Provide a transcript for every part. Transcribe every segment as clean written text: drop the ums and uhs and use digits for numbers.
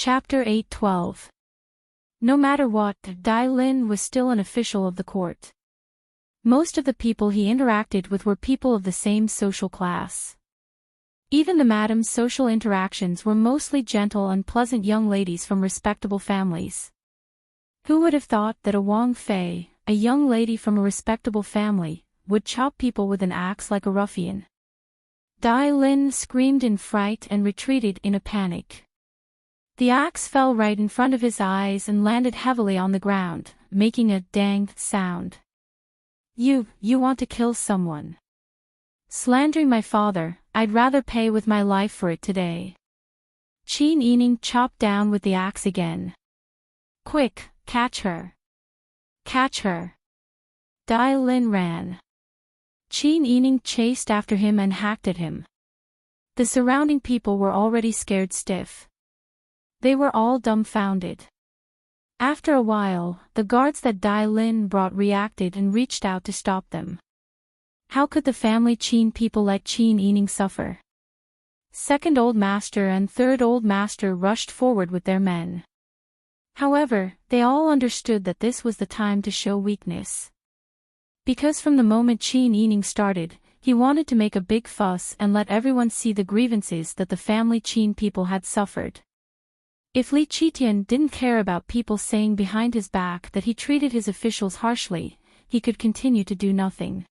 Chapter 8:12. No matter what, Dai Lin was still an official of the court. Most of the people he interacted with were people of the same social class. Even the madam's social interactions were mostly gentle and pleasant young ladies from respectable families. Who would have thought that a Wang Fei, a young lady from a respectable family, would chop people with an axe like a ruffian? Dai Lin screamed in fright and retreated in a panic. The axe fell right in front of his eyes and landed heavily on the ground, making a dang sound. You want to kill someone. Slandering my father, I'd rather pay with my life for it today. Qin Yining chopped down with the axe again. Quick, catch her. Catch her. Dai Lin ran. Qin Yining chased after him and hacked at him. The surrounding people were already scared stiff. They were all dumbfounded. After a while, the guards that Dai Lin brought reacted and reached out to stop them. How could the family Qin people let Qin Yining suffer? Second Old Master and Third Old Master rushed forward with their men. However, they all understood that this was the time to show weakness. Because from the moment Qin Yining started, he wanted to make a big fuss and let everyone see the grievances that the family Qin people had suffered. If Li Qitian didn't care about people saying behind his back that he treated his officials harshly, he could continue to do nothing.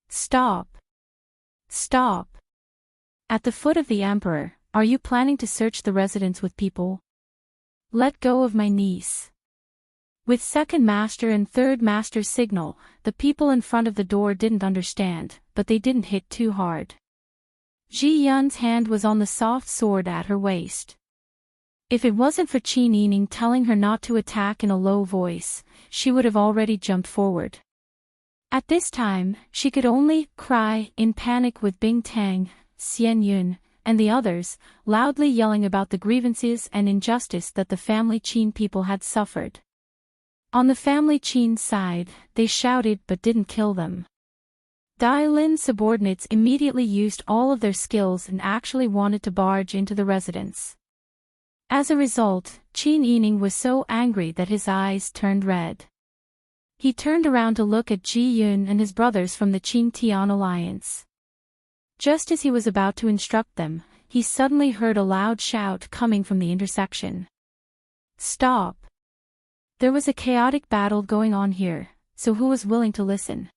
Stop. Stop. At the foot of the emperor, are you planning to search the residence with people? Let go of my niece. With second master and third master's signal, the people in front of the door didn't understand, but they didn't hit too hard. Ji Yun's hand was on the soft sword at her waist. If it wasn't for Qin Yining telling her not to attack in a low voice, she would have already jumped forward. At this time, she could only cry in panic with Bing Tang, Xian Yun, and the others, loudly yelling about the grievances and injustice that the family Qin people had suffered. On the family Qin side, they shouted but didn't kill them. Dai Lin's subordinates immediately used all of their skills and actually wanted to barge into the residence. As a result, Qin Yining was so angry that his eyes turned red. He turned around to look at Ji Yun and his brothers from the Qin Tian alliance. Just as he was about to instruct them, he suddenly heard a loud shout coming from the intersection. Stop! There was a chaotic battle going on here, so who was willing to listen?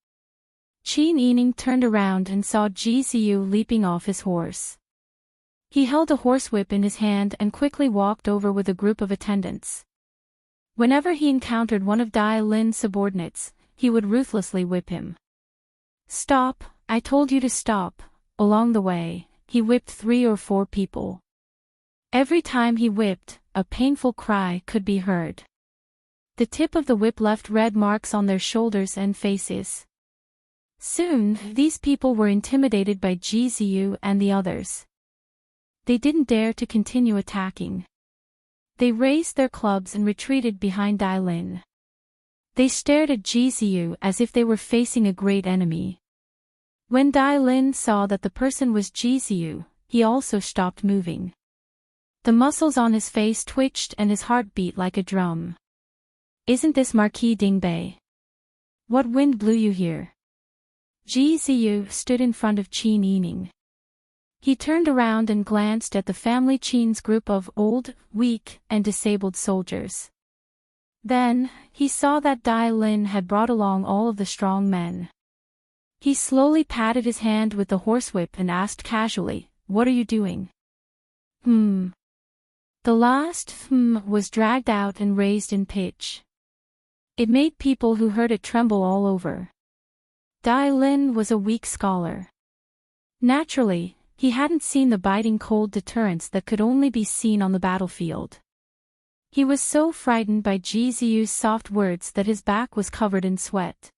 Qin Yining turned around and saw Ji Ziyu leaping off his horse. He held a horsewhip in his hand and quickly walked over with a group of attendants. Whenever he encountered one of Dai Lin's subordinates, he would ruthlessly whip him. Stop, I told you to stop. Along the way, he whipped 3 or 4 people. Every time he whipped, a painful cry could be heard. The tip of the whip left red marks on their shoulders and faces. Soon, these people were intimidated by Ji Ziyu and the others. They didn't dare to continue attacking. They raised their clubs and retreated behind Dai Lin. They stared at Ji Ziyu as if they were facing a great enemy. When Dai Lin saw that the person was Ji Ziyu, he also stopped moving. The muscles on his face twitched and his heart beat like a drum. Isn't this Marquis Dingbei? What wind blew you here? Ji Ziyu stood in front of Qin Yining. He turned around and glanced at the family Qin's group of old, weak, and disabled soldiers. Then, he saw that Dai Lin had brought along all of the strong men. He slowly patted his hand with the horsewhip and asked casually, "What are you doing?" The last was dragged out and raised in pitch. It made people who heard it tremble all over. Dai Lin was a weak scholar. Naturally, he hadn't seen the biting cold deterrence that could only be seen on the battlefield. He was so frightened by Ji Ziyu's soft words that his back was covered in sweat.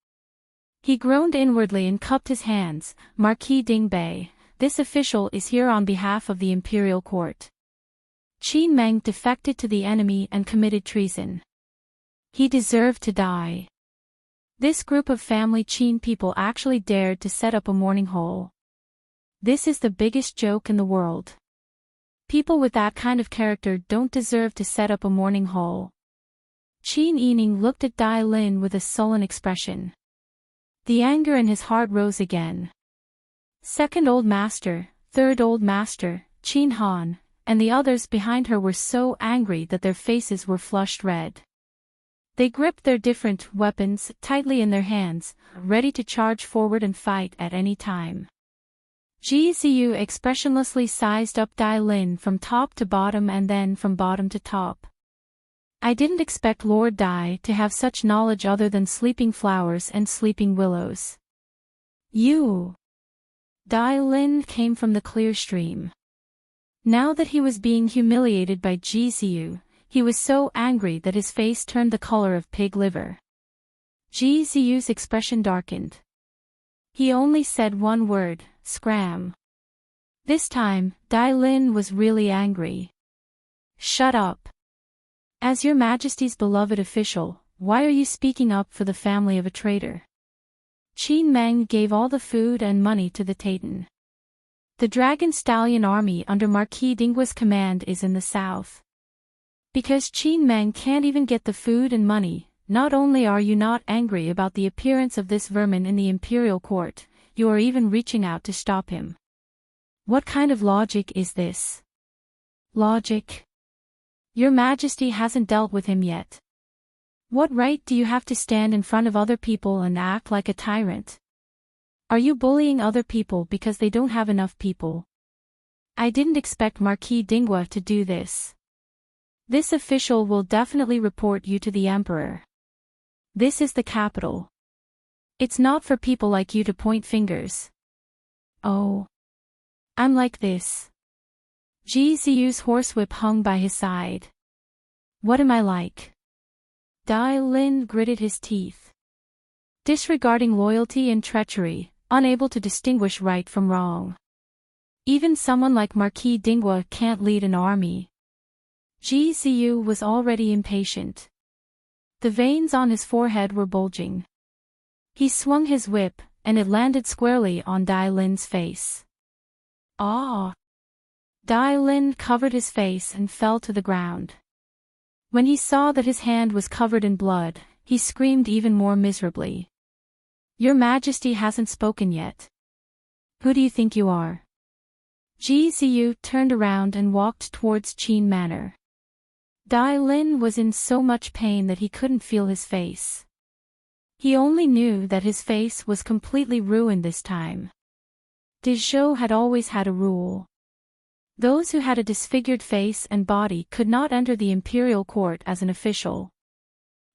He groaned inwardly and cupped his hands. Marquis Dingbei, this official is here on behalf of the imperial court. Qin Meng defected to the enemy and committed treason. He deserved to die. This group of family Qin people actually dared to set up a mourning hole. This is the biggest joke in the world. People with that kind of character don't deserve to set up a mourning hall. Qin Yining looked at Dai Lin with a sullen expression. The anger in his heart rose again. Second Old Master, Third Old Master, Qin Han, and the others behind her were so angry that their faces were flushed red. They gripped their different weapons tightly in their hands, ready to charge forward and fight at any time. Ji Ziyu expressionlessly sized up Dai Lin from top to bottom and then from bottom to top. I didn't expect Lord Dai to have such knowledge other than sleeping flowers and sleeping willows. You! Dai Lin came from the clear stream. Now that he was being humiliated by Ji Ziyu, he was so angry that his face turned the color of pig liver. Ji Ziyu's expression darkened. He only said one word, scram. This time, Dai Lin was really angry. Shut up. As your Majesty's beloved official, why are you speaking up for the family of a traitor? Qin Meng gave all the food and money to the Titan. The Dragon Stallion army under Marquis Dingua's command is in the south. Because Qin Meng can't even get the food and money, not only are you not angry about the appearance of this vermin in the imperial court, you are even reaching out to stop him. What kind of logic is this? Logic? Your Majesty hasn't dealt with him yet. What right do you have to stand in front of other people and act like a tyrant? Are you bullying other people because they don't have enough people? I didn't expect Marquis Dingua to do this. This official will definitely report you to the Emperor. This is the capital. It's not for people like you to point fingers. Oh. I'm like this. Ji Ziyu's horsewhip hung by his side. What am I like? Dai Lin gritted his teeth. Disregarding loyalty and treachery, unable to distinguish right from wrong. Even someone like Marquis Dingua can't lead an army. Ji Ziyu was already impatient. The veins on his forehead were bulging. He swung his whip, and it landed squarely on Dai Lin's face. Ah! Dai Lin covered his face and fell to the ground. When he saw that his hand was covered in blood, he screamed even more miserably. Your Majesty hasn't spoken yet. Who do you think you are? Ji Ziyu turned around and walked towards Qin Manor. Dai Lin was in so much pain that he couldn't feel his face. He only knew that his face was completely ruined this time. Dezhou had always had a rule. Those who had a disfigured face and body could not enter the imperial court as an official.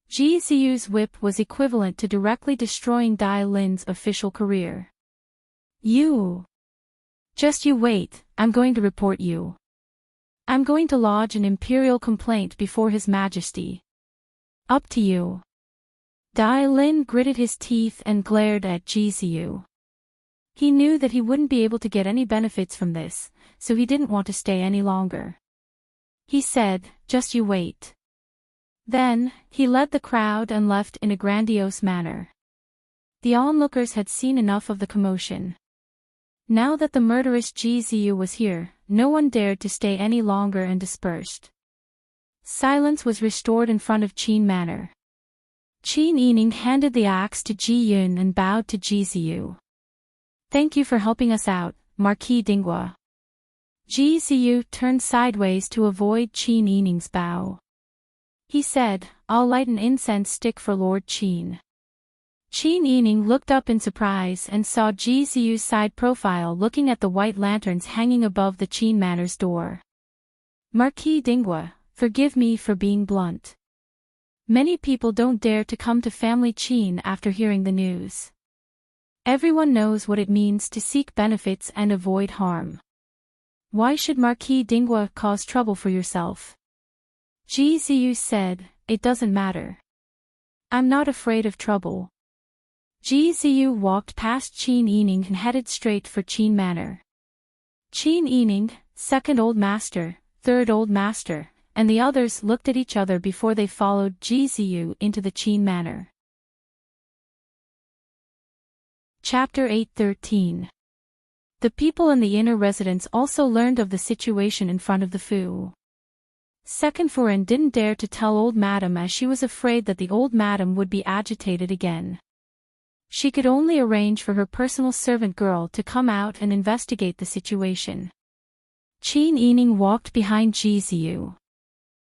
Ji Ziyu's whip was equivalent to directly destroying Dai Lin's official career. You! Just you wait, I'm going to report you. I'm going to lodge an imperial complaint before His Majesty. Up to you. Dai Lin gritted his teeth and glared at Ji Ziyu. He knew that he wouldn't be able to get any benefits from this, so he didn't want to stay any longer. He said, just you wait. Then, he led the crowd and left in a grandiose manner. The onlookers had seen enough of the commotion. Now that the murderous Ji Ziyu was here, no one dared to stay any longer and dispersed. Silence was restored in front of Qin Manor. Qin Yining handed the axe to Ji Yun and bowed to Ji Ziyu. Thank you for helping us out, Marquis Dingua. Ji Ziyu turned sideways to avoid Qin Yining's bow. He said, I'll light an incense stick for Lord Qin. Qin Yining looked up in surprise and saw Ji Ziyu's side profile looking at the white lanterns hanging above the Qin Manor's door. Marquis Dingua, forgive me for being blunt. Many people don't dare to come to family Qin after hearing the news. Everyone knows what it means to seek benefits and avoid harm. Why should Marquis Dingua cause trouble for yourself? Ji Ziyu said, it doesn't matter. I'm not afraid of trouble. Ji Ziyu walked past Qin Yining and headed straight for Qin Manor. Qin Yining, second Old Master, third Old Master, and the others looked at each other before they followed Ji Ziyu into the Qin Manor. Chapter 8:13 The people in the inner residence also learned of the situation in front of the Fu. Second Furen didn't dare to tell old madam as she was afraid that the old madam would be agitated again. She could only arrange for her personal servant girl to come out and investigate the situation. Qin Yining walked behind Ji Ziyu.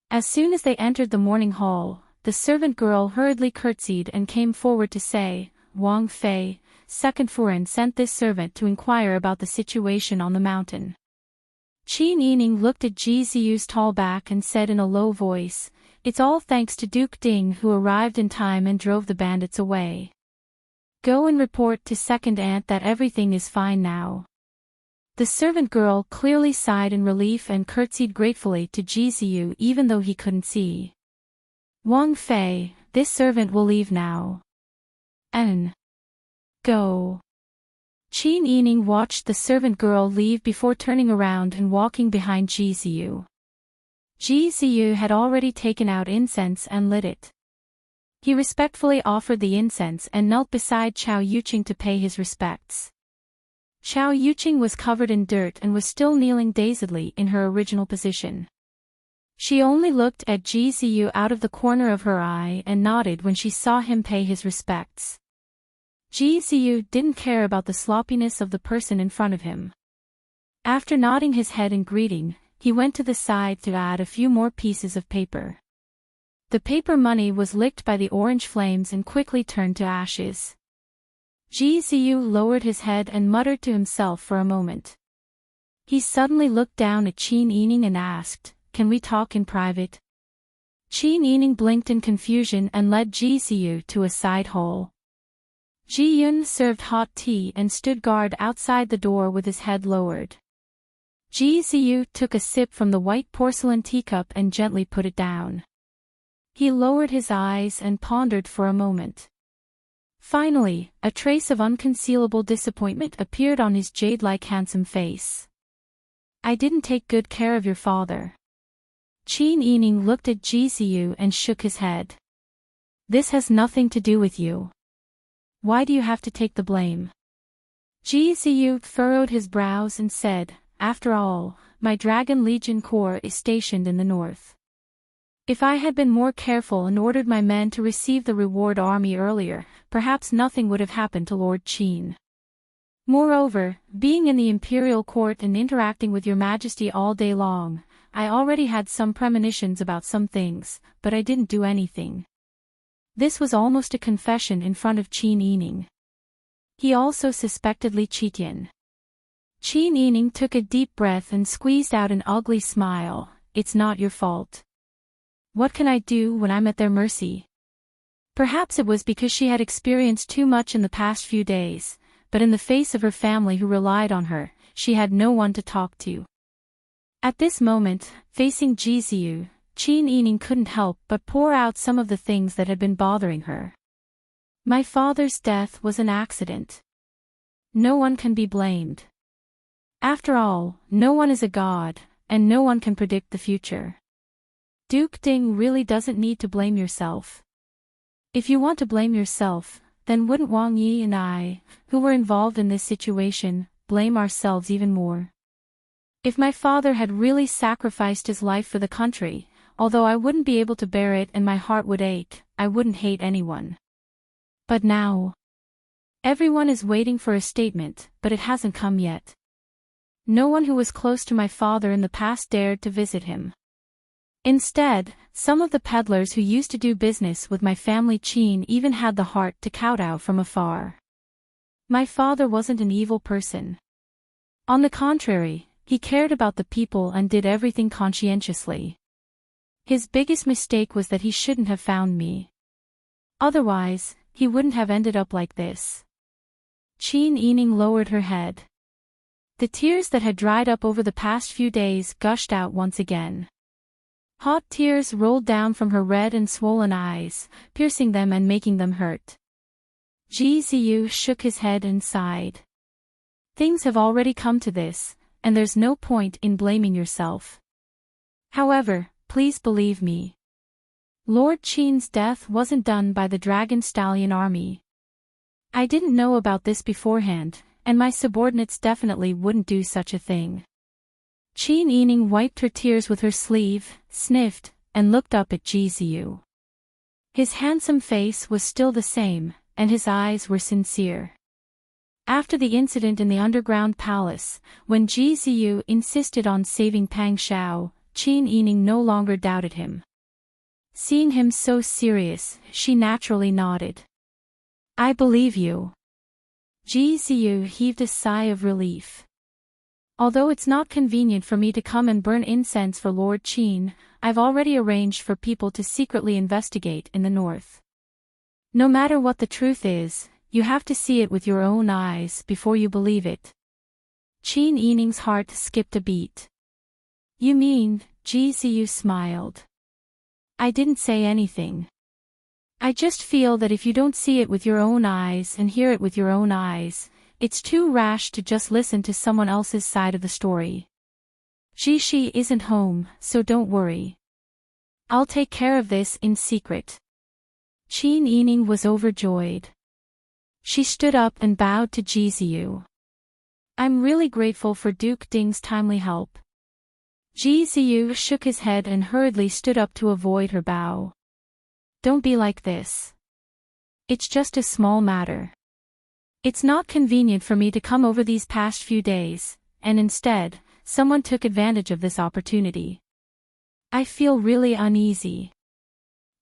As soon as they entered the morning hall, the servant girl hurriedly curtsied and came forward to say, "Wang Fei, Second Furen sent this servant to inquire about the situation on the mountain." Qin Yining looked at Ji Ziyu's tall back and said in a low voice, "It's all thanks to Duke Ding who arrived in time and drove the bandits away. Go and report to Second Aunt that everything is fine now." The servant girl clearly sighed in relief and curtsied gratefully to Ji Ziyu even though he couldn't see. "Wang Fei, this servant will leave now." Go." Qin Yining watched the servant girl leave before turning around and walking behind Ji Ziyu. Ji Ziyu had already taken out incense and lit it. He respectfully offered the incense and knelt beside Chao Yuqing to pay his respects. Chao Yuqing was covered in dirt and was still kneeling dazedly in her original position. She only looked at Ji Ziyu out of the corner of her eye and nodded when she saw him pay his respects. Ji Ziyu didn't care about the sloppiness of the person in front of him. After nodding his head in greeting, he went to the side to add a few more pieces of paper. The paper money was licked by the orange flames and quickly turned to ashes. Ji Ziyu lowered his head and muttered to himself for a moment. He suddenly looked down at Qin Yining and asked, "Can we talk in private?" Qin Yining blinked in confusion and led Ji Ziyu to a side hole. Ji Yun served hot tea and stood guard outside the door with his head lowered. Ji Ziyu took a sip from the white porcelain teacup and gently put it down. He lowered his eyes and pondered for a moment. Finally, a trace of unconcealable disappointment appeared on his jade-like handsome face. "I didn't take good care of your father." Qin Yining looked at Ji Ziyu and shook his head. "This has nothing to do with you. Why do you have to take the blame?" Ji Ziyu furrowed his brows and said, "After all, my Dragon Legion Corps is stationed in the north. If I had been more careful and ordered my men to receive the reward army earlier, perhaps nothing would have happened to Lord Qin. Moreover, being in the imperial court and interacting with your majesty all day long, I already had some premonitions about some things, but I didn't do anything." This was almost a confession in front of Qin Yining. He also suspected Li Qitian. Qin Yining took a deep breath and squeezed out an ugly smile. "It's not your fault. What can I do when I'm at their mercy?" Perhaps it was because she had experienced too much in the past few days, but in the face of her family who relied on her, she had no one to talk to. At this moment, facing Ji Ziyu, Qin Yining couldn't help but pour out some of the things that had been bothering her. "My father's death was an accident. No one can be blamed. After all, no one is a god, and no one can predict the future. Duke Ding really doesn't need to blame yourself. If you want to blame yourself, then wouldn't Wang Yi and I, who were involved in this situation, blame ourselves even more? If my father had really sacrificed his life for the country, although I wouldn't be able to bear it and my heart would ache, I wouldn't hate anyone. But now, everyone is waiting for a statement, but it hasn't come yet. No one who was close to my father in the past dared to visit him. Instead, some of the peddlers who used to do business with my family Qin even had the heart to kowtow from afar. My father wasn't an evil person. On the contrary, he cared about the people and did everything conscientiously. His biggest mistake was that he shouldn't have found me. Otherwise, he wouldn't have ended up like this." Qin Yining lowered her head. The tears that had dried up over the past few days gushed out once again. Hot tears rolled down from her red and swollen eyes, piercing them and making them hurt. Ji Ziyu shook his head and sighed. "Things have already come to this, and there's no point in blaming yourself. However, please believe me. Lord Qin's death wasn't done by the Dragon Stallion army. I didn't know about this beforehand, and my subordinates definitely wouldn't do such a thing. Qin Yining wiped her tears with her sleeve, sniffed, and looked up at Jiziyu. His handsome face was still the same, and his eyes were sincere. After the incident in the underground palace, when Jiziyu insisted on saving Pang Xiao, Qin Yining no longer doubted him. Seeing him so serious, she naturally nodded. I believe you. Jiziyu heaved a sigh of relief. Although it's not convenient for me to come and burn incense for Lord Qin, I've already arranged for people to secretly investigate in the north. No matter what the truth is, you have to see it with your own eyes before you believe it. Qin Yining's heart skipped a beat. You mean, Jiziyu smiled. I didn't say anything. I just feel that if you don't see it with your own eyes and hear it with your own eyes, it's too rash to just listen to someone else's side of the story. Jishi isn't home, so don't worry. I'll take care of this in secret. Qin Yining was overjoyed. She stood up and bowed to Jiziyu. I'm really grateful for Duke Ding's timely help. Jiziyu shook his head and hurriedly stood up to avoid her bow. Don't be like this. It's just a small matter. It's not convenient for me to come over these past few days, and instead, someone took advantage of this opportunity. I feel really uneasy.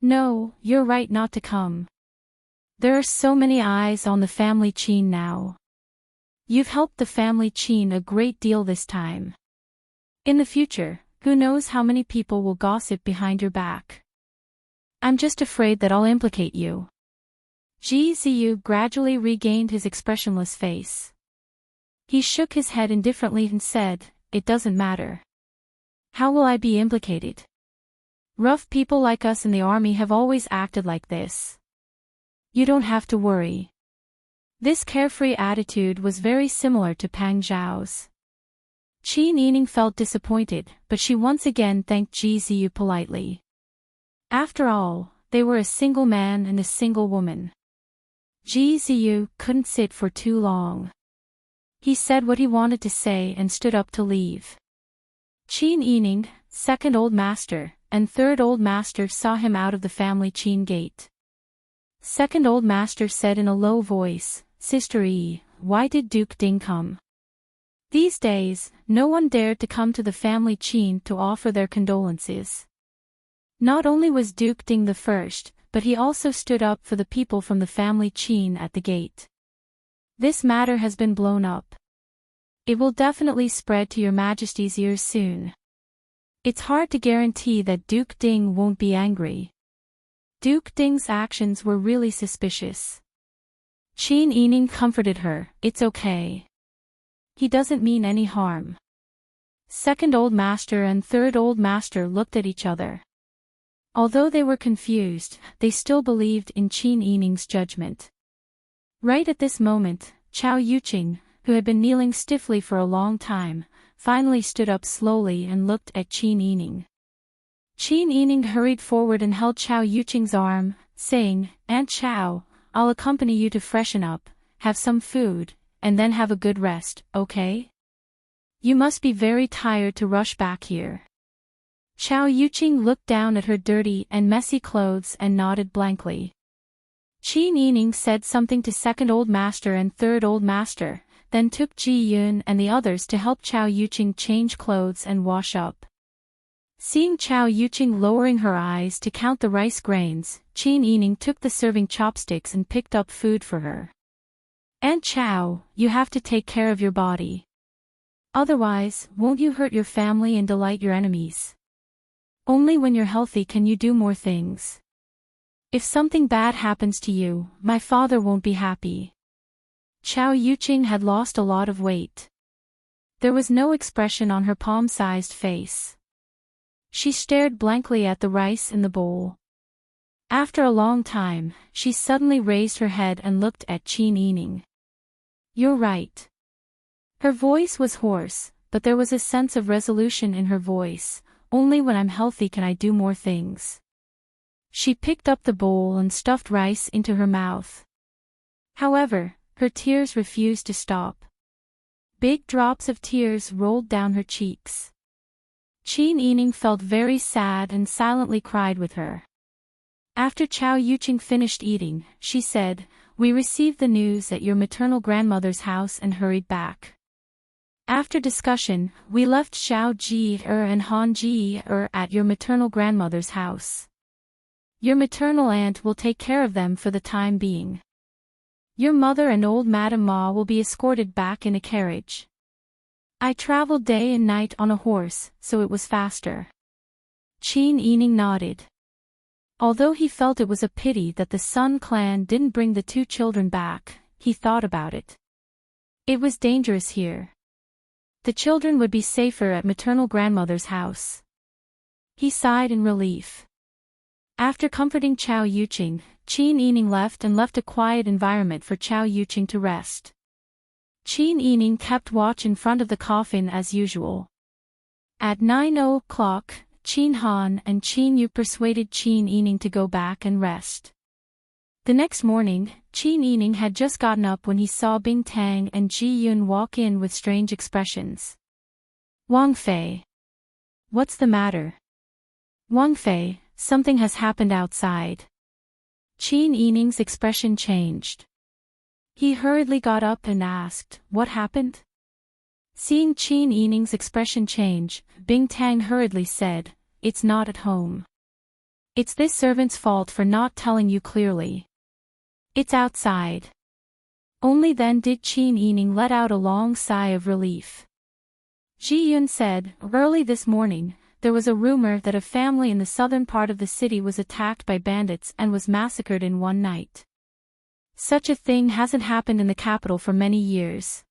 No, you're right not to come. There are so many eyes on the family Qin now. You've helped the family Qin a great deal this time. In the future, who knows how many people will gossip behind your back. I'm just afraid that I'll implicate you. Jiziyu gradually regained his expressionless face. He shook his head indifferently and said, It doesn't matter. How will I be implicated? Rough people like us in the army have always acted like this. You don't have to worry. This carefree attitude was very similar to Pang Zhao's. Qin Yining felt disappointed, but she once again thanked Jiziyu politely. After all, they were a single man and a single woman. Jiziyu couldn't sit for too long. He said what he wanted to say and stood up to leave. Qin Yining, second old master, and third old master saw him out of the family Qin gate. Second old master said in a low voice, Sister Yi, why did Duke Ding come? These days, no one dared to come to the family Qin to offer their condolences. Not only was Duke Ding the first, but he also stood up for the people from the family Qin at the gate. This matter has been blown up. It will definitely spread to your Majesty's ears soon. It's hard to guarantee that Duke Ding won't be angry. Duke Ding's actions were really suspicious. Qin Yining comforted her, It's okay. He doesn't mean any harm. Second old master and third old master looked at each other. Although they were confused, they still believed in Qin Yining's judgment. Right at this moment, Chao Yuqing, who had been kneeling stiffly for a long time, finally stood up slowly and looked at Qin Yining. Qin Yining hurried forward and held Chao Yuqing's arm, saying, Aunt Chao, I'll accompany you to freshen up, have some food, and then have a good rest, okay? You must be very tired to rush back here. Chao Yuqing looked down at her dirty and messy clothes and nodded blankly. Qin Yining said something to second old master and third old master, then took Ji Yun and the others to help Chao Yuqing change clothes and wash up. Seeing Chao Yuqing lowering her eyes to count the rice grains, Qin Yining took the serving chopsticks and picked up food for her. Aunt Chao, you have to take care of your body. Otherwise, won't you hurt your family and delight your enemies? Only when you're healthy can you do more things. If something bad happens to you, my father won't be happy. Chao Yuqing had lost a lot of weight. There was no expression on her palm-sized face. She stared blankly at the rice in the bowl. After a long time, she suddenly raised her head and looked at Qin Yining. You're right. Her voice was hoarse, but there was a sense of resolution in her voice. Only when I'm healthy can I do more things. She picked up the bowl and stuffed rice into her mouth. However, her tears refused to stop. Big drops of tears rolled down her cheeks. Qin Yining felt very sad and silently cried with her. After Chao Yuqing finished eating, she said, "We received the news at your maternal grandmother's house and hurried back. After discussion, we left Xiao Ji and Han Ji at your maternal grandmother's house. Your maternal aunt will take care of them for the time being. Your mother and old Madame Ma will be escorted back in a carriage. I traveled day and night on a horse, so it was faster." Qin Yining nodded. Although he felt it was a pity that the Sun clan didn't bring the two children back, he thought about it. It was dangerous here. The children would be safer at maternal grandmother's house. He sighed in relief. After comforting Chao Yuqing, Qin Yining left a quiet environment for Chao Yuqing to rest. Qin Yining kept watch in front of the coffin as usual. At 9 o'clock, Qin Han and Qin Yu persuaded Qin Yining to go back and rest. The next morning, Qin Yining had just gotten up when he saw Bing Tang and Ji Yun walk in with strange expressions. "Wang Fei. What's the matter?" "Wang Fei, something has happened outside." Qin Yining's expression changed. He hurriedly got up and asked, "What happened?" Seeing Qin Yining's expression change, Bing Tang hurriedly said, "It's not at home. It's this servant's fault for not telling you clearly. It's outside." Only then did Qin Yining let out a long sigh of relief. Ji Yun said, "Early this morning, there was a rumor that a family in the southern part of the city was attacked by bandits and was massacred in one night. Such a thing hasn't happened in the capital for many years.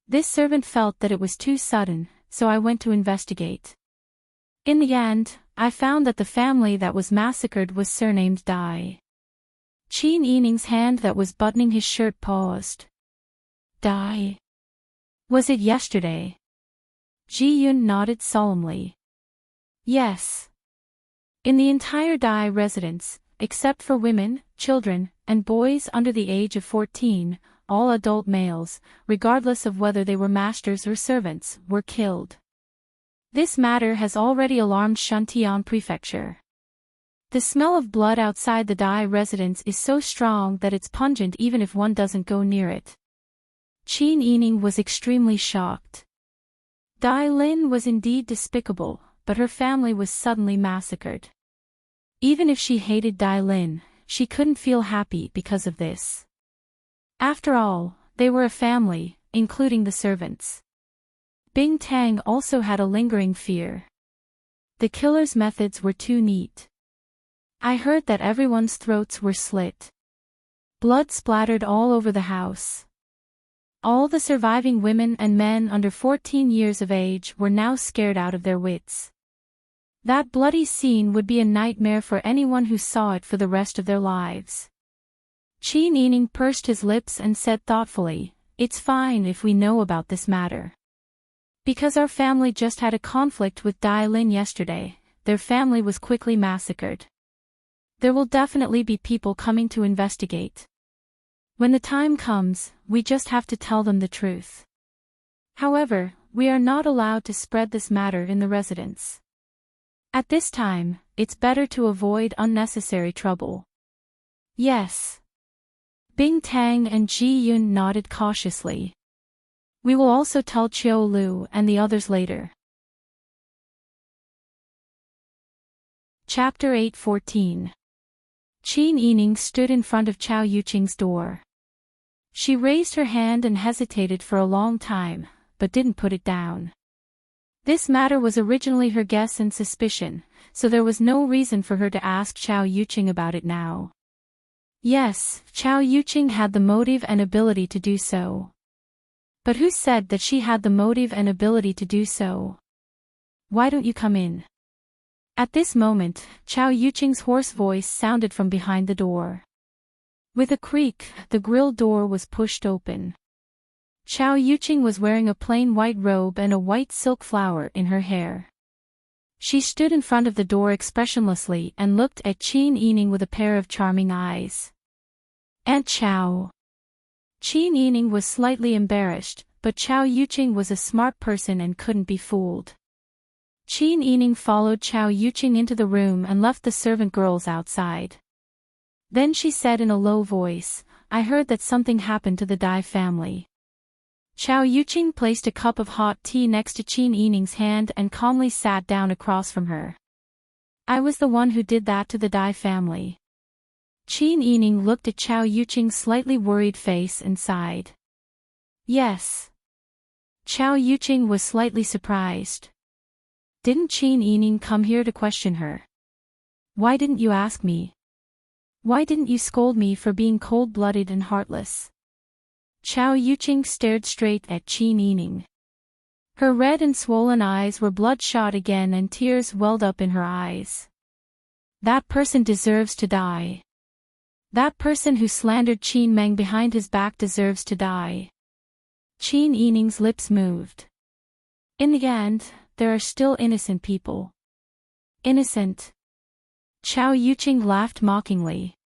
This servant felt that it was too sudden, so I went to investigate. In the end, I found that the family that was massacred was surnamed Dai." Qin Yining's hand that was buttoning his shirt paused. "Dai? Was it yesterday?" Ji Yun nodded solemnly. "Yes. In the entire Dai residence, except for women, children, and boys under the age of 14, all adult males, regardless of whether they were masters or servants, were killed. This matter has already alarmed Shantian Prefecture. The smell of blood outside the Dai residence is so strong that it's pungent even if one doesn't go near it." Qin Yining was extremely shocked. Dai Lin was indeed despicable, but her family was suddenly massacred. Even if she hated Dai Lin, she couldn't feel happy because of this. After all, they were a family, including the servants. Bing Tang also had a lingering fear. The killer's methods were too neat. "I heard that everyone's throats were slit. Blood splattered all over the house. All the surviving women and men under 14 years of age were now scared out of their wits. That bloody scene would be a nightmare for anyone who saw it for the rest of their lives." Qin Yining pursed his lips and said thoughtfully, "It's fine if we know about this matter. Because our family just had a conflict with Dai Lin yesterday, their family was quickly massacred. There will definitely be people coming to investigate. When the time comes, we just have to tell them the truth. However, we are not allowed to spread this matter in the residence. At this time, it's better to avoid unnecessary trouble." "Yes." Bing Tang and Ji Yun nodded cautiously. "We will also tell Qiu Lu and the others later." Chapter 8:14. Qin Yining stood in front of Chao Yuqing's door. She raised her hand and hesitated for a long time, but didn't put it down. This matter was originally her guess and suspicion, so there was no reason for her to ask Chao Yuqing about it now. Yes, Chao Yuqing had the motive and ability to do so. But who said that she had the motive and ability to do so? "Why don't you come in?" At this moment, Chao Yuqing's hoarse voice sounded from behind the door. With a creak, the grill door was pushed open. Chao Yuqing was wearing a plain white robe and a white silk flower in her hair. She stood in front of the door expressionlessly and looked at Qin Yining with a pair of charming eyes. "Aunt Chao." Qin Yining was slightly embarrassed, but Chao Yuqing was a smart person and couldn't be fooled. Qin Yining followed Chao Yuqing into the room and left the servant girls outside. Then she said in a low voice, "I heard that something happened to the Dai family." Chao Yuqing placed a cup of hot tea next to Qin Yining's hand and calmly sat down across from her. "I was the one who did that to the Dai family." Qin Yining looked at Chao Yuqing's slightly worried face and sighed. "Yes." Chao Yuqing was slightly surprised. "Didn't Qin Yining come here to question her? Why didn't you ask me? Why didn't you scold me for being cold-blooded and heartless?" Chao Yuqing stared straight at Qin Yining. Her red and swollen eyes were bloodshot again and tears welled up in her eyes. "That person deserves to die. That person who slandered Qin Meng behind his back deserves to die." Qin Yining's lips moved. "In the end, there are still innocent people." "Innocent?" Chao Yuqing laughed mockingly.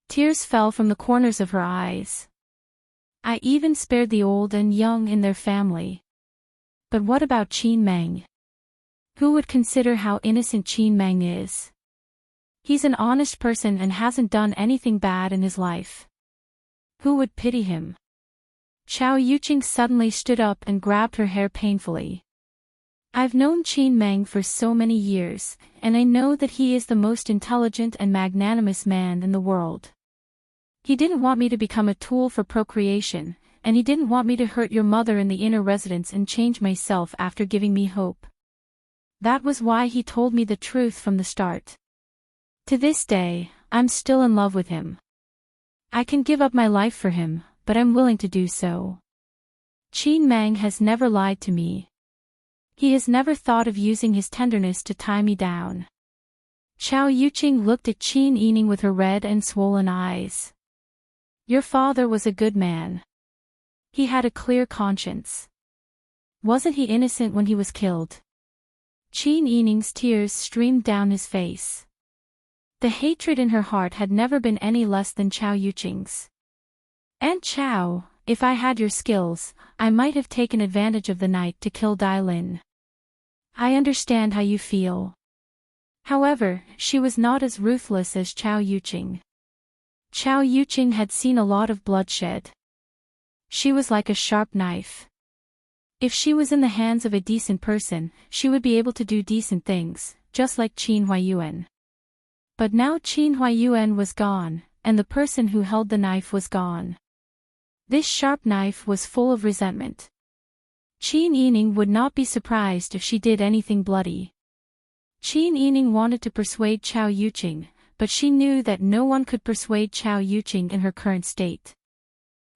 Tears fell from the corners of her eyes. "I even spared the old and young in their family. But what about Qin Meng? Who would consider how innocent Qin Meng is? He's an honest person and hasn't done anything bad in his life. Who would pity him?" Chao Yuqing suddenly stood up and grabbed her hair painfully. "I've known Qin Meng for so many years, and I know that he is the most intelligent and magnanimous man in the world. He didn't want me to become a tool for procreation, and he didn't want me to hurt your mother in the inner residence and change myself after giving me hope. That was why he told me the truth from the start. To this day, I'm still in love with him. I can give up my life for him, but I'm willing to do so. Qin Meng has never lied to me. He has never thought of using his tenderness to tie me down." Chao Yuqing looked at Qin Yining with her red and swollen eyes. "Your father was a good man. He had a clear conscience. Wasn't he innocent when he was killed?" Qin Yining's tears streamed down his face. The hatred in her heart had never been any less than Chao Yuqing's. "Aunt Chao, if I had your skills, I might have taken advantage of the night to kill Dai Lin. I understand how you feel." However, she was not as ruthless as Chao Yuqing. Chao Yuqing had seen a lot of bloodshed. She was like a sharp knife. If she was in the hands of a decent person, she would be able to do decent things, just like Qin Huayuan. But now Qin Huayuan was gone, and the person who held the knife was gone. This sharp knife was full of resentment. Qin Yining would not be surprised if she did anything bloody. Qin Yining wanted to persuade Chao Yuqing, but she knew that no one could persuade Chao Yuqing in her current state.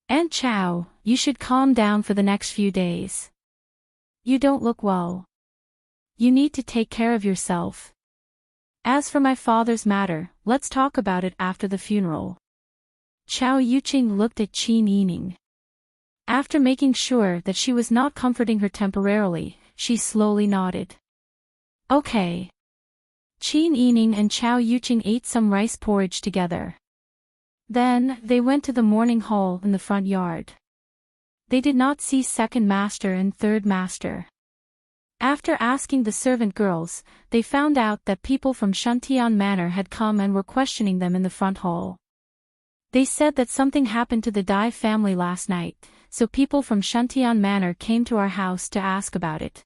"Aunt Chao, you should calm down for the next few days. You don't look well. You need to take care of yourself. As for my father's matter, let's talk about it after the funeral." Chao Yuqing looked at Qin Yining. After making sure that she was not comforting her temporarily, she slowly nodded. "Okay." Qin Yining and Chao Yuqing ate some rice porridge together. Then, they went to the morning hall in the front yard. They did not see second master and third master. After asking the servant girls, they found out that people from Shantian Manor had come and were questioning them in the front hall. They said that something happened to the Dai family last night, so people from Shantian Manor came to our house to ask about it.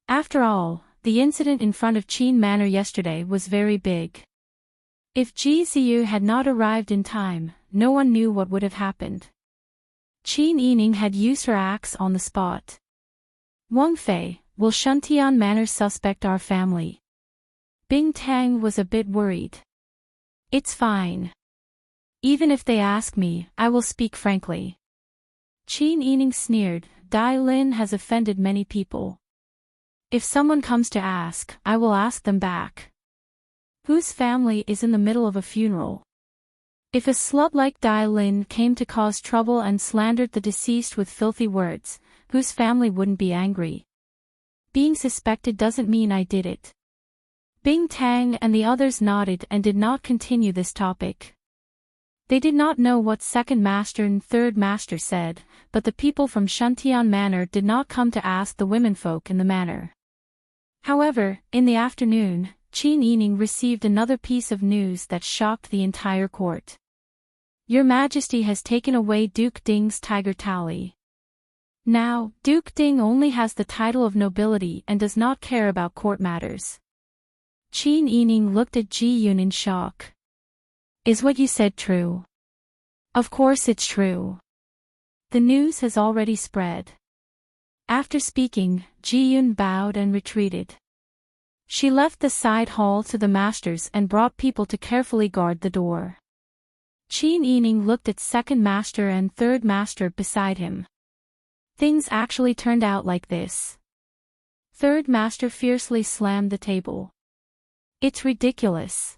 After all, the incident in front of Qin Manor yesterday was very big. If Ji Ziyu had not arrived in time, no one knew what would have happened. Qin Yining had used her axe on the spot. "Wang Fei, will Shantian Manor suspect our family?" Bing Tang was a bit worried. "It's fine. Even if they ask me, I will speak frankly." Qin Yining sneered, "Dai Lin has offended many people. If someone comes to ask, I will ask them back. Whose family is in the middle of a funeral? If a slut like Dai Lin came to cause trouble and slandered the deceased with filthy words, whose family wouldn't be angry? Being suspected doesn't mean I did it." Bing Tang and the others nodded and did not continue this topic. They did not know what second master and third master said, but the people from Shantian Manor did not come to ask the womenfolk in the manor. However, in the afternoon, Qin Yining received another piece of news that shocked the entire court. Your Majesty has taken away Duke Ding's tiger tally. Now, Duke Ding only has the title of nobility and does not care about court matters. Qin Yining looked at Ji Yun in shock. Is what you said true? Of course it's true. The news has already spread. After speaking, Ji Yun bowed and retreated. She left the side hall to the masters and brought people to carefully guard the door. Qin Yining looked at second master and third master beside him. Things actually turned out like this. Third master fiercely slammed the table. It's ridiculous.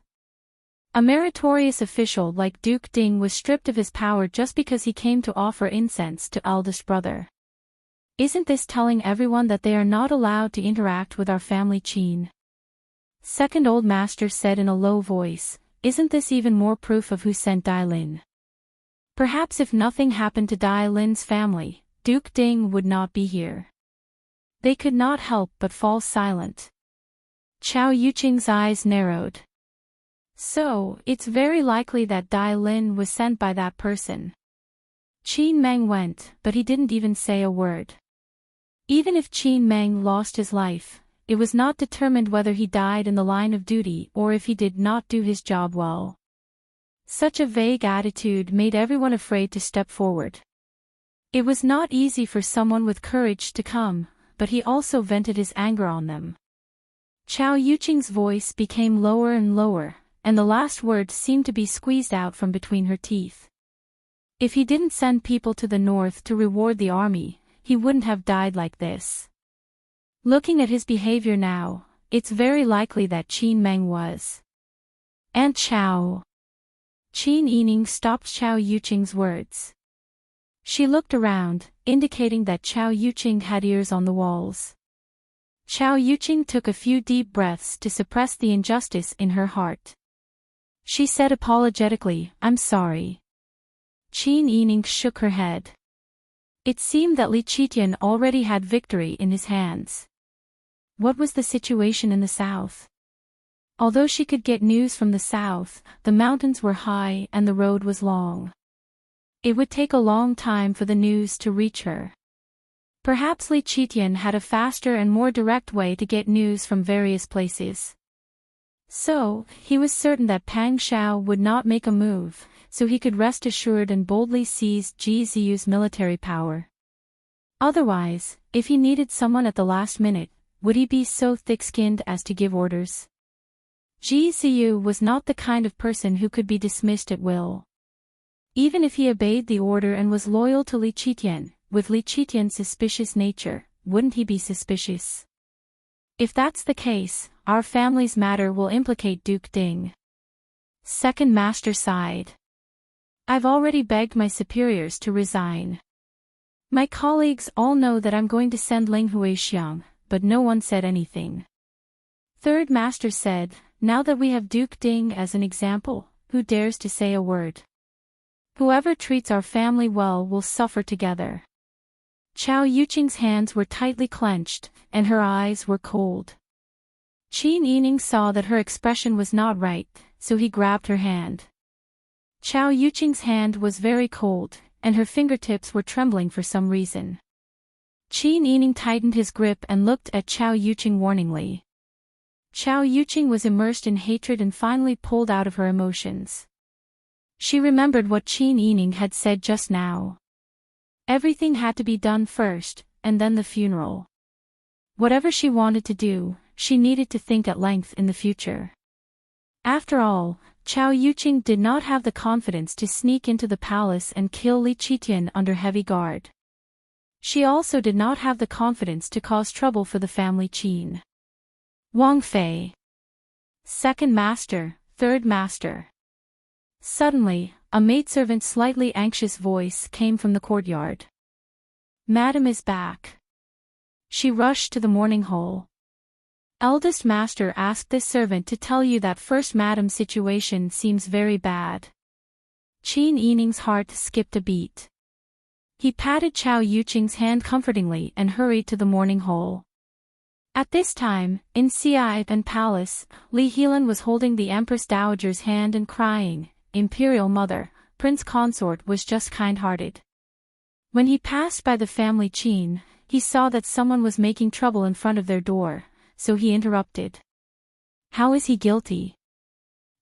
A meritorious official like Duke Ding was stripped of his power just because he came to offer incense to eldest brother. Isn't this telling everyone that they are not allowed to interact with our family Qin? Second old master said in a low voice, isn't this even more proof of who sent Dai Lin? Perhaps if nothing happened to Dai Lin's family, Duke Ding would not be here. They could not help but fall silent. Chao Yuqing's eyes narrowed. So, it's very likely that Dai Lin was sent by that person. Qin Meng went, but he didn't even say a word. Even if Qin Meng lost his life, it was not determined whether he died in the line of duty or if he did not do his job well. Such a vague attitude made everyone afraid to step forward. It was not easy for someone with courage to come, but he also vented his anger on them. Chao Yuqing's voice became lower and lower, and the last word seemed to be squeezed out from between her teeth. If he didn't send people to the north to reward the army, he wouldn't have died like this. Looking at his behavior now, it's very likely that Qin Meng was. Aunt Chao. Qin Yining stopped Chao Yuqing's words. She looked around, indicating that Chao Yuqing had ears on the walls. Chao Yuqing took a few deep breaths to suppress the injustice in her heart. She said apologetically, I'm sorry. Qin Yining shook her head. It seemed that Li Qitian already had victory in his hands. What was the situation in the south? Although she could get news from the south, the mountains were high and the road was long. It would take a long time for the news to reach her. Perhaps Li Qitian had a faster and more direct way to get news from various places. So, he was certain that Pang Xiao would not make a move, so he could rest assured and boldly seize Ji Ziyu's military power. Otherwise, if he needed someone at the last minute, would he be so thick-skinned as to give orders? Ji Ziyu was not the kind of person who could be dismissed at will. Even if he obeyed the order and was loyal to Li Qitian, with Li Qitian's suspicious nature, wouldn't he be suspicious? If that's the case, our family's matter will implicate Duke Ding. Second master sighed. I've already begged my superiors to resign. My colleagues all know that I'm going to send Ling Huixiang, but no one said anything. Third master said, now that we have Duke Ding as an example, who dares to say a word? Whoever treats our family well will suffer together. Chao Yuqing's hands were tightly clenched, and her eyes were cold. Qin Yining saw that her expression was not right, so he grabbed her hand. Chao Yuqing's hand was very cold, and her fingertips were trembling for some reason. Qin Yining tightened his grip and looked at Chao Yuqing warningly. Chao Yuqing was immersed in hatred and finally pulled out of her emotions. She remembered what Qin Yining had said just now. Everything had to be done first, and then the funeral. Whatever she wanted to do, she needed to think at length in the future. After all, Chao Yuqing did not have the confidence to sneak into the palace and kill Li Qitian under heavy guard. She also did not have the confidence to cause trouble for the family Qin. Wang Fei. Second master, third master. Suddenly, a maidservant's slightly anxious voice came from the courtyard. Madam is back. She rushed to the morning hall. Eldest master asked this servant to tell you that first madam's situation seems very bad. Qin Yining's heart skipped a beat. He patted Chao Yuqing's hand comfortingly and hurried to the morning hall. At this time, in Xi'an and Palace, Li Helan was holding the Empress Dowager's hand and crying, "Imperial Mother, Prince Consort was just kind-hearted." When he passed by the family Qin, he saw that someone was making trouble in front of their door, so he interrupted. "How is he guilty?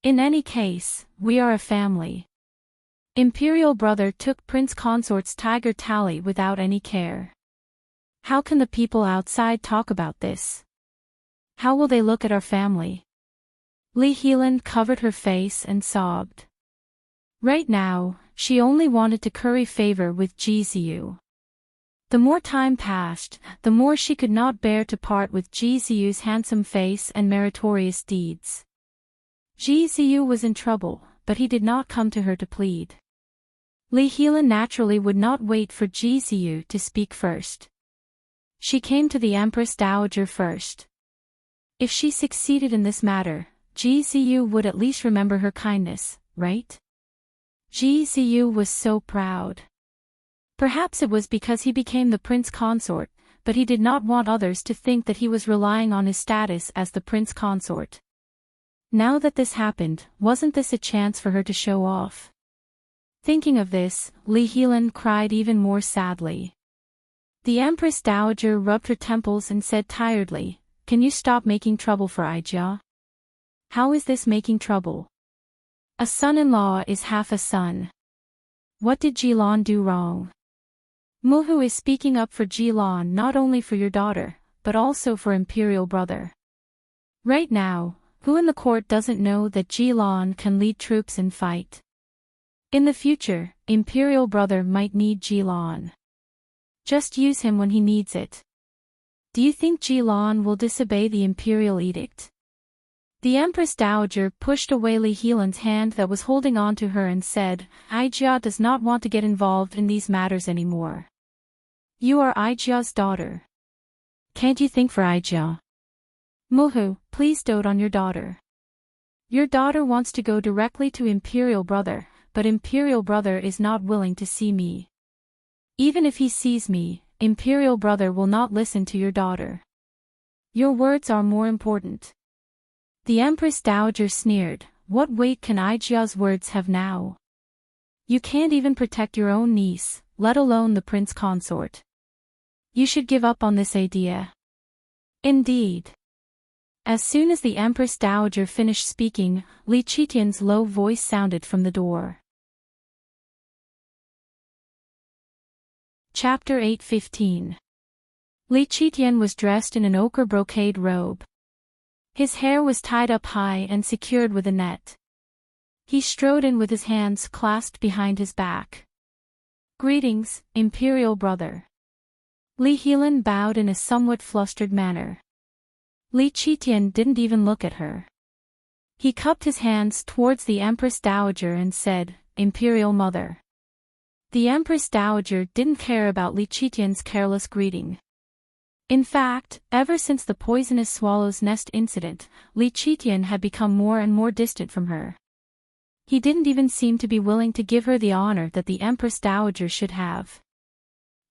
In any case, we are a family." Imperial Brother took Prince Consort's tiger tally without any care. "How can the people outside talk about this? How will they look at our family?" Li Helan covered her face and sobbed. Right now, she only wanted to curry favor with Ji Ziyu. The more time passed, the more she could not bear to part with Ji Ziyu's handsome face and meritorious deeds. Ji Ziyu was in trouble, but he did not come to her to plead. Li Helan naturally would not wait for Ji Ziyu to speak first. She came to the Empress Dowager first. If she succeeded in this matter, Ji Ziyu would at least remember her kindness, right? Ji Ziyu was so proud. Perhaps it was because he became the prince consort, but he did not want others to think that he was relying on his status as the prince consort. Now that this happened, wasn't this a chance for her to show off? Thinking of this, Li Helan cried even more sadly. The Empress Dowager rubbed her temples and said tiredly, "Can you stop making trouble for Aijia? How is this making trouble? A son-in-law is half a son. What did Jilan do wrong? Muhu is speaking up for Jilan not only for your daughter, but also for Imperial Brother. Right now, who in the court doesn't know that Jilan can lead troops and fight? In the future, Imperial Brother might need Jilan. Just use him when he needs it. Do you think Jilan will disobey the imperial edict?" The Empress Dowager pushed away Li Helan's hand that was holding on to her and said, "Aijia does not want to get involved in these matters anymore. You are Aijia's daughter. Can't you think for Aijia? Muhu, please dote on your daughter. Your daughter wants to go directly to Imperial Brother, but Imperial Brother is not willing to see me. Even if he sees me, Imperial Brother will not listen to your daughter. Your words are more important." The Empress Dowager sneered, "What weight can Aijia's words have now? You can't even protect your own niece, let alone the prince consort. You should give up on this idea." Indeed. As soon as the Empress Dowager finished speaking, Li Qitian's low voice sounded from the door. Chapter 8:15. Li Qitian was dressed in an ochre brocade robe. His hair was tied up high and secured with a net. He strode in with his hands clasped behind his back. "Greetings, Imperial Brother." Li Helan bowed in a somewhat flustered manner. Li Qitian didn't even look at her. He cupped his hands towards the Empress Dowager and said, "Imperial Mother." The Empress Dowager didn't care about Li Qitian's careless greeting. In fact, ever since the poisonous swallow's nest incident, Li Qitian had become more and more distant from her. He didn't even seem to be willing to give her the honor that the Empress Dowager should have.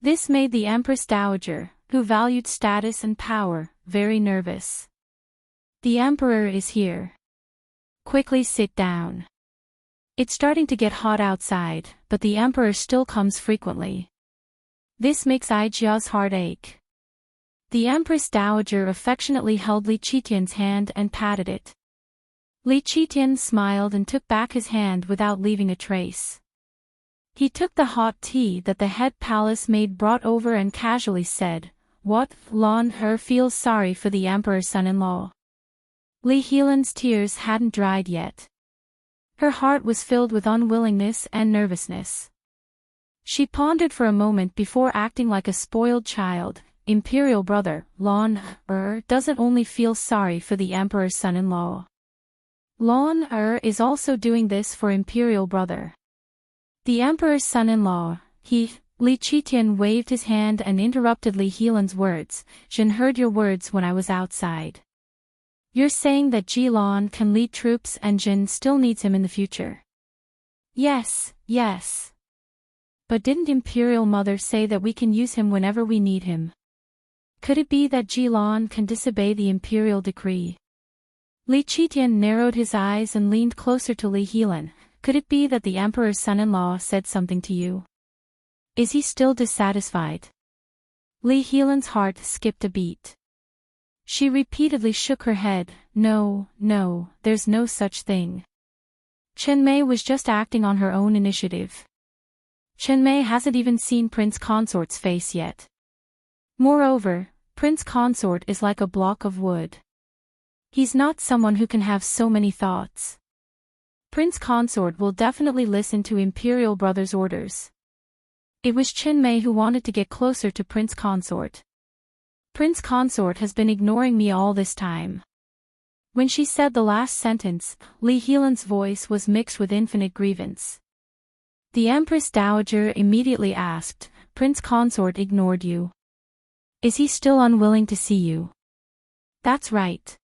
This made the Empress Dowager, who valued status and power, very nervous. "The Emperor is here. Quickly sit down. It's starting to get hot outside, but the Emperor still comes frequently. This makes Aijia's heart ache." The Empress Dowager affectionately held Li Qitian's hand and patted it. Li Qitian smiled and took back his hand without leaving a trace. He took the hot tea that the head palace maid brought over and casually said, "What, Lan He feels sorry for the Emperor's son-in-law." Li Helan's tears hadn't dried yet. Her heart was filled with unwillingness and nervousness. She pondered for a moment before acting like a spoiled child. "Imperial Brother, Lan He doesn't only feel sorry for the Emperor's son-in-law. Lan He is also doing this for Imperial Brother. The Emperor's son-in-law, Li Qitian waved his hand and interrupted Li Helan's words. "Jin heard your words when I was outside. You're saying that Jilan can lead troops and Jin still needs him in the future." "Yes, Yes. But didn't Imperial Mother say that we can use him whenever we need him? Could it be that Jilin can disobey the imperial decree? Li Qitian narrowed his eyes and leaned closer to Li Helan. Could it be that the emperor's son-in-law said something to you? Is he still dissatisfied? Li Helan's heart skipped a beat. She repeatedly shook her head. No, there's no such thing. Chen Mei was just acting on her own initiative. Chen Mei hasn't even seen Prince Consort's face yet. Moreover, Prince Consort is like a block of wood. He's not someone who can have so many thoughts. Prince Consort will definitely listen to Imperial Brother's orders. It was Chen Mei who wanted to get closer to Prince Consort. Prince Consort has been ignoring me all this time. When she said the last sentence, Li Helan's voice was mixed with infinite grievance. The Empress Dowager immediately asked, Prince Consort ignored you. Is he still unwilling to see you? That's right.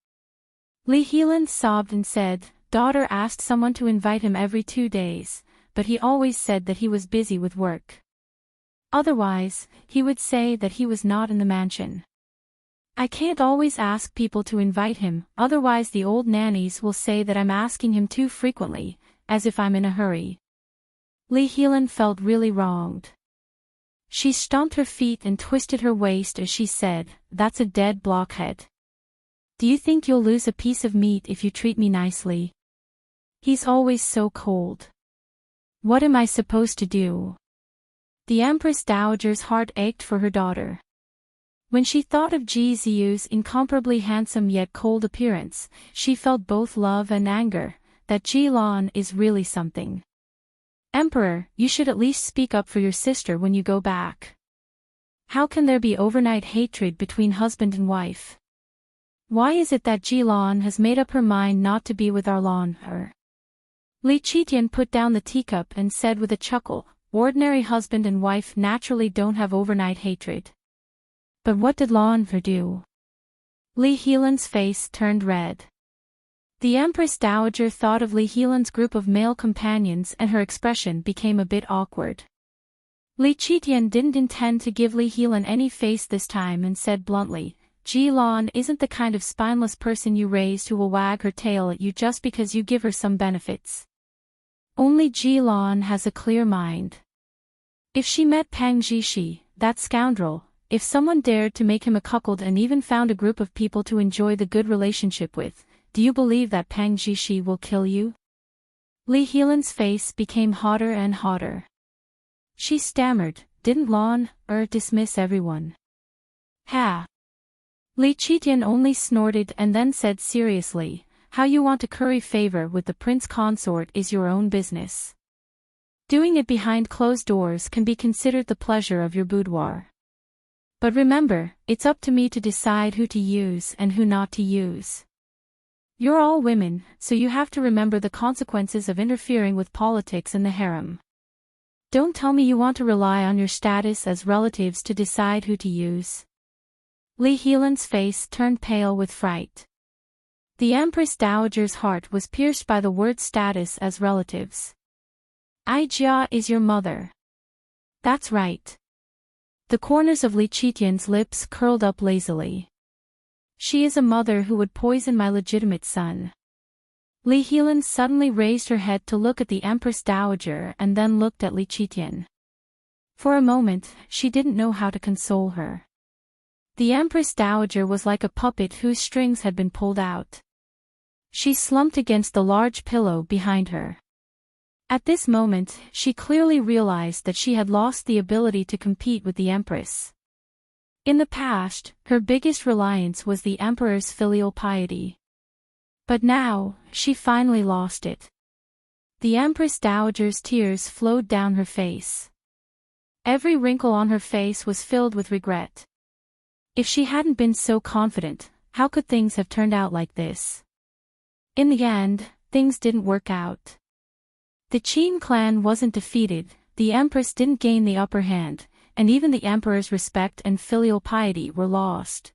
Li Helan sobbed and said, Daughter asked someone to invite him every 2 days, but he always said that he was busy with work. Otherwise, he would say that he was not in the mansion. I can't always ask people to invite him, otherwise the old nannies will say that I'm asking him too frequently, as if I'm in a hurry. Li Helan felt really wronged. She stomped her feet and twisted her waist as she said, That's a dead blockhead. Do you think you'll lose a piece of meat if you treat me nicely? He's always so cold. What am I supposed to do? The Empress Dowager's heart ached for her daughter. When she thought of Ji Ziyu's incomparably handsome yet cold appearance, she felt both love and anger, that Jilin is really something. Emperor, you should at least speak up for your sister when you go back. How can there be overnight hatred between husband and wife? Why is it that Jilin has made up her mind not to be with Arlan? Li Qitian put down the teacup and said with a chuckle, Ordinary husband and wife naturally don't have overnight hatred. But what did Lan do? Li Helan's face turned red. The Empress Dowager thought of Li Helan's group of male companions and her expression became a bit awkward. Li Qitian didn't intend to give Li Helan any face this time and said bluntly, Jilin isn't the kind of spineless person you raised who will wag her tail at you just because you give her some benefits. Only Jilin has a clear mind. If she met Pang Jishi, that scoundrel, if someone dared to make him a cuckold and even found a group of people to enjoy the good relationship with, do you believe that Pang Jishi will kill you? Li Helan's face became hotter and hotter. She stammered, didn't Lan dismiss everyone? Ha! Li Qitian only snorted and then said seriously, how you want to curry favor with the prince consort is your own business. Doing it behind closed doors can be considered the pleasure of your boudoir. But remember, it's up to me to decide who to use and who not to use. You're all women, so you have to remember the consequences of interfering with politics in the harem. Don't tell me you want to rely on your status as relatives to decide who to use. Li Helan's face turned pale with fright. The Empress Dowager's heart was pierced by the word status as relatives. Aijia is your mother. That's right. The corners of Li Qitian's lips curled up lazily. She is a mother who would poison my legitimate son. Li Helan suddenly raised her head to look at the Empress Dowager and then looked at Li Qitian. For a moment, she didn't know how to console her. The Empress Dowager was like a puppet whose strings had been pulled out. She slumped against the large pillow behind her. At this moment, she clearly realized that she had lost the ability to compete with the Empress. In the past, her biggest reliance was the Emperor's filial piety. But now, she finally lost it. The Empress Dowager's tears flowed down her face. Every wrinkle on her face was filled with regret. If she hadn't been so confident, how could things have turned out like this? In the end, things didn't work out. The Qin clan wasn't defeated, the Empress didn't gain the upper hand, and even the Emperor's respect and filial piety were lost.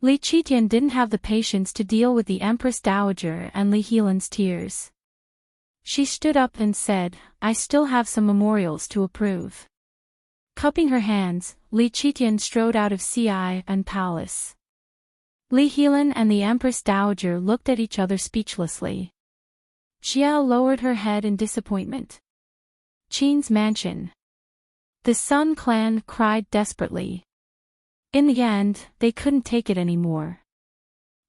Li Qitian didn't have the patience to deal with the Empress Dowager and Li Helan's tears. She stood up and said, I still have some memorials to approve. Cupping her hands, Li Qitian strode out of Ci and palace. Li Helan and the Empress Dowager looked at each other speechlessly. Xiao lowered her head in disappointment. Qin's mansion. The Sun clan cried desperately. In the end, they couldn't take it anymore.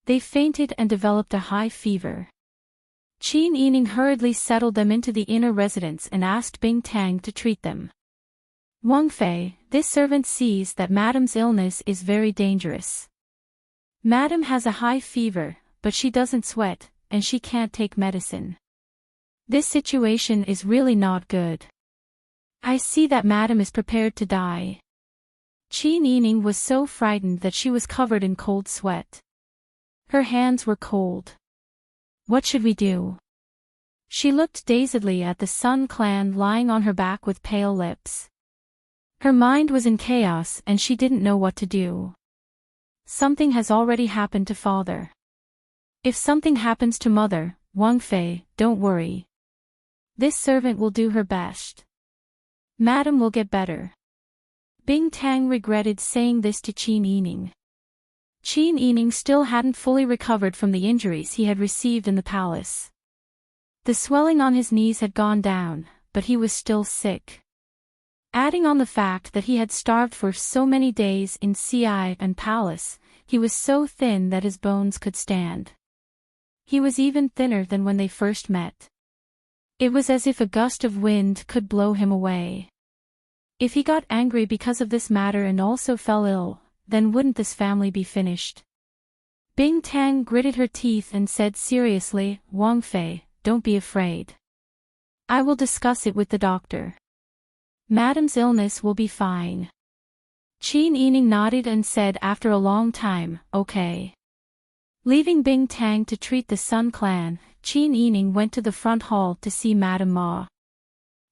They fainted and developed a high fever. Qin Yining hurriedly settled them into the inner residence and asked Bing Tang to treat them. Wang Fei, this servant sees that Madam's illness is very dangerous. Madam has a high fever, but she doesn't sweat, and she can't take medicine. This situation is really not good. I see that Madam is prepared to die. Qin Yining was so frightened that she was covered in cold sweat. Her hands were cold. What should we do? She looked dazedly at the Sun clan lying on her back with pale lips. Her mind was in chaos and she didn't know what to do. Something has already happened to father. If something happens to mother, Wang Fei, don't worry. This servant will do her best. Madam will get better. Bing Tang regretted saying this to Qin Yining. Qin Yining still hadn't fully recovered from the injuries he had received in the palace. The swelling on his knees had gone down, but he was still sick. Adding on the fact that he had starved for so many days in Ci and palace, he was so thin that his bones could stand. He was even thinner than when they first met. It was as if a gust of wind could blow him away. If he got angry because of this matter and also fell ill, then wouldn't this family be finished? Bing Tang gritted her teeth and said seriously, Wang Fei, don't be afraid. I will discuss it with the doctor. Madam's illness will be fine. Qin Yining nodded and said after a long time, okay. Leaving Bing Tang to treat the Sun clan, Qin Yining went to the front hall to see Madame Ma.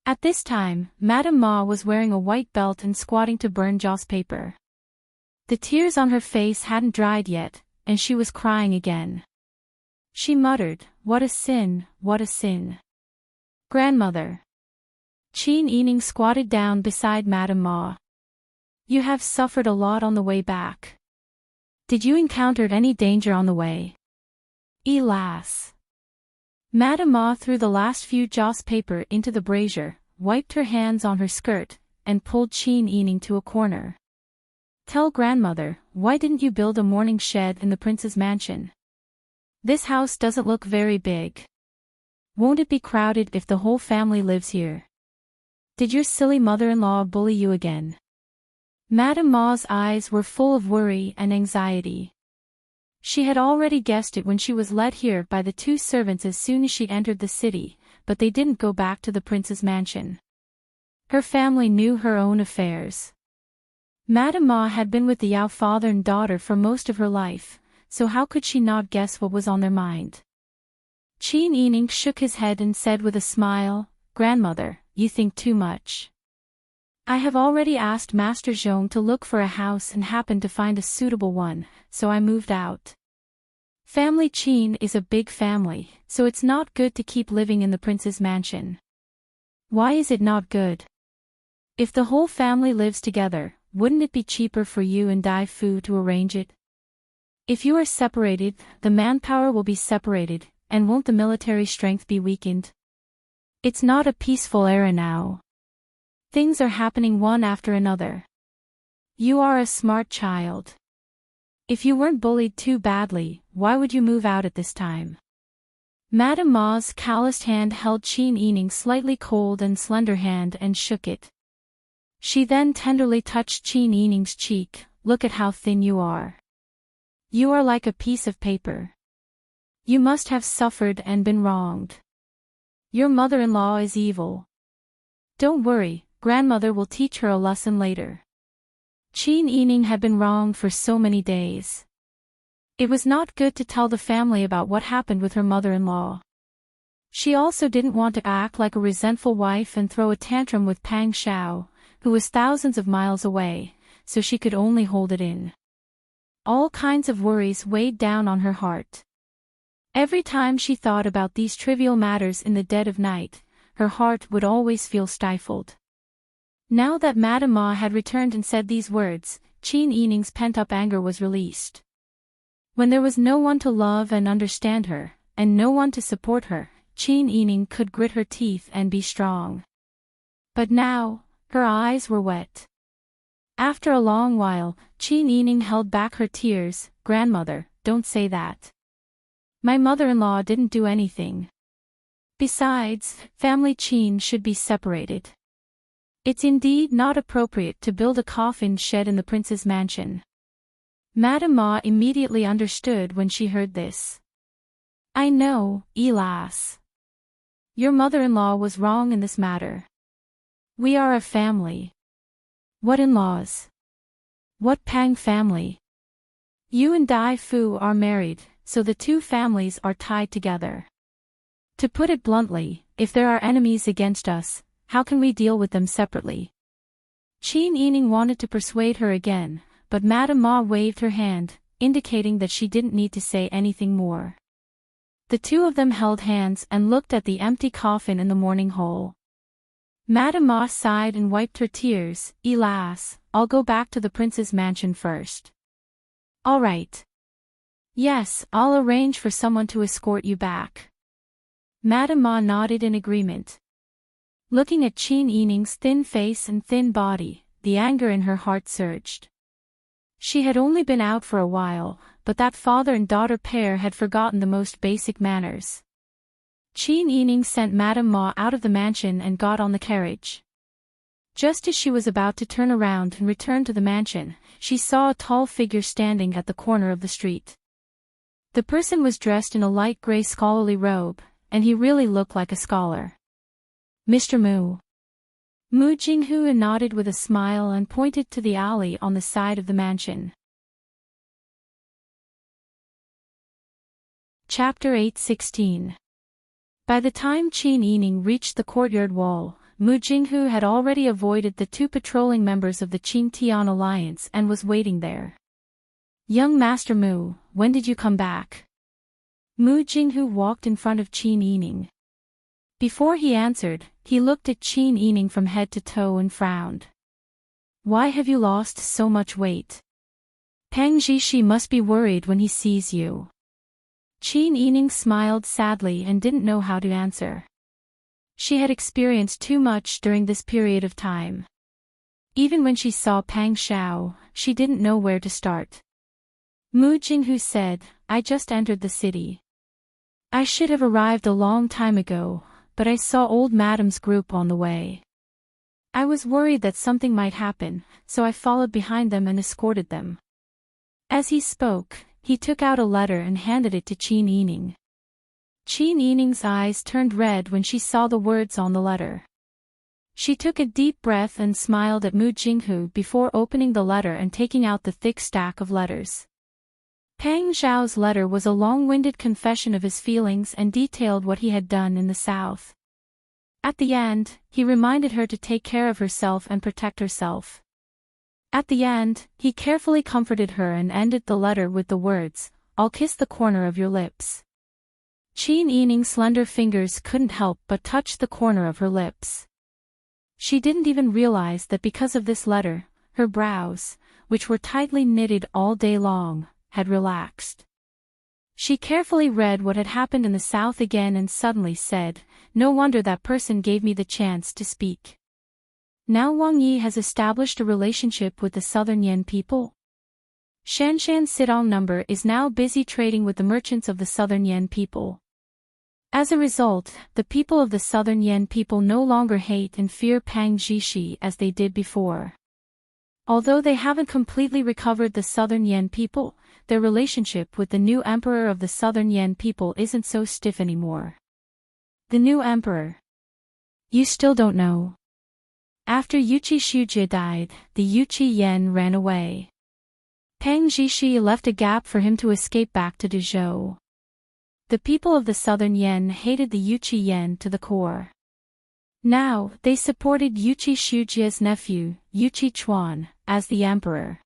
At this time, Madame Ma was wearing a white belt and squatting to burn joss paper. The tears on her face hadn't dried yet, and she was crying again. She muttered, what a sin, what a sin. Grandmother. Qin Yining squatted down beside Madame Ma. You have suffered a lot on the way back. Did you encounter any danger on the way? Alas. Madame Ma threw the last few joss paper into the brazier, wiped her hands on her skirt, and pulled Qin Yining to a corner. Tell grandmother, why didn't you build a mourning shed in the prince's mansion? This house doesn't look very big. Won't it be crowded if the whole family lives here? Did your silly mother-in-law bully you again? Madame Ma's eyes were full of worry and anxiety. She had already guessed it when she was led here by the two servants as soon as she entered the city, but they didn't go back to the prince's mansion. Her family knew her own affairs. Madame Ma had been with the Yao father and daughter for most of her life, so how could she not guess what was on their mind? Qin Yining shook his head and said with a smile, Grandmother, you think too much. I have already asked Master Zhong to look for a house and happened to find a suitable one, so I moved out. Family Qin is a big family, so it's not good to keep living in the prince's mansion. Why is it not good? If the whole family lives together, wouldn't it be cheaper for you and Dai Fu to arrange it? If you are separated, the manpower will be separated, and won't the military strength be weakened? It's not a peaceful era now. Things are happening one after another. You are a smart child. If you weren't bullied too badly, why would you move out at this time? Madame Ma's calloused hand held Qin Yining's slightly cold and slender hand and shook it. She then tenderly touched Qin Yining's cheek. Look at how thin you are. You are like a piece of paper. You must have suffered and been wronged. Your mother-in-law is evil. Don't worry, grandmother will teach her a lesson later. Qin Yining had been wronged for so many days. It was not good to tell the family about what happened with her mother-in-law. She also didn't want to act like a resentful wife and throw a tantrum with Pang Xiao, who was thousands of miles away, so she could only hold it in. All kinds of worries weighed down on her heart. Every time she thought about these trivial matters in the dead of night, her heart would always feel stifled. Now that Madame Ma had returned and said these words, Qin Yining's pent-up anger was released. When there was no one to love and understand her, and no one to support her, Qin Yining could grit her teeth and be strong. But now, her eyes were wet. After a long while, Qin Yining held back her tears. "Grandmother, don't say that. My mother-in-law didn't do anything. Besides, family Qin should be separated. It's indeed not appropriate to build a coffin shed in the prince's mansion." Madame Ma immediately understood when she heard this. "I know, Elas. Your mother-in-law was wrong in this matter. We are a family." "What in-laws? What Pang family?" "You and Dai Fu are married, so the two families are tied together. To put it bluntly, if there are enemies against us, how can we deal with them separately?" Qin Yining wanted to persuade her again, but Madame Ma waved her hand, indicating that she didn't need to say anything more. The two of them held hands and looked at the empty coffin in the mourning hole. Madame Ma sighed and wiped her tears. "Elas, I'll go back to the prince's mansion first." "All right. Yes, I'll arrange for someone to escort you back." Madame Ma nodded in agreement. Looking at Qin Yining's thin face and thin body, the anger in her heart surged. She had only been out for a while, but that father and daughter pair had forgotten the most basic manners. Qin Yining sent Madame Ma out of the mansion and got on the carriage. Just as she was about to turn around and return to the mansion, she saw a tall figure standing at the corner of the street. The person was dressed in a light gray scholarly robe, and he really looked like a scholar. "Mr. Mu." Mu Jinghu nodded with a smile and pointed to the alley on the side of the mansion. Chapter 8:16. By the time Qin Yining reached the courtyard wall, Mu Jinghu had already avoided the two patrolling members of the Qin Tian alliance and was waiting there. "Young Master Mu, when did you come back?" Mu Jinghu walked in front of Qin Yining. Before he answered, he looked at Qin Yining from head to toe and frowned. "Why have you lost so much weight? Pang Zhishi must be worried when he sees you." Qin Yining smiled sadly and didn't know how to answer. She had experienced too much during this period of time. Even when she saw Pang Xiao, she didn't know where to start. Mu Jinghu said, "I just entered the city. I should have arrived a long time ago, but I saw old Madame's group on the way. I was worried that something might happen, so I followed behind them and escorted them." As he spoke, he took out a letter and handed it to Qin Yining. Qin Yining's eyes turned red when she saw the words on the letter. She took a deep breath and smiled at Mu Jinghu before opening the letter and taking out the thick stack of letters. Pang Zhao's letter was a long-winded confession of his feelings and detailed what he had done in the south. At the end, he reminded her to take care of herself and protect herself. At the end, he carefully comforted her and ended the letter with the words, "I'll kiss the corner of your lips." Qin Yining's slender fingers couldn't help but touch the corner of her lips. She didn't even realize that because of this letter, her brows, which were tightly knitted all day long, had relaxed. She carefully read what had happened in the south again and suddenly said, "No wonder that person gave me the chance to speak. Now Wang Yi has established a relationship with the southern Yan people. Shanshan Sidong number is now busy trading with the merchants of the southern Yan people. As a result, the people of the southern Yan people no longer hate and fear Pang Zhishi as they did before. Although they haven't completely recovered the southern Yan people, their relationship with the new emperor of the southern Yan people isn't so stiff anymore." The new emperor. You still don't know. After Yuqi Shujie died, the Yuqi Yan ran away. Pang Zhishi left a gap for him to escape back to Dezhou. The people of the southern Yan hated the Yuqi Yan to the core. Now, they supported Yuqi Shujie's nephew, Yuqi Chuan, as the emperor.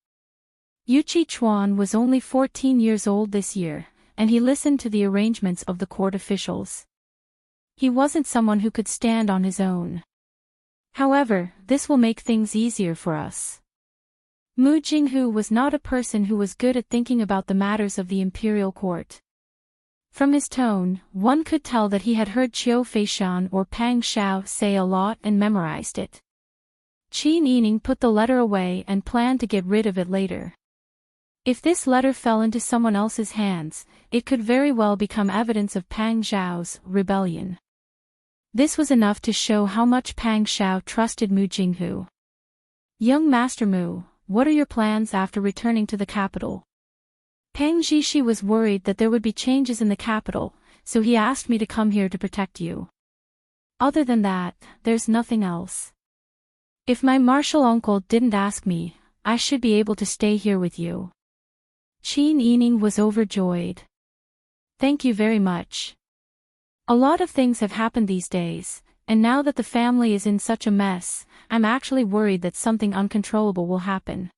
Yuqi Chuan was only 14 years old this year, and he listened to the arrangements of the court officials. He wasn't someone who could stand on his own. However, this will make things easier for us. Mu Jinghu was not a person who was good at thinking about the matters of the imperial court. From his tone, one could tell that he had heard Qiu Feishan or Pang Xiao say a lot and memorized it. Qin Yining put the letter away and planned to get rid of it later. If this letter fell into someone else's hands, it could very well become evidence of Pang Xiao's rebellion. This was enough to show how much Pang Xiao trusted Mu Jinghu. Young Master Mu, what are your plans after returning to the capital? Pang Zhishi was worried that there would be changes in the capital, so he asked me to come here to protect you. Other than that, there's nothing else. If my martial uncle didn't ask me, I should be able to stay here with you. Qin Yining was overjoyed. Thank you very much. A lot of things have happened these days, and now that the family is in such a mess, I'm actually worried that something uncontrollable will happen.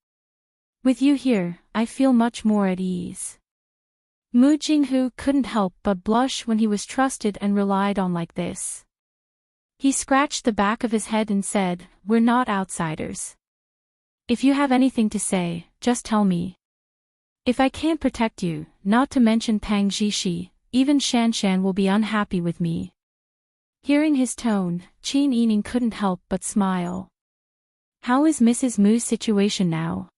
With you here, I feel much more at ease. Mu Jinghu couldn't help but blush when he was trusted and relied on like this. He scratched the back of his head and said, "We're not outsiders. If you have anything to say, just tell me. If I can't protect you, not to mention Pang Zhishi, even Shanshan will be unhappy with me." Hearing his tone, Qin Yining couldn't help but smile. How is Mrs. Mu's situation now?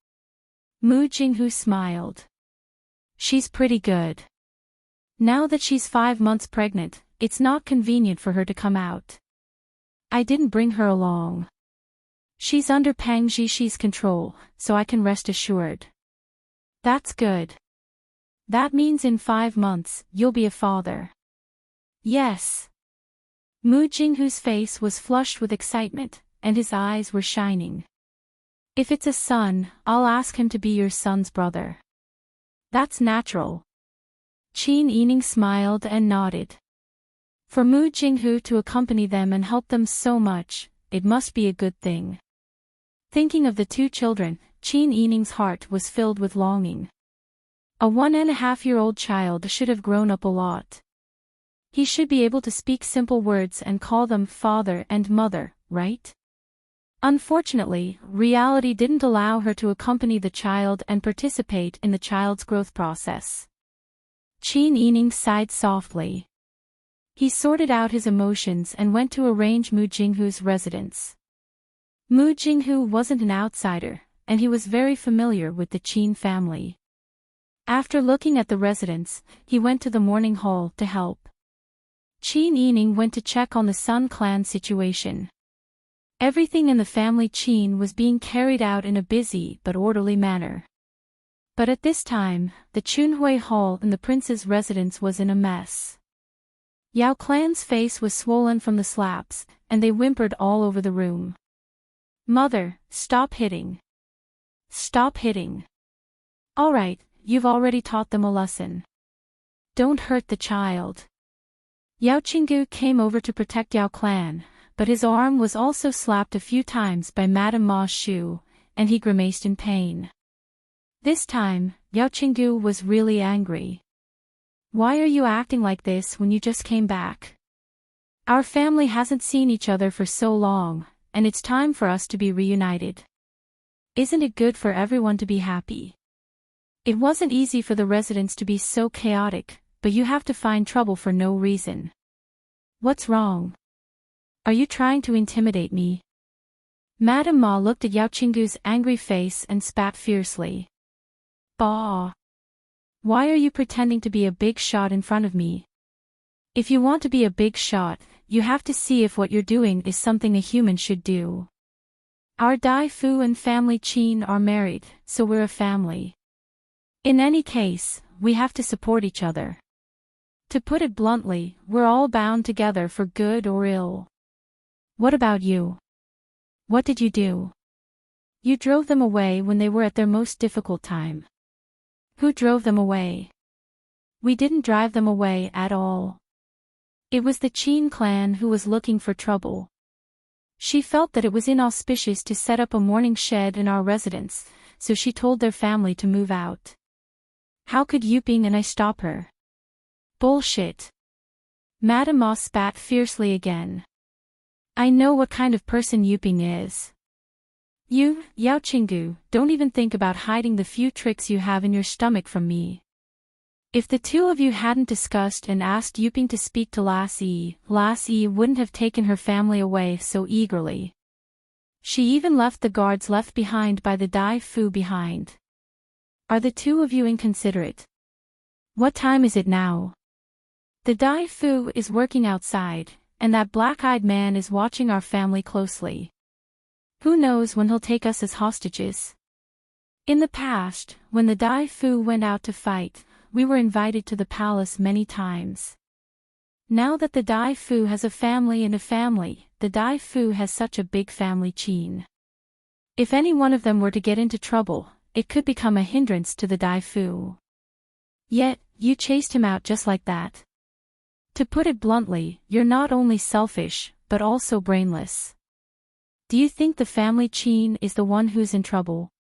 Mu Jinghu smiled. She's pretty good. Now that she's 5 months pregnant, it's not convenient for her to come out. I didn't bring her along. She's under Pang Zhishi's control, so I can rest assured. That's good. That means in 5 months, you'll be a father. Yes. Mu Jinghu's face was flushed with excitement, and his eyes were shining. If it's a son, I'll ask him to be your son's brother. That's natural. Qin Yining smiled and nodded. For Mu Jinghu to accompany them and help them so much, it must be a good thing. Thinking of the 2 children, Qin Yining's heart was filled with longing. A 1.5-year-old child should have grown up a lot. He should be able to speak simple words and call them father and mother, right? Unfortunately, reality didn't allow her to accompany the child and participate in the child's growth process. Qin Yining sighed softly. He sorted out his emotions and went to arrange Mu Jinghu's residence. Mu Jinghu wasn't an outsider, and he was very familiar with the Qin family. After looking at the residence, he went to the morning hall to help. Qin Yining went to check on the Sun clan situation. Everything in the family Qin was being carried out in a busy but orderly manner. But at this time, the Chunhui Hall in the prince's residence was in a mess. Yao clan's face was swollen from the slaps, and they whimpered all over the room. "Mother, stop hitting. Stop hitting. All right, you've already taught them a lesson. Don't hurt the child." Yao Qinggu came over to protect Yao clan, but his arm was also slapped a few times by Madame Ma Shu, and he grimaced in pain. This time, Yao Qinggu was really angry. "Why are you acting like this when you just came back? Our family hasn't seen each other for so long, and it's time for us to be reunited. Isn't it good for everyone to be happy? It wasn't easy for the residents to be so chaotic, but you have to find trouble for no reason. What's wrong? Are you trying to intimidate me?" Madame Ma looked at Yao Qinggu's angry face and spat fiercely. "Bah! Why are you pretending to be a big shot in front of me? If you want to be a big shot, you have to see if what you're doing is something a human should do. Our Dai Fu and family Qin are married, so we're a family. In any case, we have to support each other. To put it bluntly, we're all bound together for good or ill. What about you? What did you do? You drove them away when they were at their most difficult time. Who drove them away? We didn't drive them away at all. It was the Qin clan who was looking for trouble. She felt that it was inauspicious to set up a mourning shed in our residence, so she told their family to move out. How could Yuping and I stop her? Bullshit. Madame Ma spat fiercely again. I know what kind of person Yuping is. You, Yao Qinggu, don't even think about hiding the few tricks you have in your stomach from me. If the two of you hadn't discussed and asked Yuping to speak to Lassie wouldn't have taken her family away so eagerly. She even left the guards left behind by the Dai Fu behind. Are the two of you inconsiderate? What time is it now? The Dai Fu is working outside, and that black-eyed man is watching our family closely. Who knows when he'll take us as hostages? In the past, when the Dai Fu went out to fight, we were invited to the palace many times. Now that the Dai Fu has a family, the Dai Fu has such a big family chain. If any one of them were to get into trouble, it could become a hindrance to the Dai Fu. Yet, you chased him out just like that. To put it bluntly, you're not only selfish, but also brainless. Do you think the family chain is the one who's in trouble?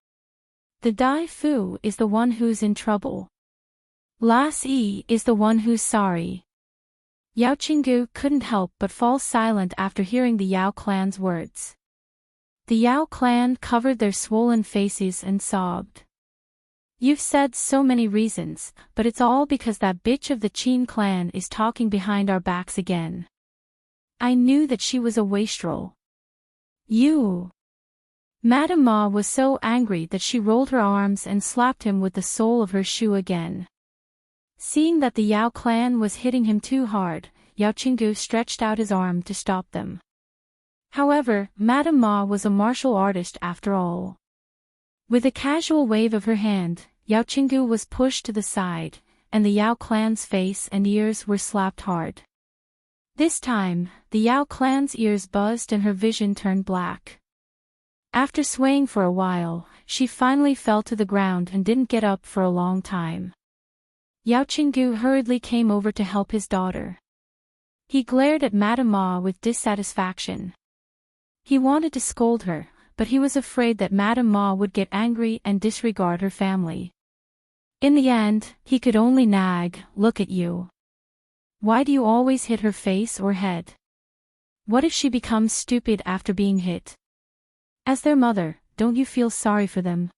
The Dai Fu is the one who's in trouble. Lassie is the one who's sorry. Yao Qinggu couldn't help but fall silent after hearing the Yao clan's words. The Yao clan covered their swollen faces and sobbed. You've said so many reasons, but it's all because that bitch of the Qin clan is talking behind our backs again. I knew that she was a wastrel. You. Madame Ma was so angry that she rolled her arms and slapped him with the sole of her shoe again. Seeing that the Yao clan was hitting him too hard, Yao Qinggu stretched out his arm to stop them. However, Madame Ma was a martial artist after all. With a casual wave of her hand, Yao Qinggu was pushed to the side, and the Yao clan's face and ears were slapped hard. This time, the Yao clan's ears buzzed and her vision turned black. After swaying for a while, she finally fell to the ground and didn't get up for a long time. Yao Qinggu hurriedly came over to help his daughter. He glared at Madame Ma with dissatisfaction. He wanted to scold her, but he was afraid that Madame Ma would get angry and disregard her family. In the end, he could only nag, "Look at you. Why do you always hit her face or head? What if she becomes stupid after being hit? As their mother, don't you feel sorry for them?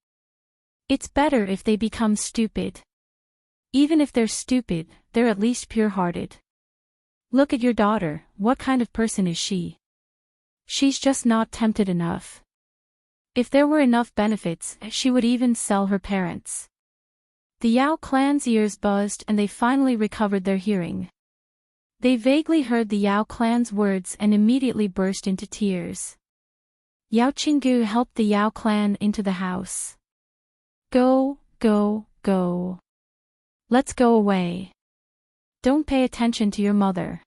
It's better if they become stupid. Even if they're stupid, they're at least pure-hearted. Look at your daughter, what kind of person is she? She's just not tempted enough. If there were enough benefits, she would even sell her parents." The Yao clan's ears buzzed and they finally recovered their hearing. They vaguely heard the Yao clan's words and immediately burst into tears. Yao Qinggu helped the Yao clan into the house. Go, go, go. Let's go away. Don't pay attention to your mother.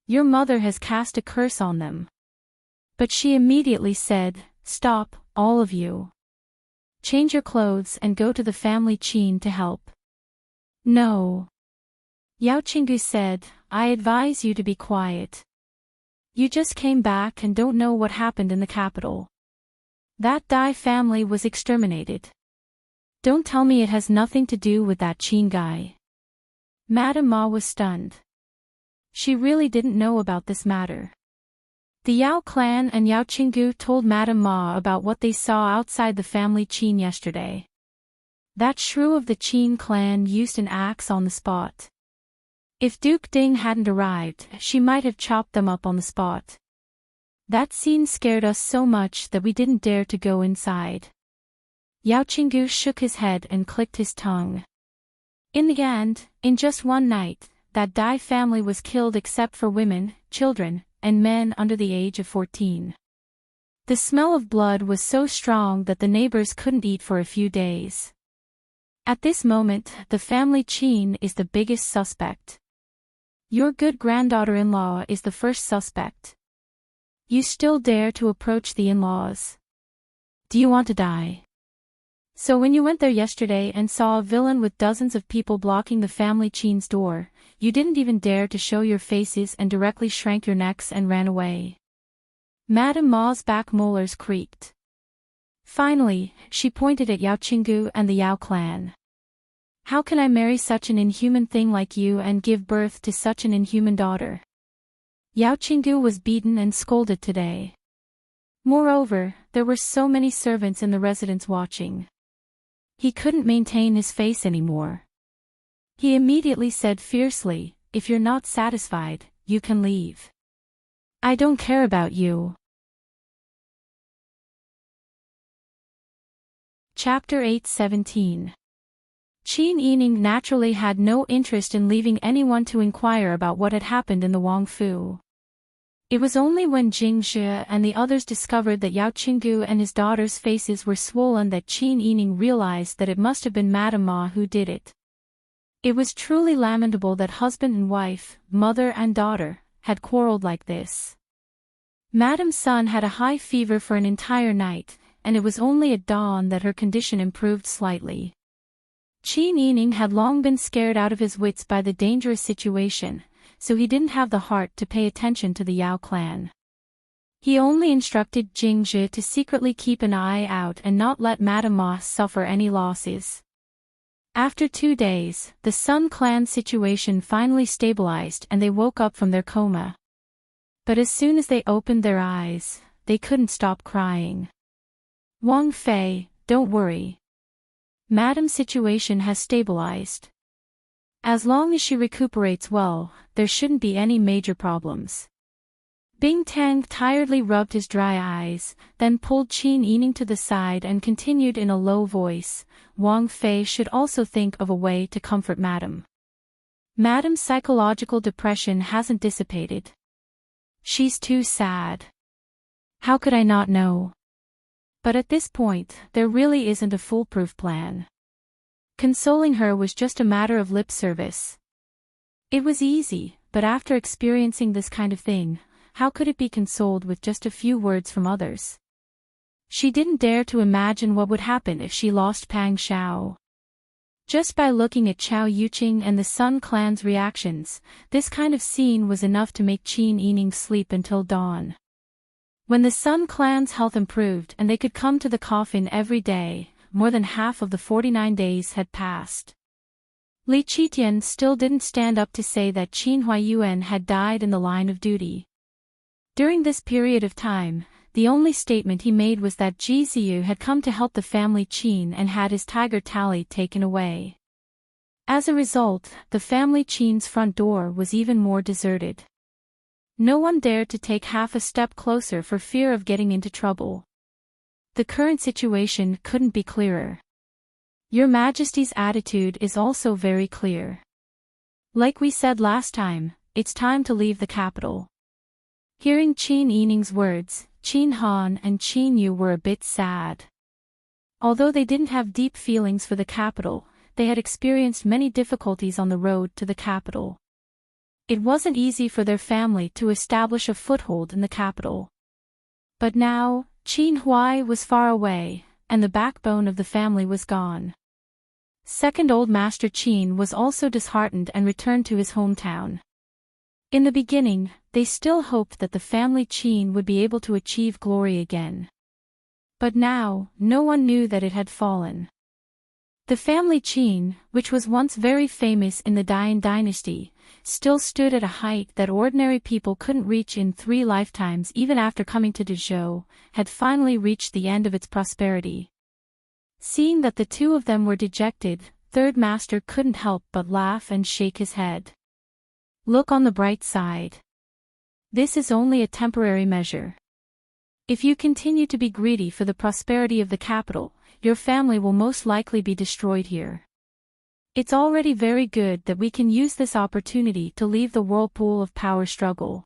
Your mother has cast a curse on them. But she immediately said, "Stop, all of you. Change your clothes and go to the family chain to help." No. Yao Qinggu said, "I advise you to be quiet. You just came back and don't know what happened in the capital. That Dai family was exterminated. Don't tell me it has nothing to do with that Qin guy." Madame Ma was stunned. She really didn't know about this matter. The Yao clan and Yao Qinggu told Madame Ma about what they saw outside the family Qin yesterday. That shrew of the Qin clan used an axe on the spot. If Duke Ding hadn't arrived, she might have chopped them up on the spot. That scene scared us so much that we didn't dare to go inside. Yao Qinggu shook his head and clicked his tongue. In the end, in just one night, that Dai family was killed except for women, children, and men under the age of 14. The smell of blood was so strong that the neighbors couldn't eat for a few days. At this moment, the family Qin is the biggest suspect. Your good granddaughter-in-law is the first suspect. You still dare to approach the in-laws. Do you want to die? So when you went there yesterday and saw a villain with dozens of people blocking the family Qin's door, you didn't even dare to show your faces and directly shrank your necks and ran away. Madame Ma's back molars creaked. Finally, she pointed at Yao Qinggu and the Yao clan. How can I marry such an inhuman thing like you and give birth to such an inhuman daughter? Yao Qinggu was beaten and scolded today. Moreover, there were so many servants in the residence watching. He couldn't maintain his face anymore. He immediately said fiercely, "If you're not satisfied, you can leave. I don't care about you." Chapter 8:17. Qin Yining naturally had no interest in leaving anyone to inquire about what had happened in the Wangfu. It was only when Jing Zhe and the others discovered that Yao Qinggu and his daughter's faces were swollen that Qin Yining realized that it must have been Madame Ma who did it. It was truly lamentable that husband and wife, mother and daughter, had quarreled like this. Madame Sun had a high fever for an entire night, and it was only at dawn that her condition improved slightly. Qin Yining had long been scared out of his wits by the dangerous situation, so he didn't have the heart to pay attention to the Yao clan. He only instructed Jing Zhe to secretly keep an eye out and not let Madame Ma suffer any losses. After 2 days, the Sun clan situation finally stabilized and they woke up from their coma. But as soon as they opened their eyes, they couldn't stop crying. "Wang Fei, don't worry. Madame's situation has stabilized. As long as she recuperates well, there shouldn't be any major problems." Bing Tang tiredly rubbed his dry eyes, then pulled Qin Yining to the side and continued in a low voice, "Wang Fei should also think of a way to comfort Madame. Madame's psychological depression hasn't dissipated. She's too sad. How could I not know? But at this point, there really isn't a foolproof plan. Consoling her was just a matter of lip service. It was easy, but after experiencing this kind of thing, how could it be consoled with just a few words from others? She didn't dare to imagine what would happen if she lost Pang Xiao. Just by looking at Chao Yuqing and the Sun clan's reactions, this kind of scene was enough to make Qin Yining sleep until dawn. When the Sun clan's health improved and they could come to the coffin every day, more than half of the 49 days had passed. Li Qitian still didn't stand up to say that Qin Huayuan had died in the line of duty. During this period of time, the only statement he made was that Ji Ziyu had come to help the family Qin and had his tiger Tally taken away. As a result, the family Qin's front door was even more deserted. No one dared to take half a step closer for fear of getting into trouble. The current situation couldn't be clearer. Your Majesty's attitude is also very clear. Like we said last time, it's time to leave the capital. Hearing Qin Yining's words, Qin Han and Qin Yu were a bit sad. Although they didn't have deep feelings for the capital, they had experienced many difficulties on the road to the capital. It wasn't easy for their family to establish a foothold in the capital. But now, Qin Huai was far away, and the backbone of the family was gone. Second Old Master Qin was also disheartened and returned to his hometown. In the beginning, they still hoped that the family Qin would be able to achieve glory again. But now, no one knew that it had fallen. The family Qin, which was once very famous in the Dian dynasty, still stood at a height that ordinary people couldn't reach in 3 lifetimes even after coming to Dezhou, had finally reached the end of its prosperity. Seeing that the two of them were dejected, Third Master couldn't help but laugh and shake his head. Look on the bright side. This is only a temporary measure. If you continue to be greedy for the prosperity of the capital, your family will most likely be destroyed here. It's already very good that we can use this opportunity to leave the whirlpool of power struggle.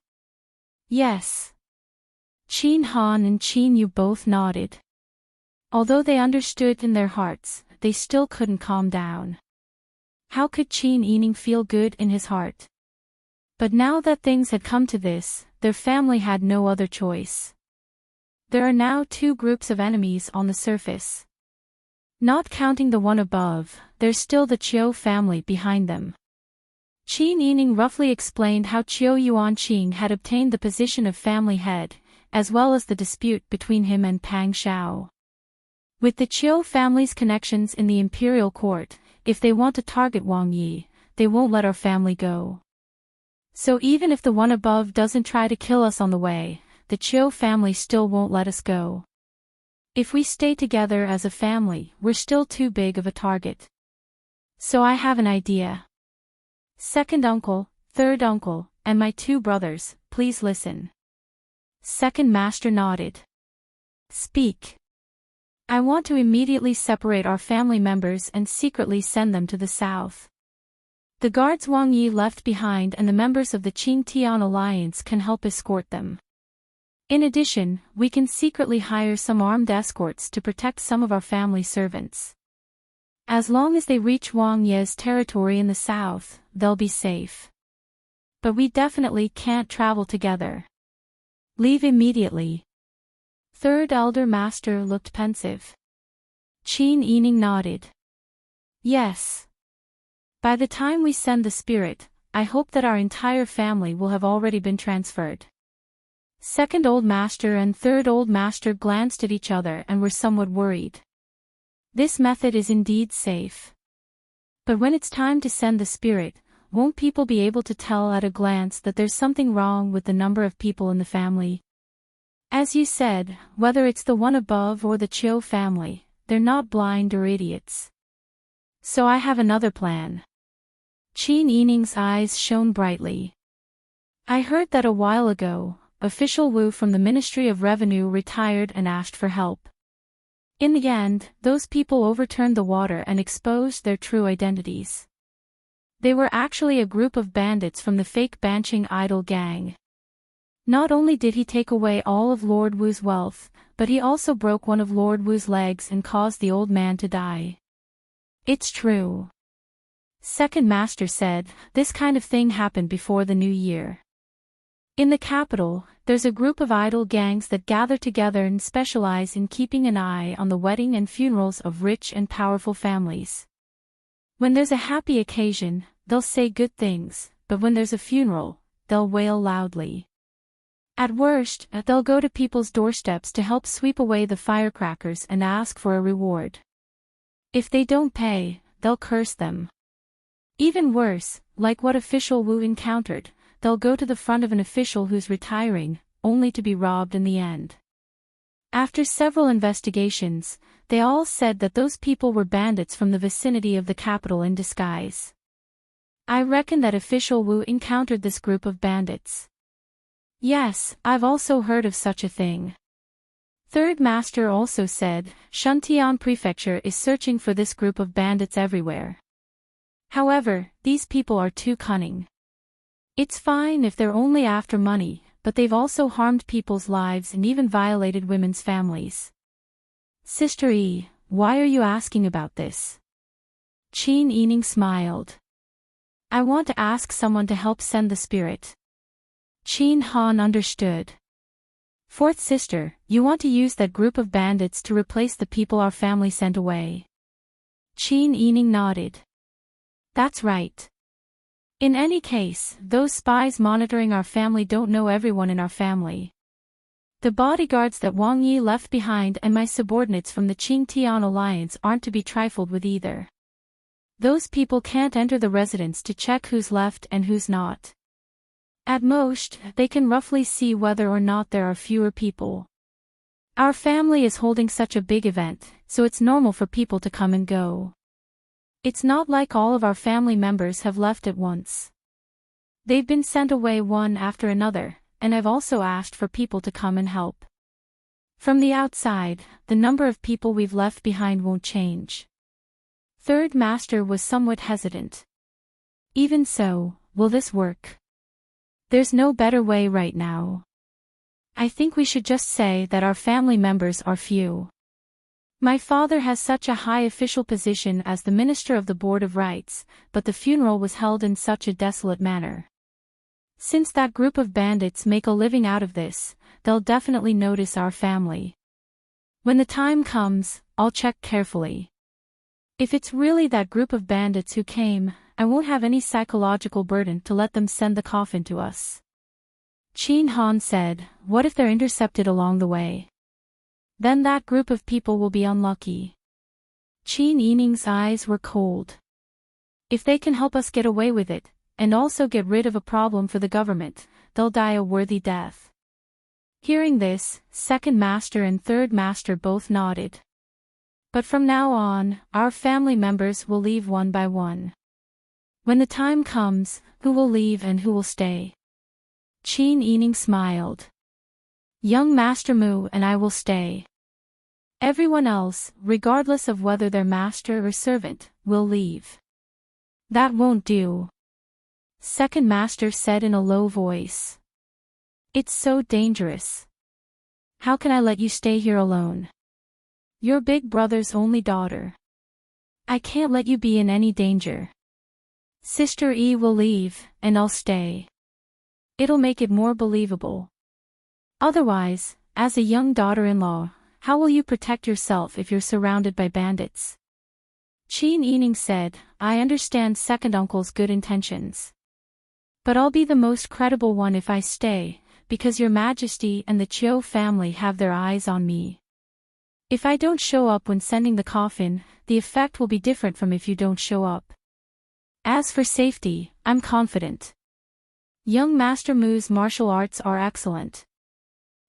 Yes. Qin Han and Qin Yu both nodded. Although they understood in their hearts, they still couldn't calm down. How could Qin Yining feel good in his heart? But now that things had come to this, their family had no other choice. There are now 2 groups of enemies on the surface. Not counting the one above, there's still the Qiu family behind them. Qin Yining roughly explained how Qiu Yuanqing had obtained the position of family head, as well as the dispute between him and Pang Xiao. With the Qiu family's connections in the imperial court, if they want to target Wang Yi, they won't let our family go. So even if the one above doesn't try to kill us on the way, the Chiu family still won't let us go. If we stay together as a family, we're still too big of a target. So I have an idea. Second uncle, third uncle, and my 2 brothers, please listen. Second master nodded. Speak. I want to immediately separate our family members and secretly send them to the south. The guards Wang Yi left behind and the members of the Qingtian alliance can help escort them. In addition, we can secretly hire some armed escorts to protect some of our family servants. As long as they reach Wang Yi's territory in the south, they'll be safe. But we definitely can't travel together. Leave immediately. Third elder master looked pensive. Qin Yining nodded. Yes. By the time we send the spirit, I hope that our entire family will have already been transferred. Second old master and third old master glanced at each other and were somewhat worried. This method is indeed safe. But when it's time to send the spirit, won't people be able to tell at a glance that there's something wrong with the number of people in the family? As you said, whether it's the one above or the Chiu family, they're not blind or idiots. So I have another plan. Qin Yining's eyes shone brightly. I heard that a while ago, Official Wu from the Ministry of Revenue retired and asked for help. In the end, those people overturned the water and exposed their true identities. They were actually a group of bandits from the fake Banqing idol gang. Not only did he take away all of Lord Wu's wealth, but he also broke one of Lord Wu's legs and caused the old man to die. It's true. Second master said, this kind of thing happened before the new year. In the capital, there's a group of idol gangs that gather together and specialize in keeping an eye on the wedding and funerals of rich and powerful families. When there's a happy occasion, they'll say good things, but when there's a funeral, they'll wail loudly. At worst, they'll go to people's doorsteps to help sweep away the firecrackers and ask for a reward. If they don't pay, they'll curse them. Even worse, like what Official Wu encountered, they'll go to the front of an official who's retiring, only to be robbed in the end. After several investigations, they all said that those people were bandits from the vicinity of the capital in disguise. I reckon that Official Wu encountered this group of bandits. Yes, I've also heard of such a thing. Third master also said, Shuntian Prefecture is searching for this group of bandits everywhere. However, these people are too cunning. It's fine if they're only after money, but they've also harmed people's lives and even violated women's families. Sister E, why are you asking about this? Qin Yining smiled. I want to ask someone to help send the spirit. Qin Han understood. Fourth sister, you want to use that group of bandits to replace the people our family sent away. Qin Yining nodded. That's right. In any case, those spies monitoring our family don't know everyone in our family. The bodyguards that Wang Yi left behind and my subordinates from the Qingtian alliance aren't to be trifled with either. Those people can't enter the residence to check who's left and who's not. At most, they can roughly see whether or not there are fewer people. Our family is holding such a big event, so it's normal for people to come and go. It's not like all of our family members have left at once. They've been sent away one after another, and I've also asked for people to come and help. From the outside, the number of people we've left behind won't change. Third master was somewhat hesitant. Even so, will this work? There's no better way right now. I think we should just say that our family members are few. My father has such a high official position as the Minister of the Board of Rights, but the funeral was held in such a desolate manner. Since that group of bandits make a living out of this, they'll definitely notice our family. When the time comes, I'll check carefully. If it's really that group of bandits who came, I won't have any psychological burden to let them send the coffin to us. Qin Han said, what if they're intercepted along the way? Then that group of people will be unlucky. Qin Yining's eyes were cold. If they can help us get away with it, and also get rid of a problem for the government, they'll die a worthy death. Hearing this, second master and third master both nodded. But from now on, our family members will leave one by one. When the time comes, who will leave and who will stay? Qin Yining smiled. Young Master Mu and I will stay. Everyone else, regardless of whether they're master or servant, will leave. That won't do. Second master said in a low voice. It's so dangerous. How can I let you stay here alone? You're big brother's only daughter. I can't let you be in any danger. Sister E will leave, and I'll stay. It'll make it more believable. Otherwise, as a young daughter-in-law, how will you protect yourself if you're surrounded by bandits? Qin Yining said, I understand second uncle's good intentions. But I'll be the most credible one if I stay, because your majesty and the Chiu family have their eyes on me. If I don't show up when sending the coffin, the effect will be different from if you don't show up. As for safety, I'm confident. Young Master Mu's martial arts are excellent.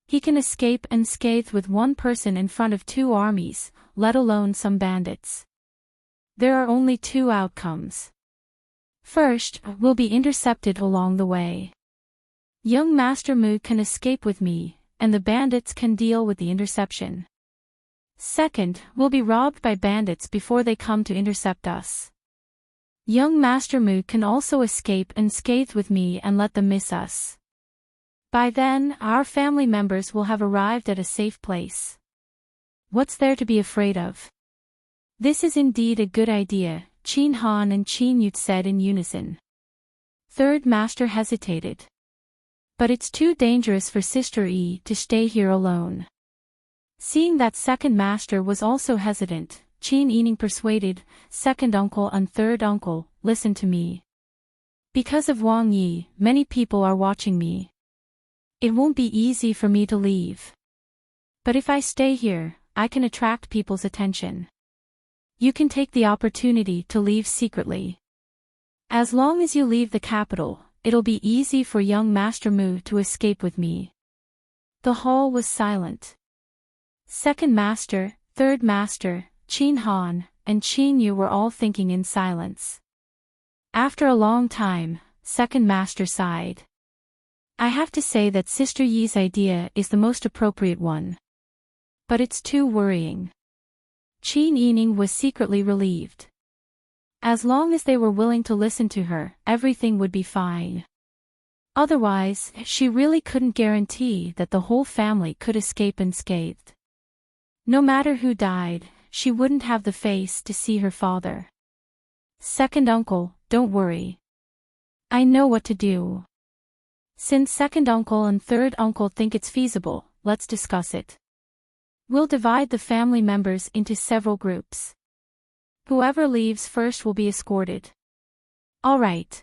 He can escape unscathed with one person in front of two armies, let alone some bandits. There are only two outcomes. First, we'll be intercepted along the way. Young Master Mu can escape with me, and the bandits can deal with the interception. Second, we'll be robbed by bandits before they come to intercept us. Young Master Mu can also escape unscathed with me and let them miss us. By then, our family members will have arrived at a safe place. What's there to be afraid of? This is indeed a good idea, Qin Han and Qin Yut said in unison. Third master hesitated. But it's too dangerous for Sister E to stay here alone. Seeing that second master was also hesitant, Qin Yining persuaded, second uncle and third uncle, listen to me. Because of Wang Yi, many people are watching me. It won't be easy for me to leave. But if I stay here, I can attract people's attention. You can take the opportunity to leave secretly. As long as you leave the capital, it'll be easy for young Master Mu to escape with me. The hall was silent. Second master, third master, Qin Han, and Qin Yu were all thinking in silence. After a long time, second master sighed. I have to say that Sister Yi's idea is the most appropriate one. But it's too worrying. Qin Yining was secretly relieved. As long as they were willing to listen to her, everything would be fine. Otherwise, she really couldn't guarantee that the whole family could escape unscathed. No matter who died, she wouldn't have the face to see her father. Second uncle, don't worry. I know what to do. Since second uncle and third uncle think it's feasible, let's discuss it. We'll divide the family members into several groups. Whoever leaves first will be escorted. All right.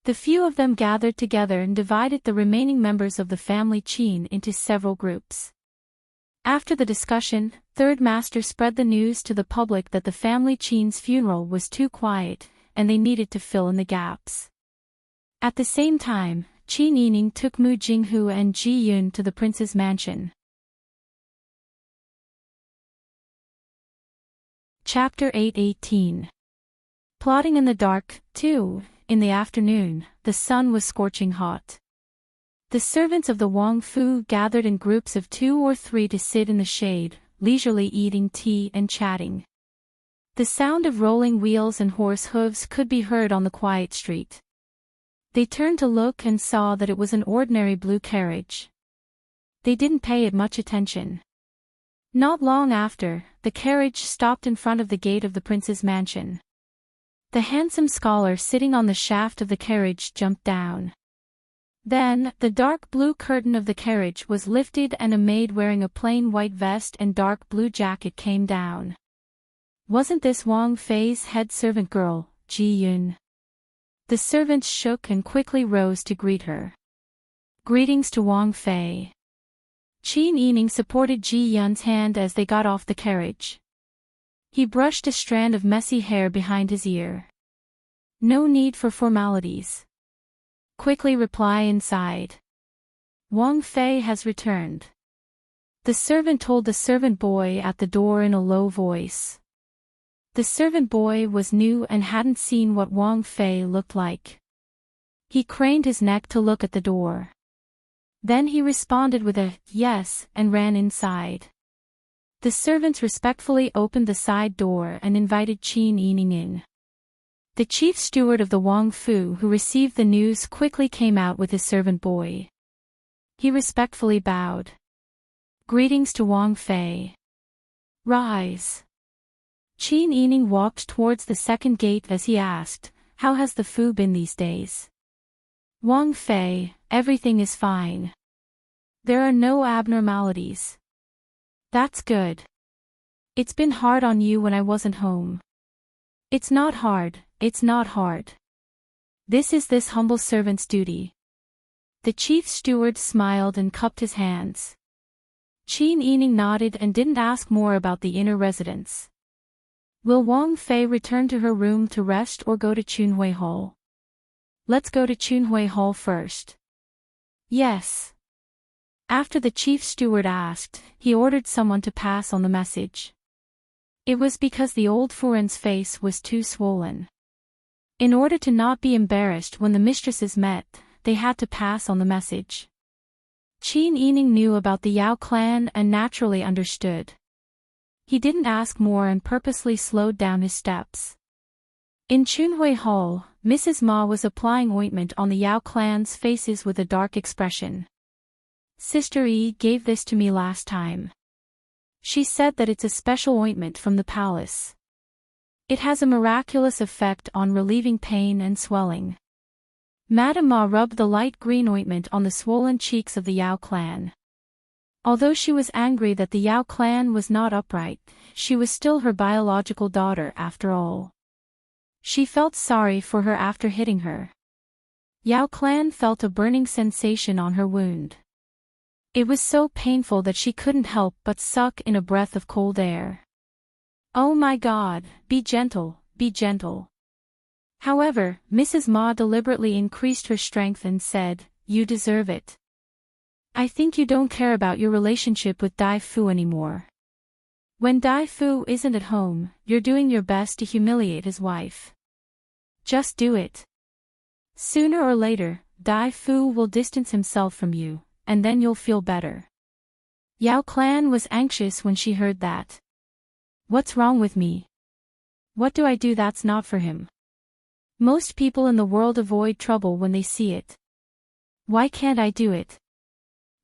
The few of them gathered together and divided the remaining members of the family Qin into several groups. After the discussion, third master spread the news to the public that the family Qin's funeral was too quiet, and they needed to fill in the gaps. At the same time, Qin Yining took Mu Jinghu and Ji Yun to the prince's mansion. Chapter 8:18. Plotting in the dark, too. In the afternoon, the sun was scorching hot. The servants of the Wang Fu gathered in groups of 2 or 3 to sit in the shade, leisurely eating tea and chatting. The sound of rolling wheels and horse hooves could be heard on the quiet street. They turned to look and saw that it was an ordinary blue carriage. They didn't pay it much attention. Not long after, the carriage stopped in front of the gate of the prince's mansion. The handsome scholar sitting on the shaft of the carriage jumped down. Then, the dark blue curtain of the carriage was lifted and a maid wearing a plain white vest and dark blue jacket came down. Wasn't this Wang Fei's head servant girl, Ji Yun? The servants shook and quickly rose to greet her. Greetings to Wang Fei. Qin Yining supported Ji Yun's hand as they got off the carriage. He brushed a strand of messy hair behind his ear. No need for formalities. Quickly reply inside. Wang Fei has returned. The servant told the servant boy at the door in a low voice. The servant boy was new and hadn't seen what Wang Fei looked like. He craned his neck to look at the door. Then he responded with a yes and ran inside. The servants respectfully opened the side door and invited Qin Yining in. The chief steward of the Wang Fu who received the news quickly came out with his servant boy. He respectfully bowed. Greetings to Wang Fei. Rise. Qin Yining walked towards the second gate as he asked, how has the Fu been these days? Wang Fei, everything is fine. There are no abnormalities. That's good. It's been hard on you when I wasn't home. It's not hard, it's not hard. This is this humble servant's duty. The chief steward smiled and cupped his hands. Qin Yining nodded and didn't ask more about the inner residence. Will Wang Fei return to her room to rest or go to Chunhui Hall? Let's go to Chunhui Hall first. Yes. After the chief steward asked, he ordered someone to pass on the message. It was because the old Furen's face was too swollen. In order to not be embarrassed when the mistresses met, they had to pass on the message. Qin Yining knew about the Yao clan and naturally understood. He didn't ask more and purposely slowed down his steps. In Chunhui Hall, Mrs. Ma was applying ointment on the Yao clan's faces with a dark expression. Sister Yi gave this to me last time. She said that it's a special ointment from the palace. It has a miraculous effect on relieving pain and swelling. Madame Ma rubbed the light green ointment on the swollen cheeks of the Yao clan. Although she was angry that the Yao clan was not upright, she was still her biological daughter after all. She felt sorry for her after hitting her. Yao clan felt a burning sensation on her wound. It was so painful that she couldn't help but suck in a breath of cold air. Oh my God, be gentle, be gentle. However, Mrs. Ma deliberately increased her strength and said, you deserve it. I think you don't care about your relationship with Dai Fu anymore. When Dai Fu isn't at home, you're doing your best to humiliate his wife. Just do it. Sooner or later, Dai Fu will distance himself from you, and then you'll feel better. Yao clan was anxious when she heard that. What's wrong with me? What do I do that's not for him? Most people in the world avoid trouble when they see it. Why can't I do it?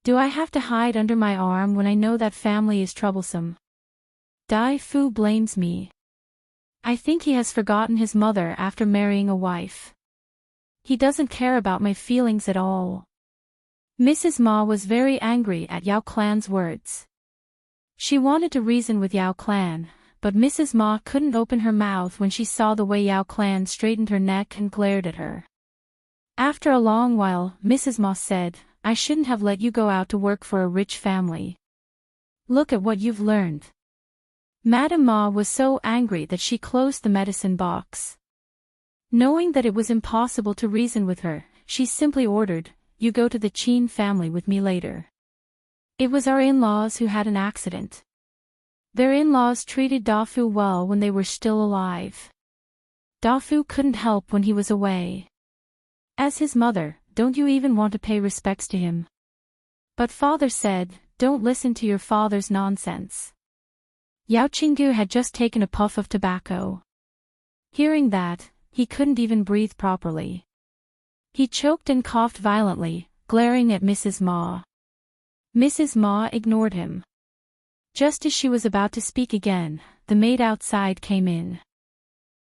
Do I have to hide under my arm when I know that family is troublesome? Dai Fu blames me. I think he has forgotten his mother after marrying a wife. He doesn't care about my feelings at all. Mrs. Ma was very angry at Yao clan's words. She wanted to reason with Yao clan, but Mrs. Ma couldn't open her mouth when she saw the way Yao clan straightened her neck and glared at her. After a long while, Mrs. Ma said, I shouldn't have let you go out to work for a rich family. Look at what you've learned. Madame Ma was so angry that she closed the medicine box. Knowing that it was impossible to reason with her, she simply ordered, you go to the Qin family with me later. It was our in-laws who had an accident. Their in-laws treated Da Fu well when they were still alive. Da Fu couldn't help when he was away. As his mother, don't you even want to pay respects to him? But father said, don't listen to your father's nonsense. Yao Qinggu had just taken a puff of tobacco. Hearing that, he couldn't even breathe properly. He choked and coughed violently, glaring at Mrs. Ma. Mrs. Ma ignored him. Just as she was about to speak again, the maid outside came in.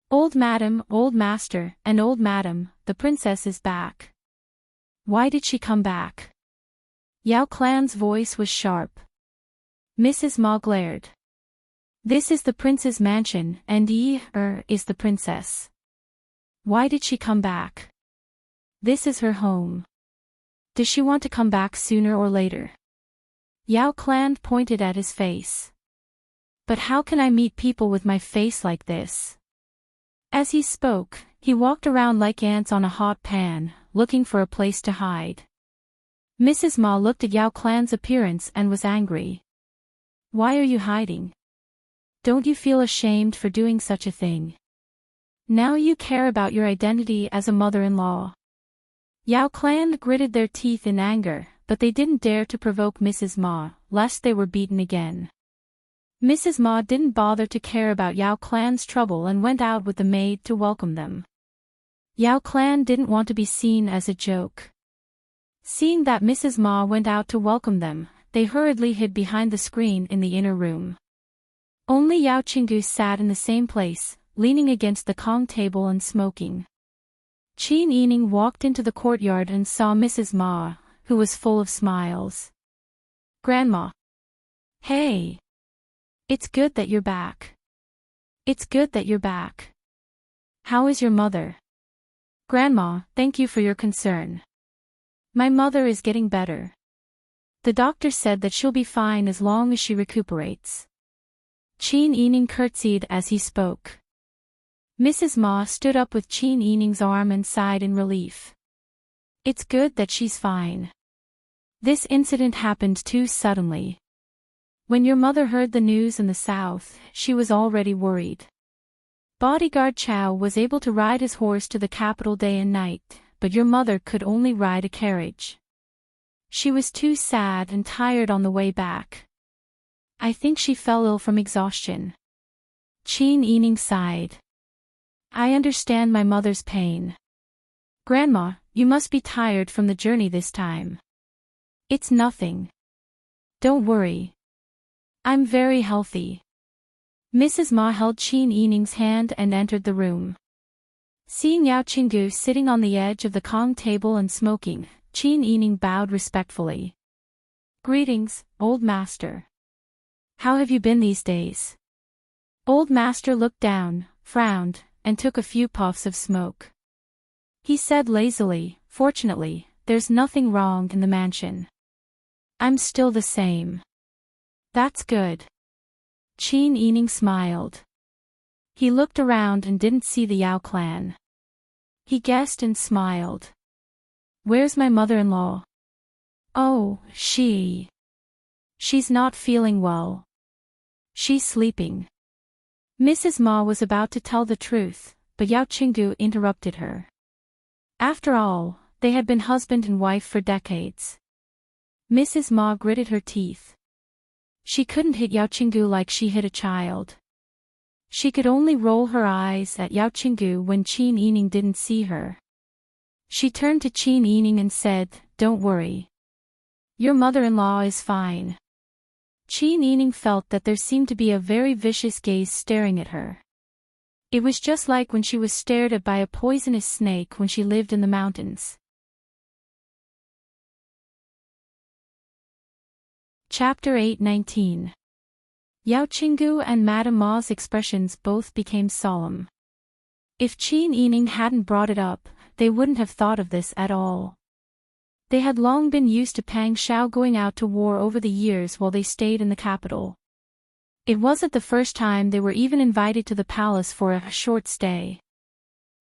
Old madam, old master, and old madam, the princess is back. Why did she come back? Yao clan's voice was sharp. Mrs. Ma glared. This is the prince's mansion, and is the princess. Why did she come back? This is her home. Does she want to come back sooner or later? Yao clan pointed at his face. But how can I meet people with my face like this? As he spoke, He walked around like ants on a hot pan, looking for a place to hide. Mrs. Ma looked at Yao Clan's appearance and was angry. Why are you hiding? Don't you feel ashamed for doing such a thing? Now you care about your identity as a mother-in-law. Yao Clan gritted their teeth in anger, but they didn't dare to provoke Mrs. Ma, lest they were beaten again. Mrs. Ma didn't bother to care about Yao Clan's trouble and went out with the maid to welcome them. Yao Clan didn't want to be seen as a joke. Seeing that Mrs. Ma went out to welcome them, they hurriedly hid behind the screen in the inner room. Only Yao Qinggu sat in the same place, leaning against the Kong table and smoking. Qin Yining walked into the courtyard and saw Mrs. Ma, who was full of smiles. Grandma. Hey. It's good that you're back. It's good that you're back. How is your mother? Grandma, thank you for your concern. My mother is getting better. The doctor said that she'll be fine as long as she recuperates. Qin Yining curtsied as he spoke. Mrs. Ma stood up with Qin Yining's arm and sighed in relief. It's good that she's fine. This incident happened too suddenly. When your mother heard the news in the south, she was already worried. Bodyguard Chow was able to ride his horse to the capital day and night, but your mother could only ride a carriage. She was too sad and tired on the way back. I think she fell ill from exhaustion. Qin Yining sighed. I understand my mother's pain. Grandma, you must be tired from the journey this time. It's nothing. Don't worry. I'm very healthy. Mrs. Ma held Qin Yining's hand and entered the room. Seeing Yao Qinggu sitting on the edge of the Kong table and smoking, Qin Yining bowed respectfully. Greetings, old master. How have you been these days? Old master looked down, frowned, and took a few puffs of smoke. He said lazily, fortunately, there's nothing wrong in the mansion. I'm still the same. That's good. Qin Yining smiled. He looked around and didn't see the Yao clan. He guessed and smiled. Where's my mother-in-law? Oh, she's not feeling well. She's sleeping. Mrs. Ma was about to tell the truth, but Yao Qinggu interrupted her. After all, they had been husband and wife for decades. Mrs. Ma gritted her teeth. She couldn't hit Yao Qinggu like she hit a child. She could only roll her eyes at Yao Qinggu when Qin Yining didn't see her. She turned to Qin Yining and said, Don't worry. Your mother-in-law is fine. Qin Yining felt that there seemed to be a very vicious gaze staring at her. It was just like when she was stared at by a poisonous snake when she lived in the mountains. Chapter 8:19. Yao Qinggu and Madame Ma's expressions both became solemn. If Qin Yining hadn't brought it up, they wouldn't have thought of this at all. They had long been used to Pang Shao going out to war over the years while they stayed in the capital. It wasn't the first time they were even invited to the palace for a short stay.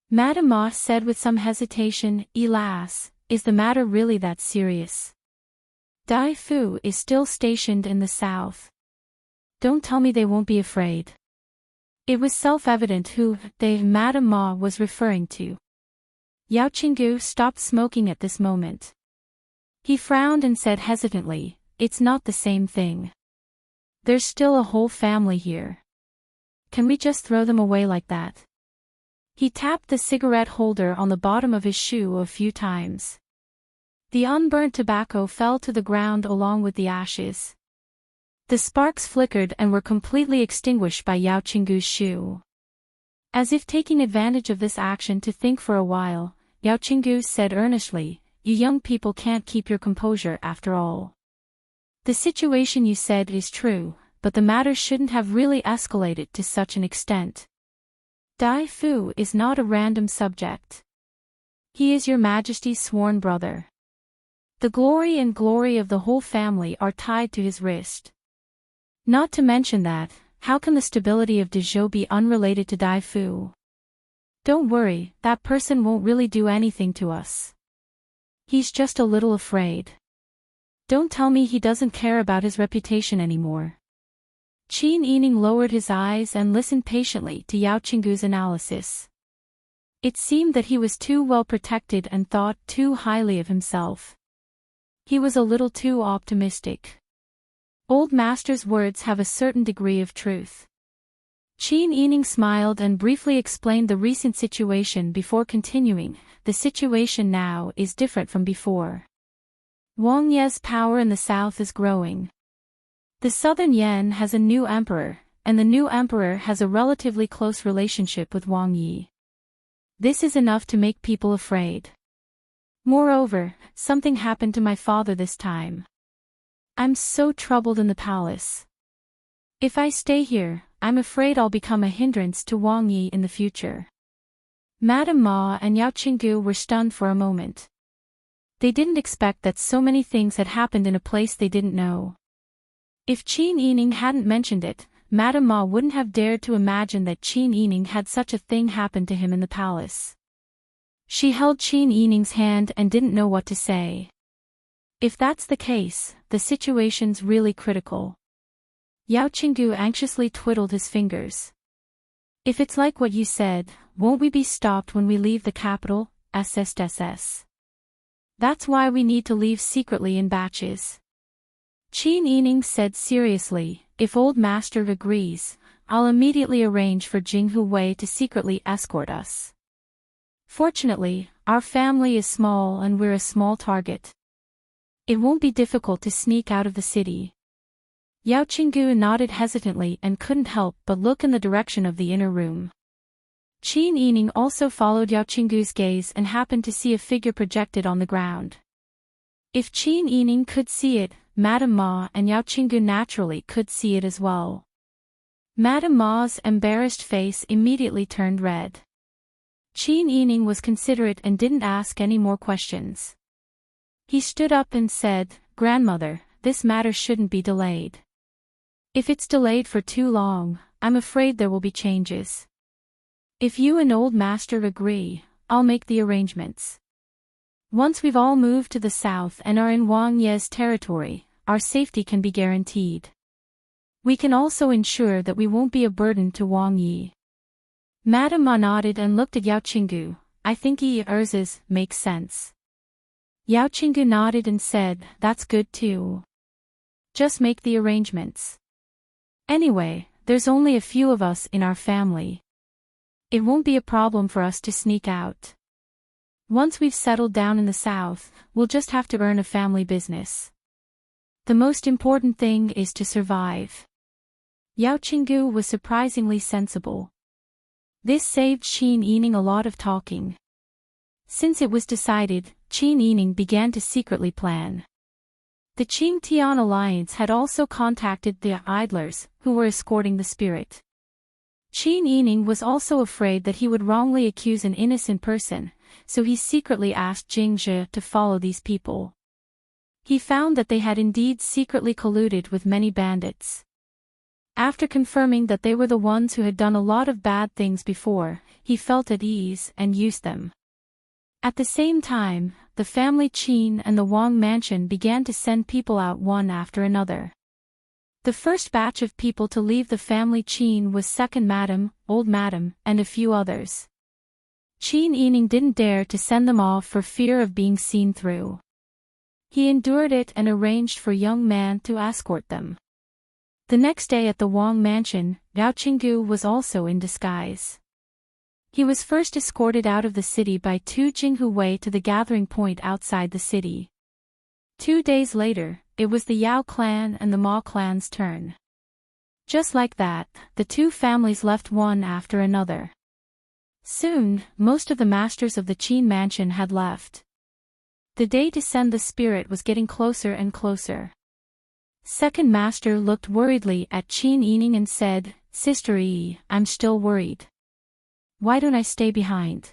Madame Ma said with some hesitation, Elas, is the matter really that serious? Dai Fu is still stationed in the south. Don't tell me they won't be afraid. It was self-evident who Madame Ma was referring to. Yao Qinggu stopped smoking at this moment. He frowned and said hesitantly, It's not the same thing. There's still a whole family here. Can we just throw them away like that? He tapped the cigarette holder on the bottom of his shoe a few times. The unburnt tobacco fell to the ground along with the ashes. The sparks flickered and were completely extinguished by Yao Qinggu's shoe. As if taking advantage of this action to think for a while, Yao Qinggu said earnestly, You young people can't keep your composure after all. The situation you said is true, but the matter shouldn't have really escalated to such an extent. Dai Fu is not a random subject. He is your Majesty's sworn brother. The glory and glory of the whole family are tied to his wrist. Not to mention that, how can the stability of Dezhou be unrelated to Dai Fu? Don't worry, that person won't really do anything to us. He's just a little afraid. Don't tell me he doesn't care about his reputation anymore. Qin Yining lowered his eyes and listened patiently to Yao Qinggu's analysis. It seemed that he was too well protected and thought too highly of himself. He was a little too optimistic. Old master's words have a certain degree of truth. Qin Yining smiled and briefly explained the recent situation before continuing. The situation now is different from before. Wang Ye's power in the south is growing. The southern Yan has a new emperor, and the new emperor has a relatively close relationship with Wang Yi. This is enough to make people afraid. Moreover, something happened to my father this time. I'm so troubled in the palace. If I stay here, I'm afraid I'll become a hindrance to Wang Yi in the future. Madame Ma and Yao Qinggu were stunned for a moment. They didn't expect that so many things had happened in a place they didn't know. If Qin Yining hadn't mentioned it, Madame Ma wouldn't have dared to imagine that Qin Yining had such a thing happen to him in the palace. She held Qin Yining's hand and didn't know what to say. If that's the case, the situation's really critical. Yao Qinggu anxiously twiddled his fingers. If it's like what you said, won't we be stopped when we leave the capital? SSSS. That's why we need to leave secretly in batches. Qin Yining said seriously, if old master agrees, I'll immediately arrange for Jinghu Wei to secretly escort us. Fortunately, our family is small and we're a small target. It won't be difficult to sneak out of the city. Yao Qinggu nodded hesitantly and couldn't help but look in the direction of the inner room. Qin Yining also followed Yao Qinggu's gaze and happened to see a figure projected on the ground. If Qin Yining could see it, Madame Ma and Yao Qinggu naturally could see it as well. Madame Ma's embarrassed face immediately turned red. Qin Yining was considerate and didn't ask any more questions. He stood up and said, "Grandmother, this matter shouldn't be delayed. If it's delayed for too long, I'm afraid there will be changes. If you and old master agree, I'll make the arrangements. Once we've all moved to the south and are in Wang Ye's territory, our safety can be guaranteed. We can also ensure that we won't be a burden to Wang Yi." Madame Ma nodded and looked at Yao Qinggu. "I think Immerse makes sense." Yao Qinggu nodded and said, "That's good too. Just make the arrangements. Anyway, there's only a few of us in our family. It won't be a problem for us to sneak out. Once we've settled down in the south, we'll just have to earn a family business. The most important thing is to survive." Yao Qinggu was surprisingly sensible. This saved Qin Yining a lot of talking. Since it was decided, Qin Yining began to secretly plan. The Qing-Tian alliance had also contacted the idlers, who were escorting the spirit. Qin Yining was also afraid that he would wrongly accuse an innocent person, so he secretly asked Jing Zhe to follow these people. He found that they had indeed secretly colluded with many bandits. After confirming that they were the ones who had done a lot of bad things before, he felt at ease and used them. At the same time, the family Qin and the Wang mansion began to send people out one after another. The first batch of people to leave the family Qin was second madam, old madam, and a few others. Qin Yining didn't dare to send them off for fear of being seen through. He endured it and arranged for young man to escort them. The next day at the Wang mansion, Yao Qinggu was also in disguise. He was first escorted out of the city by two Jinghu Wei to the gathering point outside the city. 2 days later, it was the Yao clan and the Ma clan's turn. Just like that, the two families left one after another. Soon, most of the masters of the Qin mansion had left. The day to send the spirit was getting closer and closer. Second master looked worriedly at Qin Yining and said, "Sister Yi, I'm still worried. Why don't I stay behind?"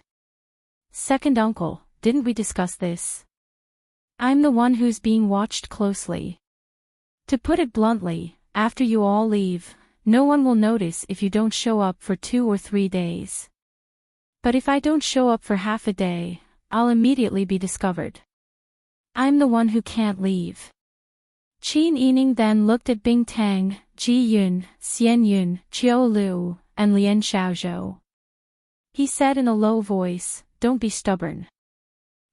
"Second uncle, didn't we discuss this? I'm the one who's being watched closely. To put it bluntly, after you all leave, no one will notice if you don't show up for 2 or 3 days. But if I don't show up for half a day, I'll immediately be discovered. I'm the one who can't leave. Qin Yining then looked at Bing Tang, Ji Yun, Xian Yun, Qiu Liu, and Lian Xiaozhou. He said in a low voice, "Don't be stubborn.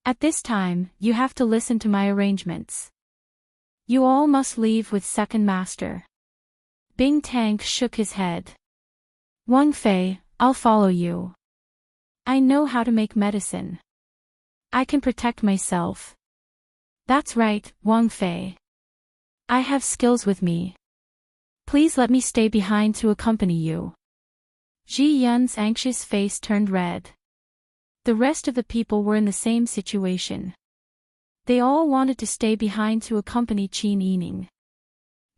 At this time, you have to listen to my arrangements. You all must leave with second master." Bing Tang shook his head. "Wang Fei, I'll follow you. I know how to make medicine. I can protect myself." "That's right, Wang Fei. I have skills with me. Please let me stay behind to accompany you." Ji Yun's anxious face turned red. The rest of the people were in the same situation. They all wanted to stay behind to accompany Qin Yining.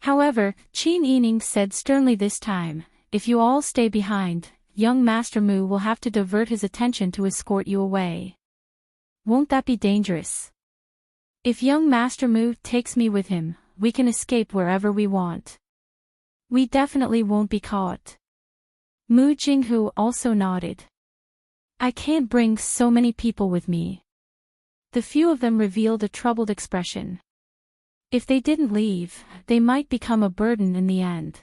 However, Qin Yining said sternly this time, "If you all stay behind, young Master Mu will have to divert his attention to escort you away. Won't that be dangerous? If young Master Mu takes me with him, we can escape wherever we want. We definitely won't be caught." Mu Jinghu also nodded. "I can't bring so many people with me." The few of them revealed a troubled expression. If they didn't leave, they might become a burden in the end.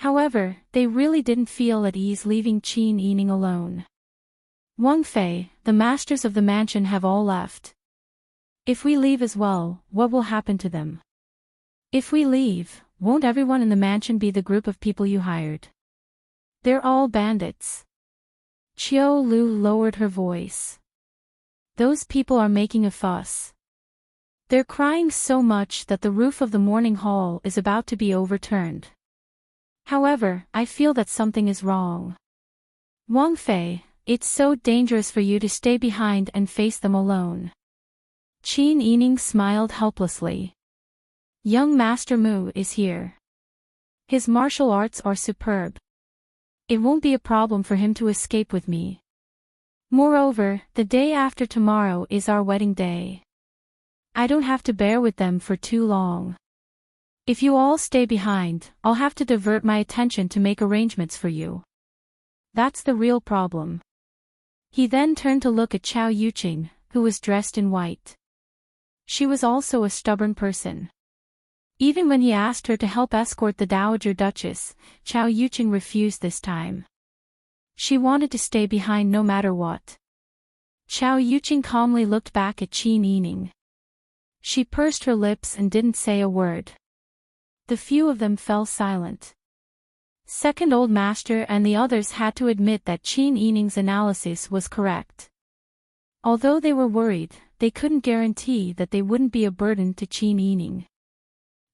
However, they really didn't feel at ease leaving Qin Yining alone. "Wang Fei, the masters of the mansion have all left. If we leave as well, what will happen to them? If we leave, won't everyone in the mansion be the group of people you hired? They're all bandits." Qiu Lu lowered her voice. "Those people are making a fuss. They're crying so much that the roof of the morning hall is about to be overturned. However, I feel that something is wrong. Wang Fei, it's so dangerous for you to stay behind and face them alone." Qin Yining smiled helplessly. "Young Master Mu is here. His martial arts are superb. It won't be a problem for him to escape with me. Moreover, the day after tomorrow is our wedding day. I don't have to bear with them for too long. If you all stay behind, I'll have to divert my attention to make arrangements for you. That's the real problem." He then turned to look at Chao Yuqing, who was dressed in white. She was also a stubborn person. Even when he asked her to help escort the Dowager Duchess, Chao Yuqing refused this time. She wanted to stay behind no matter what. Chao Yuqing calmly looked back at Qin Yining. She pursed her lips and didn't say a word. The few of them fell silent. Second Old Master and the others had to admit that Qin Yining's analysis was correct. Although they were worried, they couldn't guarantee that they wouldn't be a burden to Qin Yining.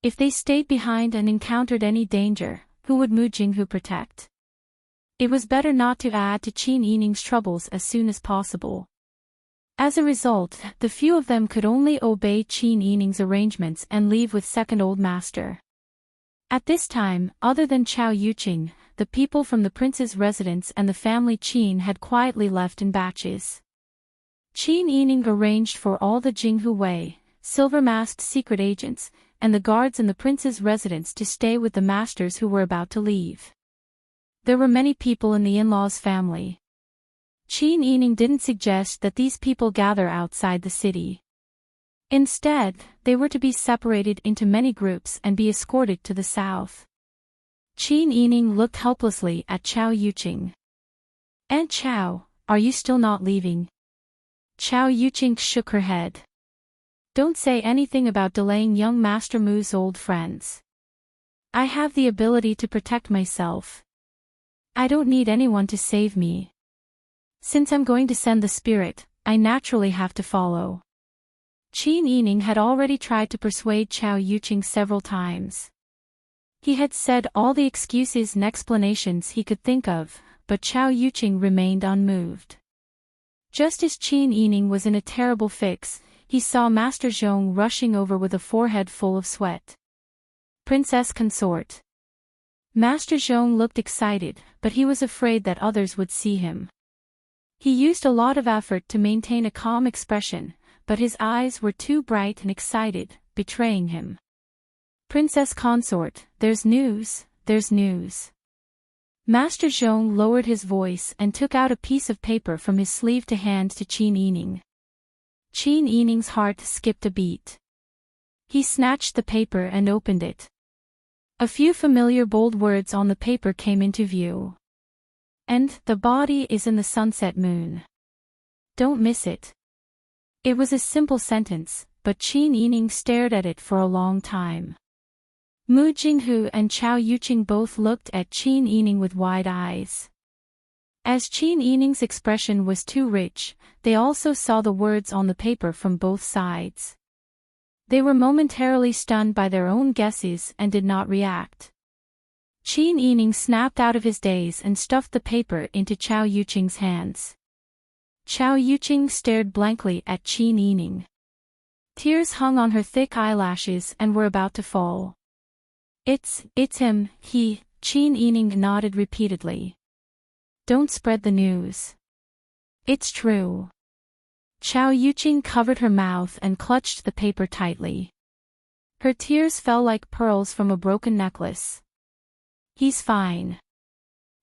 If they stayed behind and encountered any danger, who would Mu Jinghu protect? It was better not to add to Qin Yining's troubles as soon as possible. As a result, the few of them could only obey Qin Yining's arrangements and leave with Second Old Master. At this time, other than Chao Yuqing, the people from the prince's residence and the family Qin had quietly left in batches. Qin Yining arranged for all the Jinghu Wei, silver-masked secret agents, and the guards in the prince's residence to stay with the masters who were about to leave. There were many people in the in-laws' family. Qin Yining didn't suggest that these people gather outside the city. Instead, they were to be separated into many groups and be escorted to the south. Qin Yining looked helplessly at Chao Yuqing. "Aunt Chao, are you still not leaving?" Chao Yuqing shook her head. "Don't say anything about delaying young Master Mu's old friends. I have the ability to protect myself. I don't need anyone to save me. Since I'm going to send the spirit, I naturally have to follow." Qin Yining had already tried to persuade Chao Yuqing several times. He had said all the excuses and explanations he could think of, but Chao Yuqing remained unmoved. Just as Qin Yining was in a terrible fix, he saw Master Zhong rushing over with a forehead full of sweat. "Princess Consort." Master Zhong looked excited, but he was afraid that others would see him. He used a lot of effort to maintain a calm expression, but his eyes were too bright and excited, betraying him. "Princess Consort, there's news, there's news." Master Zhong lowered his voice and took out a piece of paper from his sleeve to hand to Qin Yining. Qin Yining's heart skipped a beat. He snatched the paper and opened it. A few familiar bold words on the paper came into view. "And the body is in the sunset moon. Don't miss it." It was a simple sentence, but Qin Yining stared at it for a long time. Mu Jinghu and Chao Yuqing both looked at Qin Yining with wide eyes. As Qin Yining's expression was too rich, they also saw the words on the paper from both sides. They were momentarily stunned by their own guesses and did not react. Qin Yining snapped out of his daze and stuffed the paper into Chao Yuqing's hands. Chao Yuqing stared blankly at Qin Yining. Tears hung on her thick eyelashes and were about to fall. It's him, Qin Yining nodded repeatedly. "Don't spread the news. It's true." Chao Yuqing covered her mouth and clutched the paper tightly. Her tears fell like pearls from a broken necklace. "He's fine.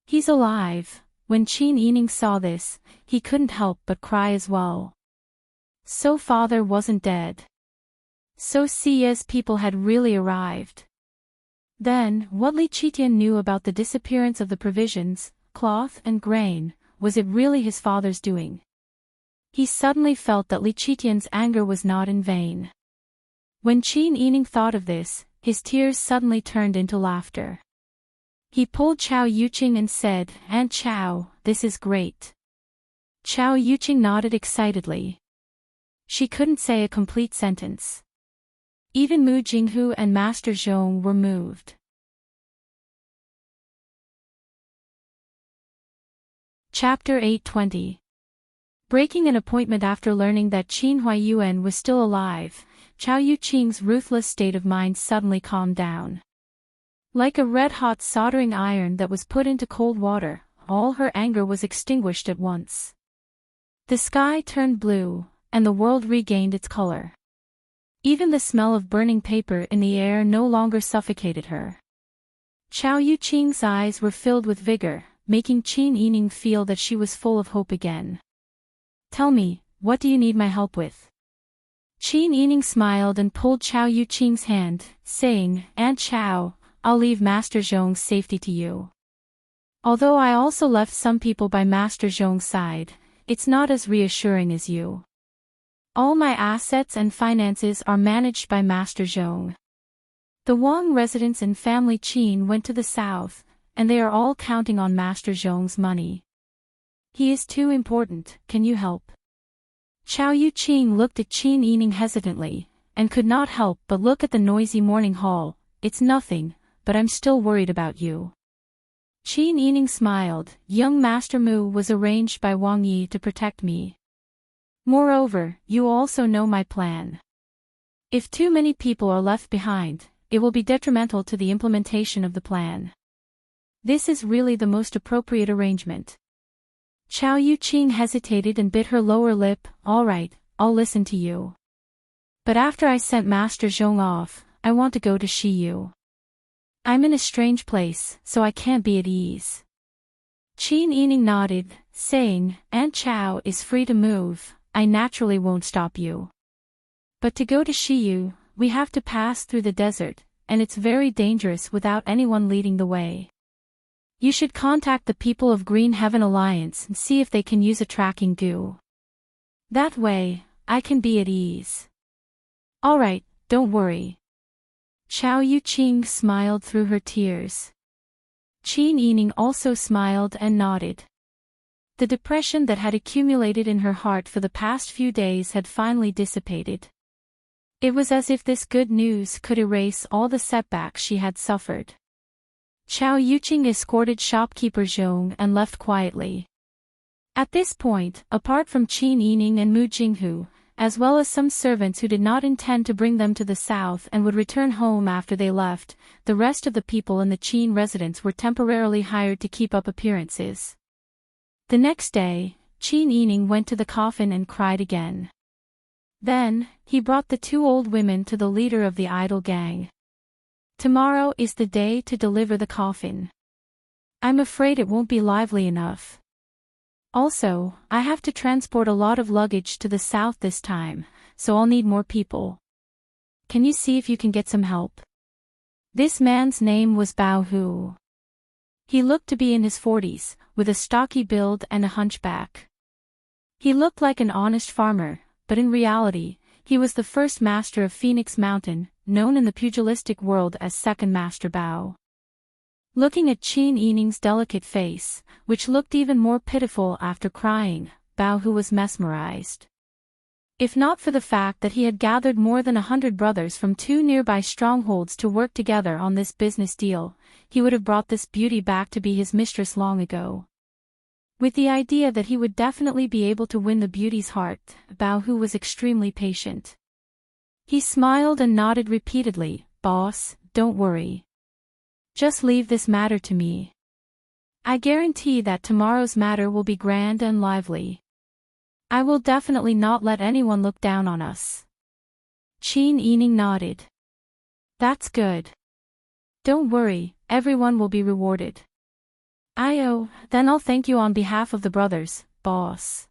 He's alive." When Qin Yining saw this, he couldn't help but cry as well. So father wasn't dead. So Sia's people had really arrived. Then, what Li Qitian knew about the disappearance of the provisions, cloth and grain, was it really his father's doing? He suddenly felt that Li Qitian's anger was not in vain. When Qin Yining thought of this, his tears suddenly turned into laughter. He pulled Chao Yuqing and said, "Aunt Chao, this is great." Chao Yuqing nodded excitedly. She couldn't say a complete sentence. Even Mu Jinghu and Master Zhong were moved. Chapter 820. Breaking an appointment. After learning that Qin Huaiyuan was still alive, Chao Yuqing's ruthless state of mind suddenly calmed down. Like a red-hot soldering iron that was put into cold water, all her anger was extinguished at once. The sky turned blue, and the world regained its color. Even the smell of burning paper in the air no longer suffocated her. Chao Yuqing's eyes were filled with vigor, making Qin Yining feel that she was full of hope again. "Tell me, what do you need my help with?" Qin Yining smiled and pulled Chao Yuqing's hand, saying, "Aunt Chao, I'll leave Master Zhong's safety to you. Although I also left some people by Master Zhong's side, it's not as reassuring as you. All my assets and finances are managed by Master Zhong. The Wang residents and family Qin went to the south, and they are all counting on Master Zhong's money. He is too important. Can you help?" Chao Yuqing looked at Qin Yining hesitantly, and could not help but look at the noisy morning hall. "It's nothing, but I'm still worried about you." Qin Yining smiled. "Young Master Mu was arranged by Wang Yi to protect me. Moreover, you also know my plan. If too many people are left behind, it will be detrimental to the implementation of the plan. This is really the most appropriate arrangement." Chao Yuqing hesitated and bit her lower lip. "All right, I'll listen to you. But after I sent Master Zhong off, I want to go to Shiyu. I'm in a strange place, so I can't be at ease." Qin Yining nodded, saying, "Aunt Chao is free to move. I naturally won't stop you. But to go to Shiyu, we have to pass through the desert, and it's very dangerous without anyone leading the way. You should contact the people of Green Heaven Alliance and see if they can use a tracking goo. That way, I can be at ease." "All right, don't worry." Chao Yuqing smiled through her tears. Qin Yining also smiled and nodded. The depression that had accumulated in her heart for the past few days had finally dissipated. It was as if this good news could erase all the setbacks she had suffered. Chao Yuqing escorted shopkeeper Zhong and left quietly. At this point, apart from Qin Yining and Mu Jinghu, as well as some servants who did not intend to bring them to the south and would return home after they left, the rest of the people in the Qin residence were temporarily hired to keep up appearances. The next day, Qin Yining went to the coffin and cried again. Then, he brought the two old women to the leader of the idol gang. "Tomorrow is the day to deliver the coffin. I'm afraid it won't be lively enough. Also, I have to transport a lot of luggage to the south this time, so I'll need more people. Can you see if you can get some help? This man's name was Bao Hu. He looked to be in his 40s, with a stocky build and a hunchback. He looked like an honest farmer, but in reality, he was the first master of Phoenix Mountain, known in the pugilistic world as Second Master Bao. Looking at Qin Yining's delicate face, which looked even more pitiful after crying, Bao Hu was mesmerized. If not for the fact that he had gathered more than 100 brothers from 2 nearby strongholds to work together on this business deal, he would have brought this beauty back to be his mistress long ago. With the idea that he would definitely be able to win the beauty's heart, Bao Hu was extremely patient. He smiled and nodded repeatedly. "Boss, don't worry. Just leave this matter to me. I guarantee that tomorrow's matter will be grand and lively. I will definitely not let anyone look down on us." Qin Yining nodded. "That's good. Don't worry, everyone will be rewarded." Then I'll thank you on behalf of the brothers, boss."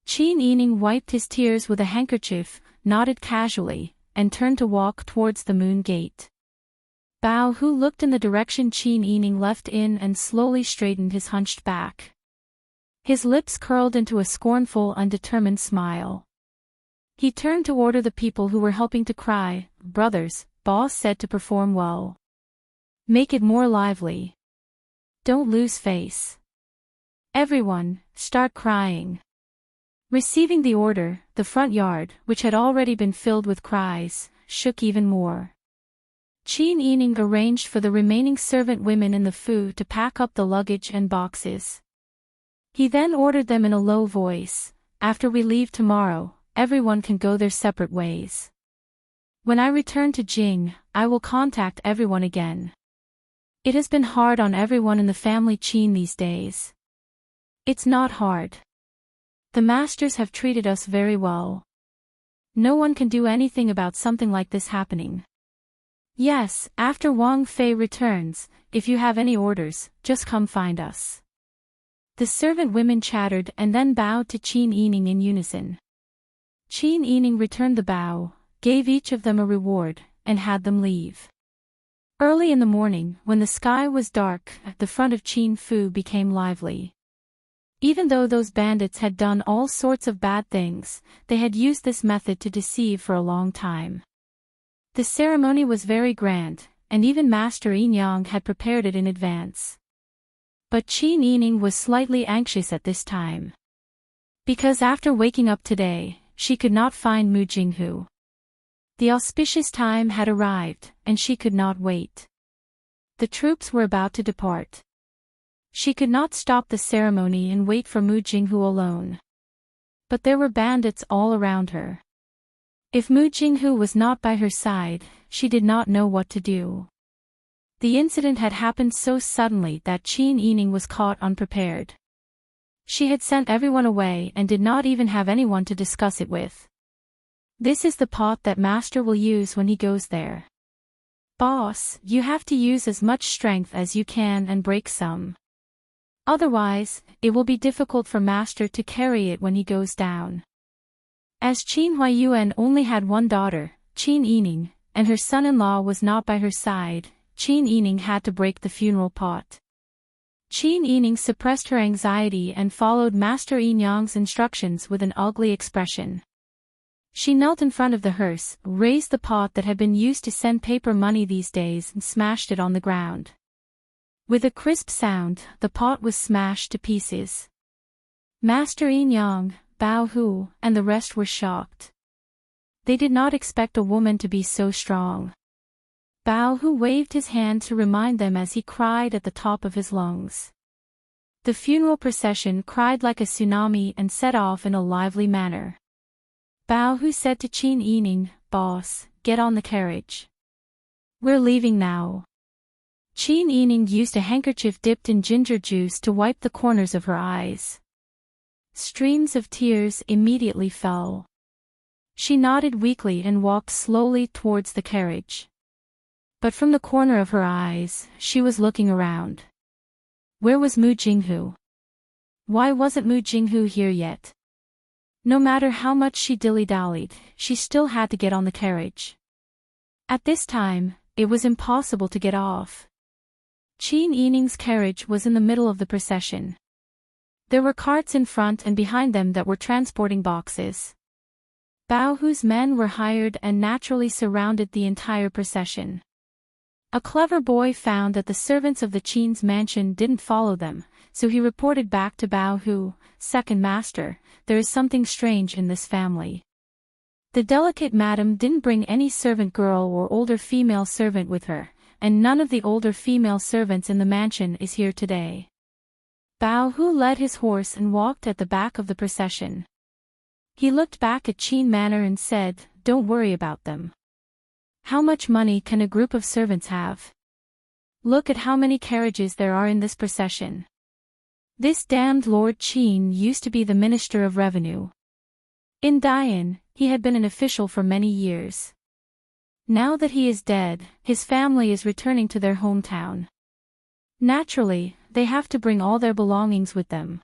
Qin Yining wiped his tears with a handkerchief, nodded casually, and turned to walk towards the moon gate. Bao Hu looked in the direction Qin Yining left in and slowly straightened his hunched back. His lips curled into a scornful, undetermined smile. He turned to order the people who were helping to cry. "Brothers," boss said, "to perform well. Make it more lively. Don't lose face. Everyone, start crying." Receiving the order, the front yard, which had already been filled with cries, shook even more. Qin Yining arranged for the remaining servant women in the Fu to pack up the luggage and boxes. He then ordered them in a low voice, "After we leave tomorrow, everyone can go their separate ways. When I return to Jing, I will contact everyone again. It has been hard on everyone in the family Qin these days." "It's not hard. The masters have treated us very well. No one can do anything about something like this happening. Yes, after Wang Fei returns, if you have any orders, just come find us." The servant women chattered and then bowed to Qin Yining in unison. Qin Yining returned the bow, gave each of them a reward, and had them leave. Early in the morning, when the sky was dark, the front of Qin Fu became lively. Even though those bandits had done all sorts of bad things, they had used this method to deceive for a long time. The ceremony was very grand, and even Master Yin Yang had prepared it in advance. But Qin Yining was slightly anxious at this time. Because after waking up today, she could not find Mu Jinghu. The auspicious time had arrived, and she could not wait. The troops were about to depart. She could not stop the ceremony and wait for Mu Jinghu alone. But there were bandits all around her. If Mu Jinghu was not by her side, she did not know what to do. The incident had happened so suddenly that Qin Yining was caught unprepared. She had sent everyone away and did not even have anyone to discuss it with. "This is the pot that master will use when he goes there. Boss, you have to use as much strength as you can and break some. Otherwise, it will be difficult for master to carry it when he goes down." As Qin Huayuan only had one daughter, Qin Yining, and her son-in-law was not by her side, Qin Yining had to break the funeral pot. Qin Yining suppressed her anxiety and followed Master Yin Yang's instructions with an ugly expression. She knelt in front of the hearse, raised the pot that had been used to send paper money these days and smashed it on the ground. With a crisp sound, the pot was smashed to pieces. Master Yin Yang, Bao Hu, and the rest were shocked. They did not expect a woman to be so strong. Bao Hu waved his hand to remind them as he cried at the top of his lungs. The funeral procession cried like a tsunami and set off in a lively manner. Bao Hu said to Qin Yining, "Boss, get on the carriage. We're leaving now." Qin Yining used a handkerchief dipped in ginger juice to wipe the corners of her eyes. Streams of tears immediately fell. She nodded weakly and walked slowly towards the carriage. But from the corner of her eyes, she was looking around. Where was Mu Jinghu? Why wasn't Mu Jinghu here yet? No matter how much she dilly-dallied, she still had to get on the carriage. At this time, it was impossible to get off. Qin Yining's carriage was in the middle of the procession. There were carts in front and behind them that were transporting boxes. Bao Hu's men were hired and naturally surrounded the entire procession. A clever boy found that the servants of the Qin's mansion didn't follow them, so he reported back to Bao Hu, "Second master, there is something strange in this family. The delicate madam didn't bring any servant girl or older female servant with her, and none of the older female servants in the mansion is here today." Bao Hu led his horse and walked at the back of the procession. He looked back at Qin Manor and said, "Don't worry about them. How much money can a group of servants have? Look at how many carriages there are in this procession. This damned Lord Qin used to be the Minister of Revenue. In Dian, he had been an official for many years. Now that he is dead, his family is returning to their hometown. Naturally, they have to bring all their belongings with them.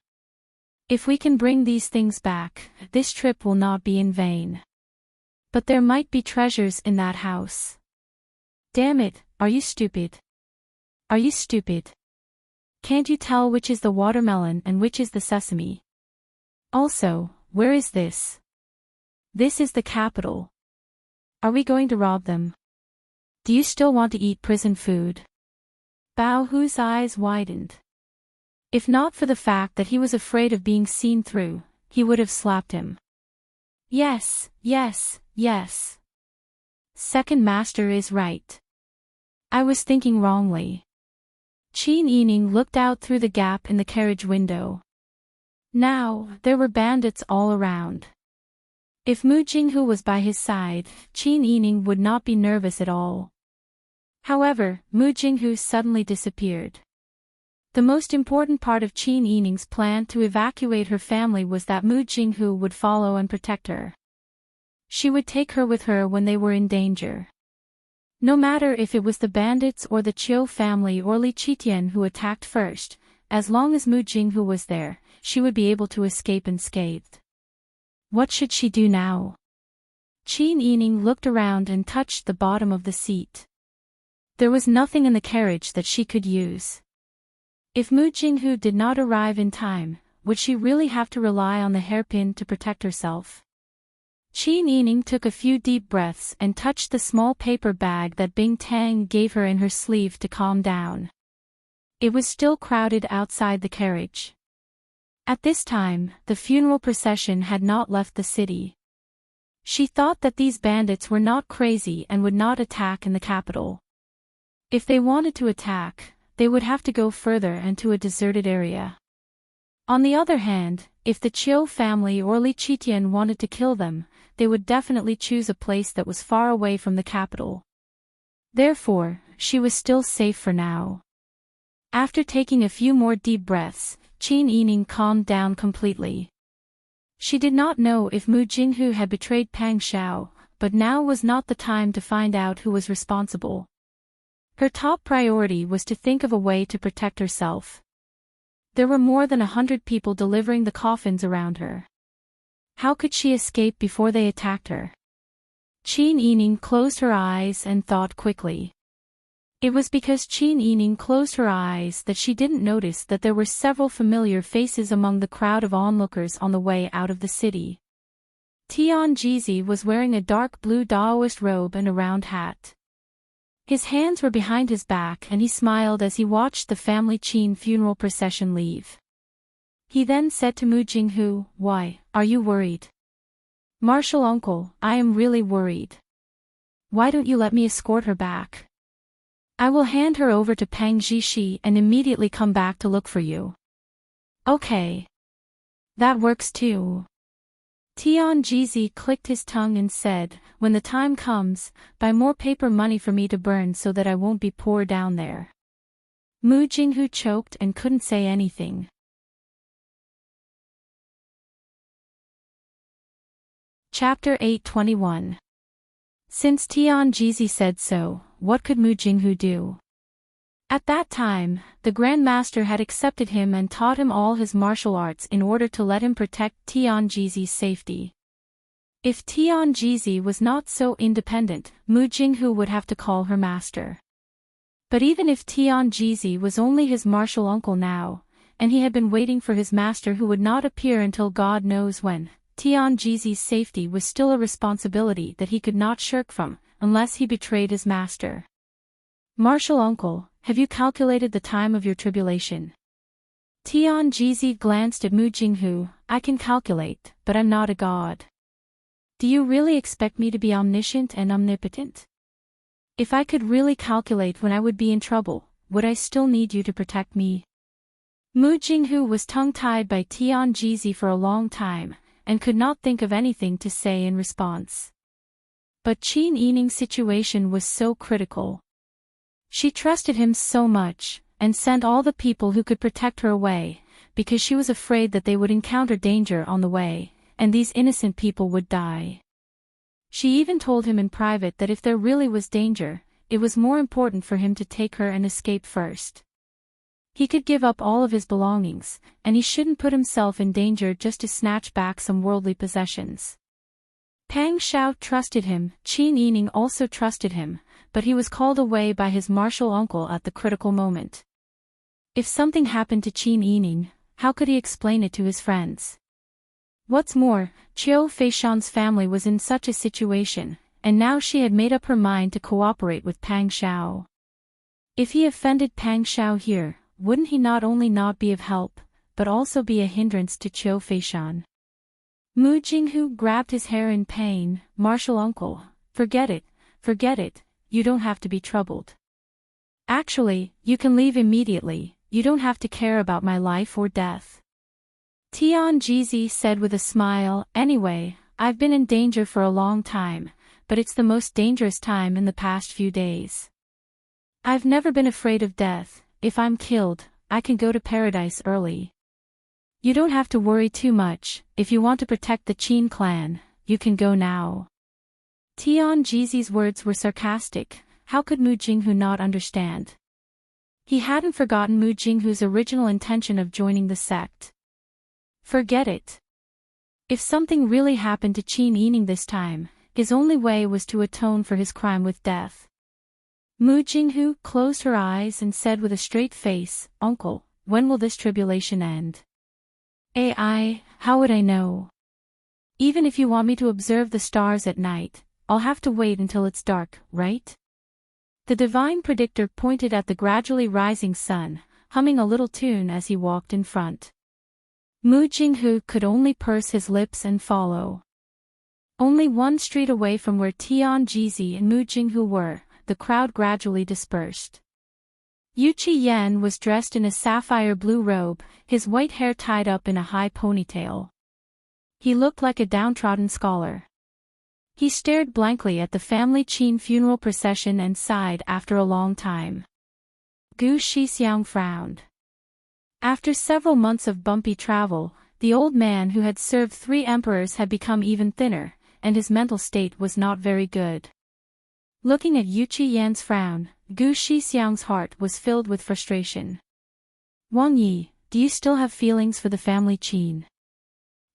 If we can bring these things back, this trip will not be in vain. But there might be treasures in that house. Damn it, are you stupid? Are you stupid? Can't you tell which is the watermelon and which is the sesame? Also, where is this? This is the capital. Are we going to rob them? Do you still want to eat prison food?" Bao Hu's eyes widened. If not for the fact that he was afraid of being seen through, he would have slapped him. Yes, yes, yes. Second master is right. I was thinking wrongly. Qin Yining looked out through the gap in the carriage window. Now, there were bandits all around. If Mu Jinghu was by his side, Qin Yining would not be nervous at all. However, Mu Jinghu suddenly disappeared. The most important part of Qin Yining's plan to evacuate her family was that Mu Jinghu would follow and protect her. She would take her with her when they were in danger. No matter if it was the bandits or the Qiu family or Li Qitian who attacked first, as long as Mu Jinghu was there, she would be able to escape unscathed. What should she do now? Qin Yining looked around and touched the bottom of the seat. There was nothing in the carriage that she could use. If Mu Jinghu did not arrive in time, would she really have to rely on the hairpin to protect herself? Qin Yining took a few deep breaths and touched the small paper bag that Bing Tang gave her in her sleeve to calm down. It was still crowded outside the carriage. At this time, the funeral procession had not left the city. She thought that these bandits were not crazy and would not attack in the capital. If they wanted to attack, they would have to go further and to a deserted area. On the other hand, if the Qiu family or Li Qitian wanted to kill them, they would definitely choose a place that was far away from the capital. Therefore, she was still safe for now. After taking a few more deep breaths, Qin Yining calmed down completely. She did not know if Mu Jinghu had betrayed Pang Xiao, but now was not the time to find out who was responsible. Her top priority was to think of a way to protect herself. There were more than 100 people delivering the coffins around her. How could she escape before they attacked her? Qin Yining closed her eyes and thought quickly. It was because Qin Yining closed her eyes that she didn't notice that there were several familiar faces among the crowd of onlookers on the way out of the city. Tian Jizi was wearing a dark blue Daoist robe and a round hat. His hands were behind his back and he smiled as he watched the family Qin funeral procession leave. He then said to Mu Jinghu, "Why, are you worried?" "Martial uncle, I am really worried. Why don't you let me escort her back? I will hand her over to Pang Jishi and immediately come back to look for you." "Okay. That works too." Tian Jizi clicked his tongue and said, "When the time comes, buy more paper money for me to burn so that I won't be poor down there." Mu Jinghu choked and couldn't say anything. Chapter 821. Since Tian Jizi said so, what could Mu Jinghu do? At that time, the Grand Master had accepted him and taught him all his martial arts in order to let him protect Tianjizi's safety. If Tianjizi was not so independent, Mu Jinghu would have to call her master. But even if Tianjizi was only his martial uncle now, and he had been waiting for his master who would not appear until God knows when, Tianjizi's safety was still a responsibility that he could not shirk from, unless he betrayed his master. Martial uncle, have you calculated the time of your tribulation? Tianjizi glanced at Mu Jinghu. I can calculate, but I'm not a god. Do you really expect me to be omniscient and omnipotent? If I could really calculate when I would be in trouble, would I still need you to protect me? Mu Jinghu was tongue-tied by Tianjizi for a long time, and could not think of anything to say in response. But Qin Yining's situation was so critical. She trusted him so much, and sent all the people who could protect her away, because she was afraid that they would encounter danger on the way, and these innocent people would die. She even told him in private that if there really was danger, it was more important for him to take her and escape first. He could give up all of his belongings, and he shouldn't put himself in danger just to snatch back some worldly possessions. Pang Xiao trusted him, Qin Yining also trusted him, but he was called away by his martial uncle at the critical moment. If something happened to Qin Yining, how could he explain it to his friends? What's more, Qiu Feishan's family was in such a situation, and now she had made up her mind to cooperate with Pang Xiao. If he offended Pang Xiao here, wouldn't he not only not be of help, but also be a hindrance to Qiu Feishan? Mu Jinghu grabbed his hair in pain. Martial uncle, forget it, you don't have to be troubled. Actually, you can leave immediately, you don't have to care about my life or death. Tianjizi said with a smile, anyway, I've been in danger for a long time, but it's the most dangerous time in the past few days. I've never been afraid of death. If I'm killed, I can go to paradise early. You don't have to worry too much. If you want to protect the Qin clan, you can go now. Tianjizi's words were sarcastic. How could Mu Jinghu not understand? He hadn't forgotten Mu Jinghu's original intention of joining the sect. Forget it. If something really happened to Qin Yining this time, his only way was to atone for his crime with death. Mu Jinghu closed her eyes and said with a straight face, Uncle, when will this tribulation end? How would I know? Even if you want me to observe the stars at night, I'll have to wait until it's dark, right? The divine predictor pointed at the gradually rising sun, humming a little tune as he walked in front. Mu Jinghu could only purse his lips and follow. Only one street away from where Tianjizi and Mu Jinghu were, the crowd gradually dispersed. Yu Qiyan was dressed in a sapphire blue robe, his white hair tied up in a high ponytail. He looked like a downtrodden scholar. He stared blankly at the family Qin funeral procession and sighed after a long time. Gu Shixiang frowned. After several months of bumpy travel, the old man who had served 3 emperors had become even thinner, and his mental state was not very good. Looking at Yu Qiyan's frown, Gu Shixiang's heart was filled with frustration. Wang Yi, do you still have feelings for the family Qin?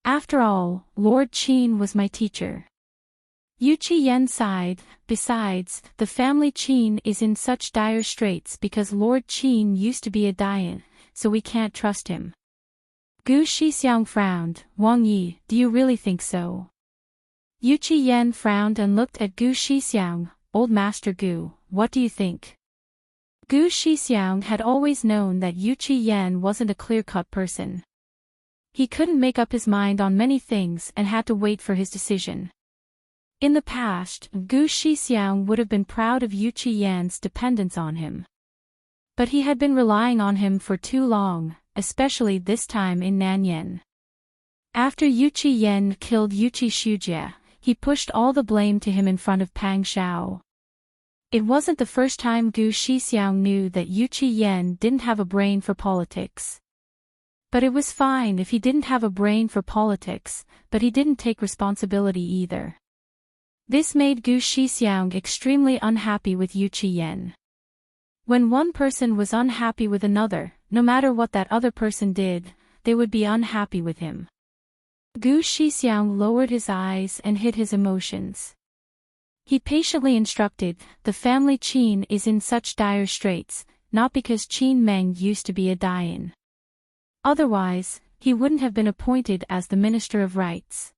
After all, Lord Qin was my teacher. Yu Qiyan sighed. Besides, the family Qin is in such dire straits because Lord Qin used to be a Dayan, so we can't trust him. Gu Shixiang frowned. Wang Yi, do you really think so? Yu Qiyan frowned and looked at Gu Shixiang. Old Master Gu, what do you think? Gu Shixiang had always known that Yu Qiyan wasn't a clear-cut person. He couldn't make up his mind on many things and had to wait for his decision. In the past, Gu Shixiang would have been proud of Yu Qiyan's dependence on him. But he had been relying on him for too long, especially this time in Nanyan. After Yu Qiyan killed Yu Qishujie, he pushed all the blame to him in front of Pang Xiao. It wasn't the first time Gu Shixiang knew that Yu Qiyan didn't have a brain for politics. But it was fine if he didn't have a brain for politics, but he didn't take responsibility either. This made Gu Shixiang extremely unhappy with Yu Qiyan. When one person was unhappy with another, no matter what that other person did, they would be unhappy with him. Gu Shixiang lowered his eyes and hid his emotions. He patiently instructed, the family Qin is in such dire straits, not because Qin Meng used to be a Dayan. Otherwise, he wouldn't have been appointed as the Minister of Rights.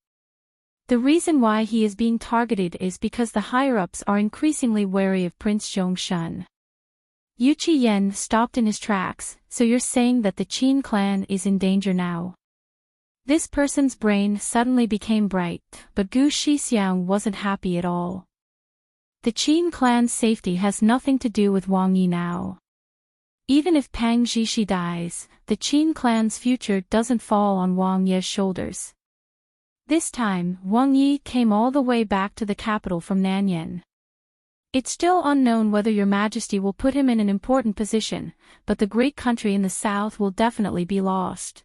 The reason why he is being targeted is because the higher-ups are increasingly wary of Prince Zhongshan. Yu Qiyan stopped in his tracks, so you're saying that the Qin clan is in danger now? This person's brain suddenly became bright, but Gu Shixiang wasn't happy at all. The Qin clan's safety has nothing to do with Wang Yi now. Even if Pang Zhishi dies, the Qin clan's future doesn't fall on Wang Ye's shoulders. This time, Wang Yi came all the way back to the capital from Nanyan. It's still unknown whether your majesty will put him in an important position, but the great country in the south will definitely be lost.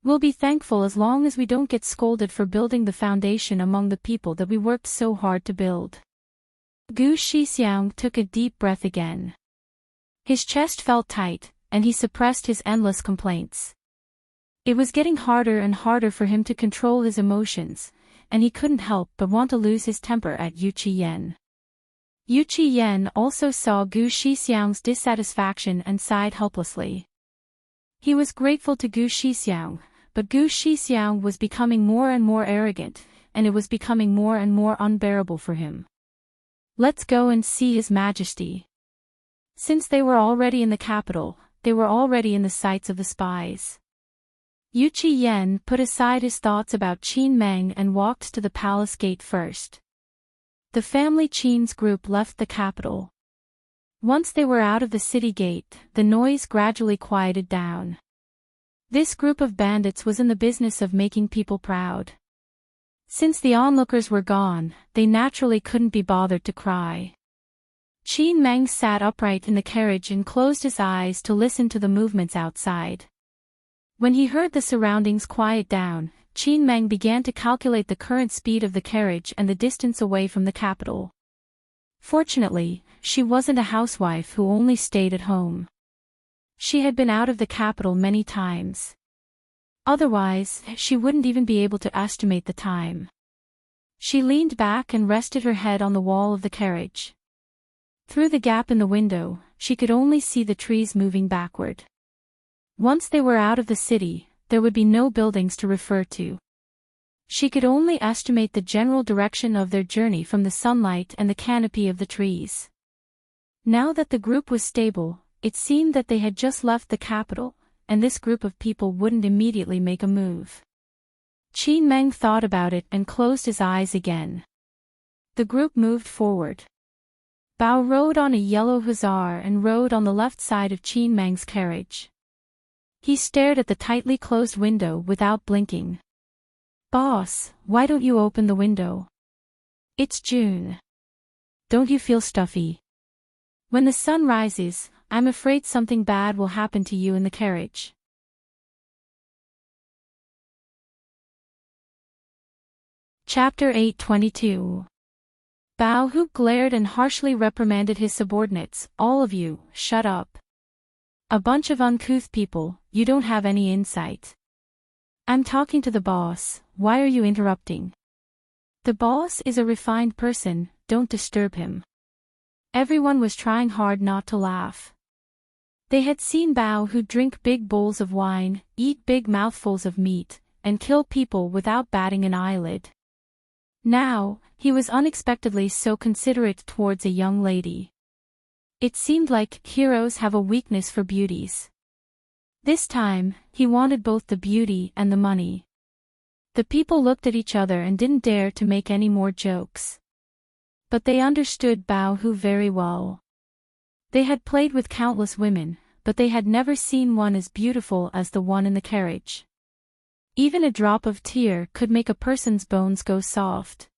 We'll be thankful as long as we don't get scolded for building the foundation among the people that we worked so hard to build. Gu Shixiang took a deep breath again. His chest felt tight, and he suppressed his endless complaints. It was getting harder and harder for him to control his emotions, and he couldn't help but want to lose his temper at Yu Qiyan. Yu Qiyan also saw Gu Shixiang's dissatisfaction and sighed helplessly. He was grateful to Gu Shixiang, but Gu Shixiang was becoming more and more arrogant, and it was becoming more and more unbearable for him. Let's go and see His Majesty. Since they were already in the capital, they were already in the sights of the spies. Yu Qiyan put aside his thoughts about Qin Meng and walked to the palace gate first. The family Qin's group left the capital. Once they were out of the city gate, the noise gradually quieted down. This group of bandits was in the business of making people proud. Since the onlookers were gone, they naturally couldn't be bothered to cry. Qin Meng sat upright in the carriage and closed his eyes to listen to the movements outside. When he heard the surroundings quiet down, Qin Meng began to calculate the current speed of the carriage and the distance away from the capital. Fortunately, she wasn't a housewife who only stayed at home. She had been out of the capital many times. Otherwise, she wouldn't even be able to estimate the time. She leaned back and rested her head on the wall of the carriage. Through the gap in the window, she could only see the trees moving backward. Once they were out of the city, there would be no buildings to refer to. She could only estimate the general direction of their journey from the sunlight and the canopy of the trees. Now that the group was stable, it seemed that they had just left the capital, and this group of people wouldn't immediately make a move. Qin Meng thought about it and closed his eyes again. The group moved forward. Bao rode on a yellow hussar and rode on the left side of Qin Meng's carriage. He stared at the tightly closed window without blinking. "Boss, why don't you open the window? It's June. Don't you feel stuffy? When the sun rises, I'm afraid something bad will happen to you in the carriage." Chapter 822. Bao Hu glared and harshly reprimanded his subordinates. "All of you, shut up. A bunch of uncouth people, you don't have any insight. I'm talking to the boss, why are you interrupting? The boss is a refined person, don't disturb him." Everyone was trying hard not to laugh. They had seen Bao Hu drink big bowls of wine, eat big mouthfuls of meat, and kill people without batting an eyelid. Now, he was unexpectedly so considerate towards a young lady. It seemed like heroes have a weakness for beauties. This time, he wanted both the beauty and the money. The people looked at each other and didn't dare to make any more jokes. But they understood Bao Hu very well. They had played with countless women, but they had never seen one as beautiful as the one in the carriage. Even a drop of tear could make a person's bones go soft.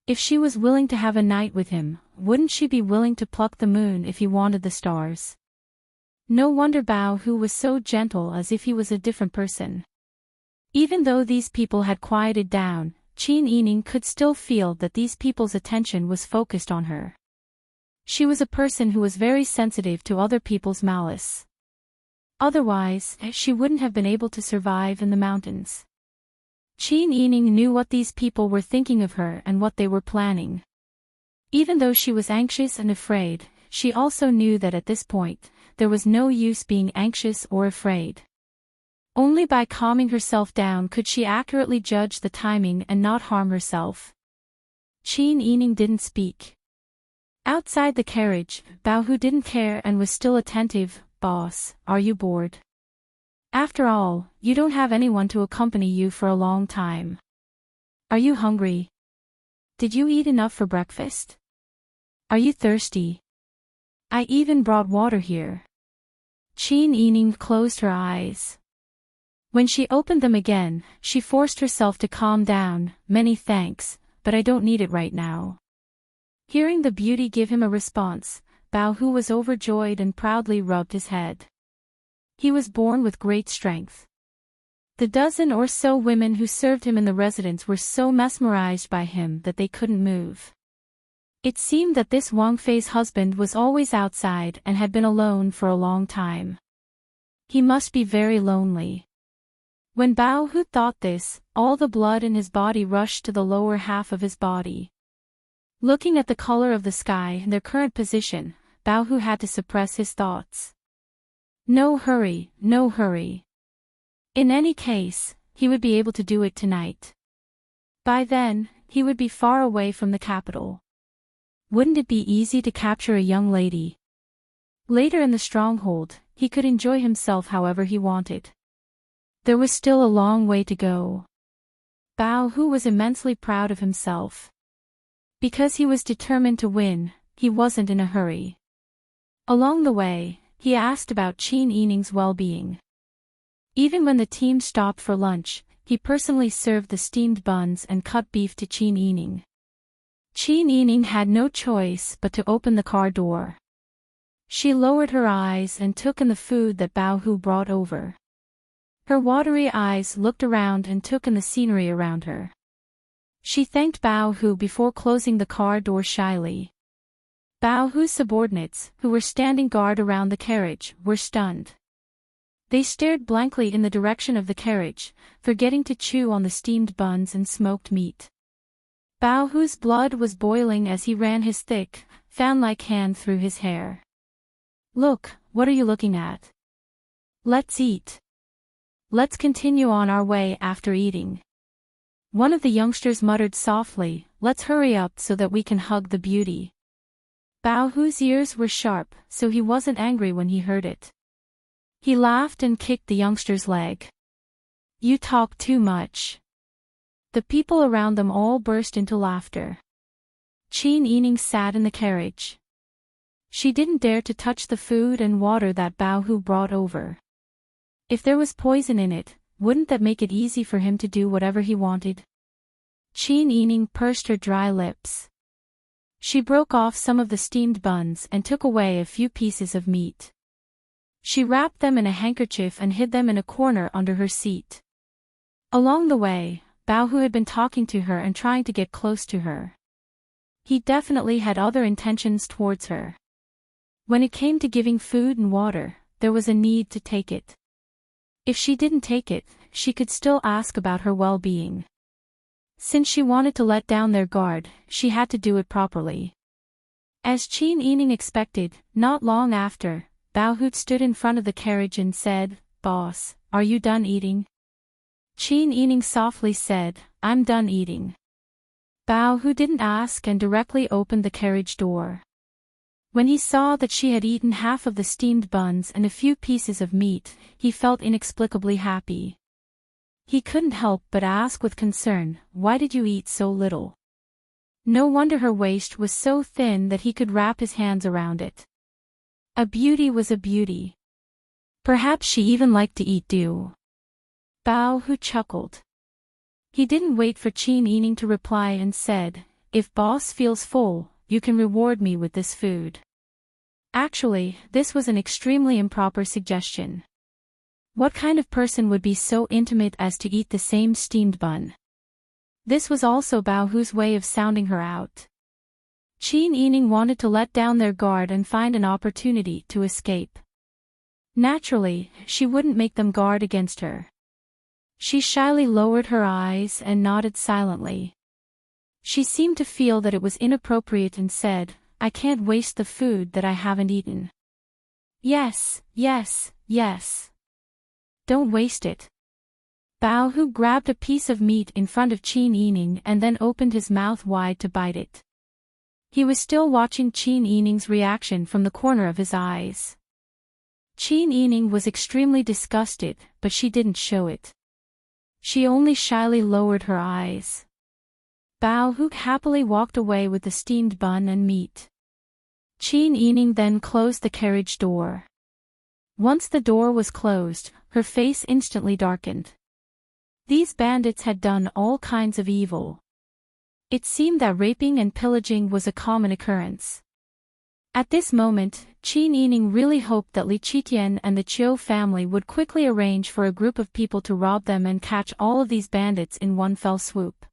If she was willing to have a night with him, wouldn't she be willing to pluck the moon if he wanted the stars? No wonder Bao Hu was so gentle, as if he was a different person. Even though these people had quieted down, Qin Yining could still feel that these people's attention was focused on her. She was a person who was very sensitive to other people's malice. Otherwise, she wouldn't have been able to survive in the mountains. Qin Yining knew what these people were thinking of her and what they were planning. Even though she was anxious and afraid, she also knew that at this point, there was no use being anxious or afraid. Only by calming herself down could she accurately judge the timing and not harm herself. Qin Yining didn't speak. Outside the carriage, Bao Hu didn't care and was still attentive. "Boss, are you bored? After all, you don't have anyone to accompany you for a long time. Are you hungry? Did you eat enough for breakfast? Are you thirsty? I even brought water here." Qin Yining closed her eyes. When she opened them again, she forced herself to calm down. "Many thanks, but I don't need it right now." Hearing the beauty give him a response, Bao Hu was overjoyed and proudly rubbed his head. He was born with great strength. The dozen or so women who served him in the residence were so mesmerized by him that they couldn't move. It seemed that this Wang Fei's husband was always outside and had been alone for a long time. He must be very lonely. When Bao Hu thought this, all the blood in his body rushed to the lower half of his body. Looking at the color of the sky and their current position, Bao Hu had to suppress his thoughts. No hurry, no hurry. In any case, he would be able to do it tonight. By then, he would be far away from the capital. Wouldn't it be easy to capture a young lady? Later in the stronghold, he could enjoy himself however he wanted. There was still a long way to go. Bao Hu was immensely proud of himself. Because he was determined to win, he wasn't in a hurry. Along the way, he asked about Qin Yining's well-being. Even when the team stopped for lunch, he personally served the steamed buns and cut beef to Qin Yining. Qin Yining had no choice but to open the car door. She lowered her eyes and took in the food that Bao Hu brought over. Her watery eyes looked around and took in the scenery around her. She thanked Bao Hu before closing the car door shyly. Bao Hu's subordinates, who were standing guard around the carriage, were stunned. They stared blankly in the direction of the carriage, forgetting to chew on the steamed buns and smoked meat. Bao Hu's blood was boiling as he ran his thick, fan-like hand through his hair. "Look, what are you looking at? Let's eat. Let's continue on our way after eating." One of the youngsters muttered softly, "Let's hurry up so that we can hug the beauty." Bao Hu's ears were sharp, so he wasn't angry when he heard it. He laughed and kicked the youngster's leg. "You talk too much." The people around them all burst into laughter. Qin Yining sat in the carriage. She didn't dare to touch the food and water that Bao Hu brought over. If there was poison in it, wouldn't that make it easy for him to do whatever he wanted? Qin Yining pursed her dry lips. She broke off some of the steamed buns and took away a few pieces of meat. She wrapped them in a handkerchief and hid them in a corner under her seat. Along the way, Bao Hu had been talking to her and trying to get close to her. He definitely had other intentions towards her. When it came to giving food and water, there was a need to take it. If she didn't take it, she could still ask about her well-being. Since she wanted to let down their guard, she had to do it properly. As Qin Yining expected, not long after, Bao Hu stood in front of the carriage and said, "Boss, are you done eating?" Qin Yining softly said, "I'm done eating." Bao Hu didn't ask and directly opened the carriage door. When he saw that she had eaten half of the steamed buns and a few pieces of meat, he felt inexplicably happy. He couldn't help but ask with concern, "Why did you eat so little?" No wonder her waist was so thin that he could wrap his hands around it. A beauty was a beauty. Perhaps she even liked to eat dew. Bao Hu chuckled. He didn't wait for Qin Yining to reply and said, "If boss feels full, you can reward me with this food." Actually, this was an extremely improper suggestion. What kind of person would be so intimate as to eat the same steamed bun? This was also Bao Hu's way of sounding her out. Qin Yining wanted to let down their guard and find an opportunity to escape. Naturally, she wouldn't make them guard against her. She shyly lowered her eyes and nodded silently. She seemed to feel that it was inappropriate and said, "I can't waste the food that I haven't eaten." "Yes, yes, yes. Don't waste it." Bao Hu grabbed a piece of meat in front of Qin Yining and then opened his mouth wide to bite it. He was still watching Qin Yining's reaction from the corner of his eyes. Qin Yining was extremely disgusted, but she didn't show it. She only shyly lowered her eyes. Bao Hu happily walked away with the steamed bun and meat. Qin Yining then closed the carriage door. Once the door was closed, her face instantly darkened. These bandits had done all kinds of evil. It seemed that raping and pillaging was a common occurrence. At this moment, Qin Yining really hoped that Li Qitian and the Qiu family would quickly arrange for a group of people to rob them and catch all of these bandits in one fell swoop.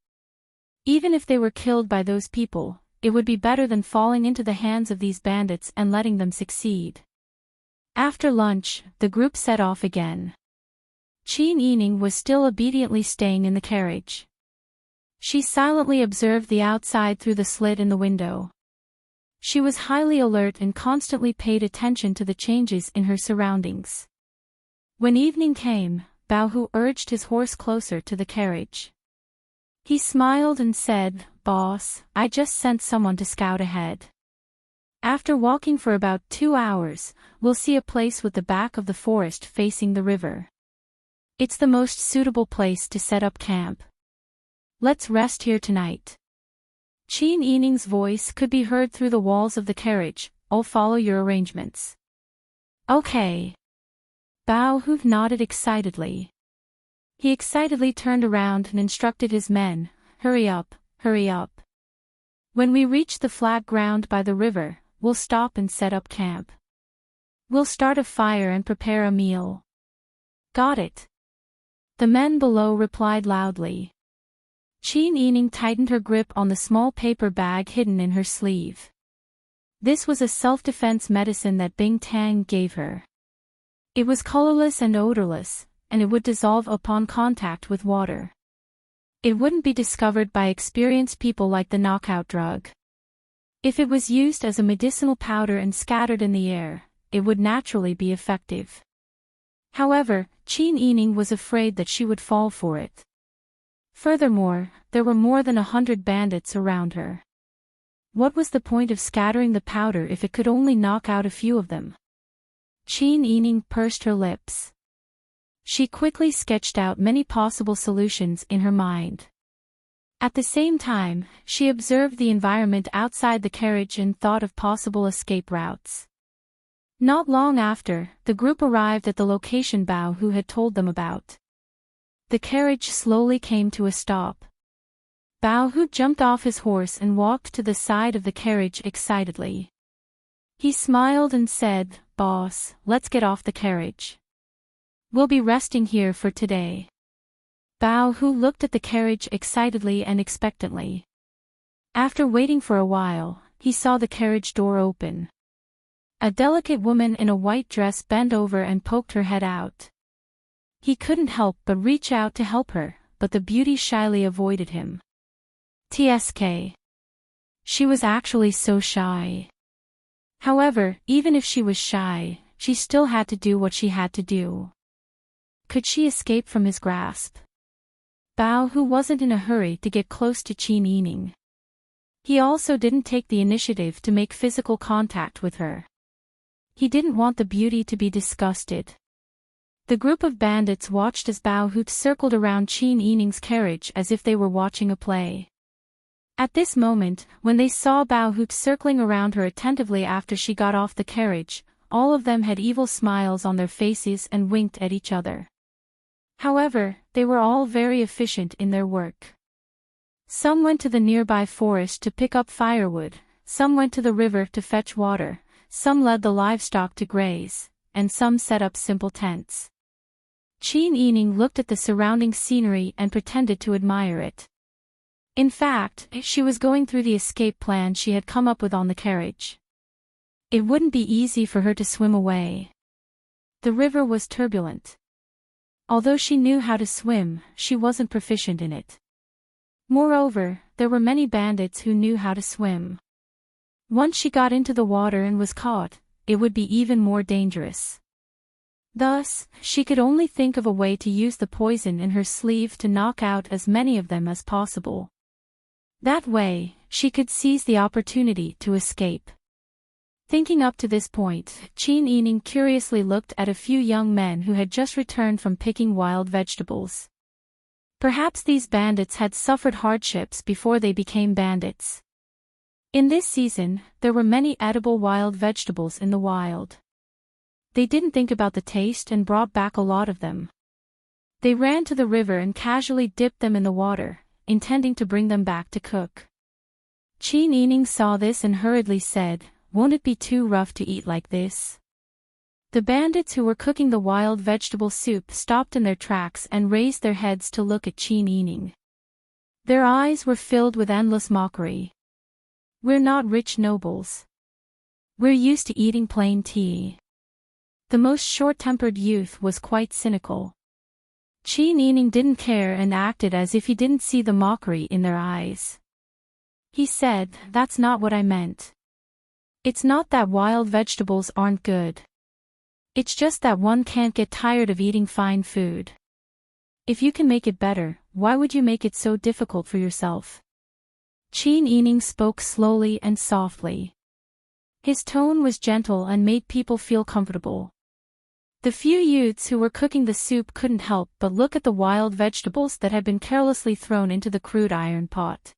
Even if they were killed by those people, it would be better than falling into the hands of these bandits and letting them succeed. After lunch, the group set off again. Qin Yining was still obediently staying in the carriage. She silently observed the outside through the slit in the window. She was highly alert and constantly paid attention to the changes in her surroundings. When evening came, Bao Hu urged his horse closer to the carriage. He smiled and said, "Boss, I just sent someone to scout ahead. After walking for about 2 hours, we'll see a place with the back of the forest facing the river. It's the most suitable place to set up camp. Let's rest here tonight." Qin Yining's voice could be heard through the walls of the carriage. "I'll follow your arrangements." "Okay." Bao Hu nodded excitedly. He excitedly turned around and instructed his men, "Hurry up, hurry up. When we reach the flat ground by the river, we'll stop and set up camp. We'll start a fire and prepare a meal." "Got it." The men below replied loudly. Qin Yining tightened her grip on the small paper bag hidden in her sleeve. This was a self-defense medicine that Bing Tang gave her. It was colorless and odorless, and it would dissolve upon contact with water. It wouldn't be discovered by experienced people like the knockout drug. If it was used as a medicinal powder and scattered in the air, it would naturally be effective. However, Qin Yining was afraid that she would fall for it. Furthermore, there were more than 100 bandits around her. What was the point of scattering the powder if it could only knock out a few of them? Qin Yining pursed her lips. She quickly sketched out many possible solutions in her mind. At the same time, she observed the environment outside the carriage and thought of possible escape routes. Not long after, the group arrived at the location Bao Hu had told them about. The carriage slowly came to a stop. Bao Hu jumped off his horse and walked to the side of the carriage excitedly. He smiled and said, "Boss, let's get off the carriage. We'll be resting here for today." Bao Hu looked at the carriage excitedly and expectantly. After waiting for a while, he saw the carriage door open. A delicate woman in a white dress bent over and poked her head out. He couldn't help but reach out to help her, but the beauty shyly avoided him. TSK. She was actually so shy. However, even if she was shy, she still had to do what she had to do. Could she escape from his grasp? Bao Hu wasn't in a hurry to get close to Qin Yining. He also didn't take the initiative to make physical contact with her. He didn't want the beauty to be disgusted. The group of bandits watched as Bao Hu circled around Qin Yining's carriage as if they were watching a play. At this moment, when they saw Bao Hu circling around her attentively after she got off the carriage, all of them had evil smiles on their faces and winked at each other. However, they were all very efficient in their work. Some went to the nearby forest to pick up firewood, some went to the river to fetch water, some led the livestock to graze, and some set up simple tents. Qin Yining looked at the surrounding scenery and pretended to admire it. In fact, she was going through the escape plan she had come up with on the carriage. It wouldn't be easy for her to swim away. The river was turbulent. Although she knew how to swim, she wasn't proficient in it. Moreover, there were many bandits who knew how to swim. Once she got into the water and was caught, it would be even more dangerous. Thus, she could only think of a way to use the poison in her sleeve to knock out as many of them as possible. That way, she could seize the opportunity to escape. Thinking up to this point, Qin Yining curiously looked at a few young men who had just returned from picking wild vegetables. Perhaps these bandits had suffered hardships before they became bandits. In this season, there were many edible wild vegetables in the wild. They didn't think about the taste and brought back a lot of them. They ran to the river and casually dipped them in the water, intending to bring them back to cook. Qin Yining saw this and hurriedly said, "Won't it be too rough to eat like this?" The bandits who were cooking the wild vegetable soup stopped in their tracks and raised their heads to look at Qin Yining. Their eyes were filled with endless mockery. "We're not rich nobles. We're used to eating plain tea." The most short-tempered youth was quite cynical. Qin Yining didn't care and acted as if he didn't see the mockery in their eyes. He said, "That's not what I meant. It's not that wild vegetables aren't good. It's just that one can't get tired of eating fine food. If you can make it better, why would you make it so difficult for yourself?" Qin Yining spoke slowly and softly. His tone was gentle and made people feel comfortable. The few youths who were cooking the soup couldn't help but look at the wild vegetables that had been carelessly thrown into the crude iron pot.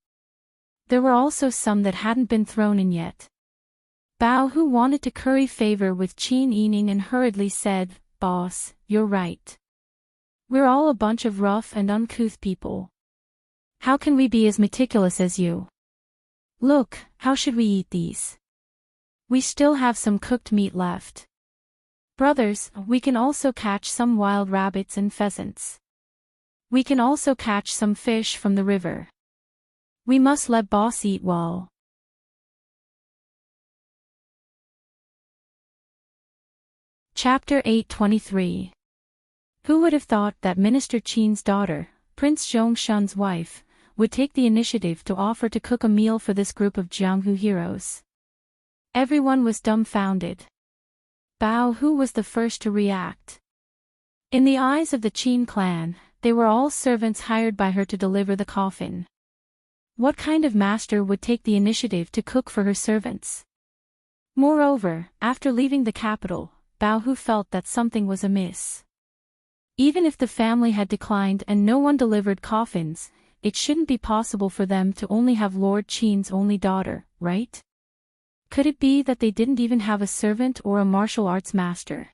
There were also some that hadn't been thrown in yet. Bao Hu wanted to curry favor with Qin Yining and hurriedly said, "Boss, you're right. We're all a bunch of rough and uncouth people. How can we be as meticulous as you? Look, how should we eat these? We still have some cooked meat left. Brothers, we can also catch some wild rabbits and pheasants. We can also catch some fish from the river. We must let boss eat well." Chapter 823. Who would have thought that Minister Qin's daughter, Prince Zhongshan's wife, would take the initiative to offer to cook a meal for this group of Jianghu heroes? Everyone was dumbfounded. Bao Hu was the first to react. In the eyes of the Qin clan, they were all servants hired by her to deliver the coffin. What kind of master would take the initiative to cook for her servants? Moreover, after leaving the capital, Bao Hu felt that something was amiss. Even if the family had declined and no one delivered coffins, it shouldn't be possible for them to only have Lord Qin's only daughter, right? Could it be that they didn't even have a servant or a martial arts master?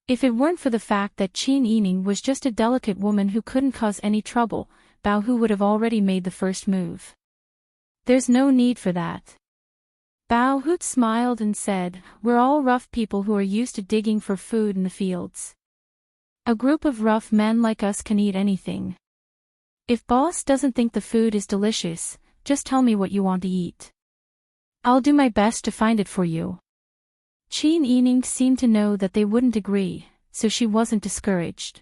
If it weren't for the fact that Qin Yining was just a delicate woman who couldn't cause any trouble, Bao Hu would have already made the first move. There's no need for that. Bao Hu smiled and said, "We're all rough people who are used to digging for food in the fields. A group of rough men like us can eat anything. If boss doesn't think the food is delicious, just tell me what you want to eat. I'll do my best to find it for you." Qin Yining seemed to know that they wouldn't agree, so she wasn't discouraged.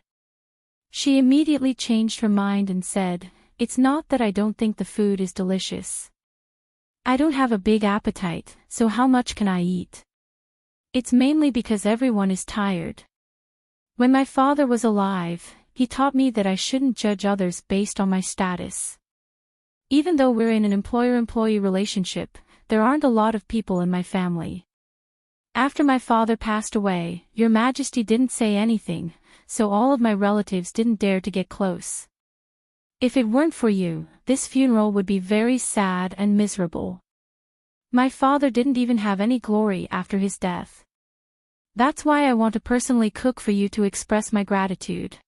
She immediately changed her mind and said, "It's not that I don't think the food is delicious. I don't have a big appetite, so how much can I eat? It's mainly because everyone is tired. When my father was alive, he taught me that I shouldn't judge others based on my status. Even though we're in an employer-employee relationship, there aren't a lot of people in my family. After my father passed away, Your Majesty didn't say anything, so all of my relatives didn't dare to get close. If it weren't for you, this funeral would be very sad and miserable. My father didn't even have any glory after his death. That's why I want to personally cook for you to express my gratitude.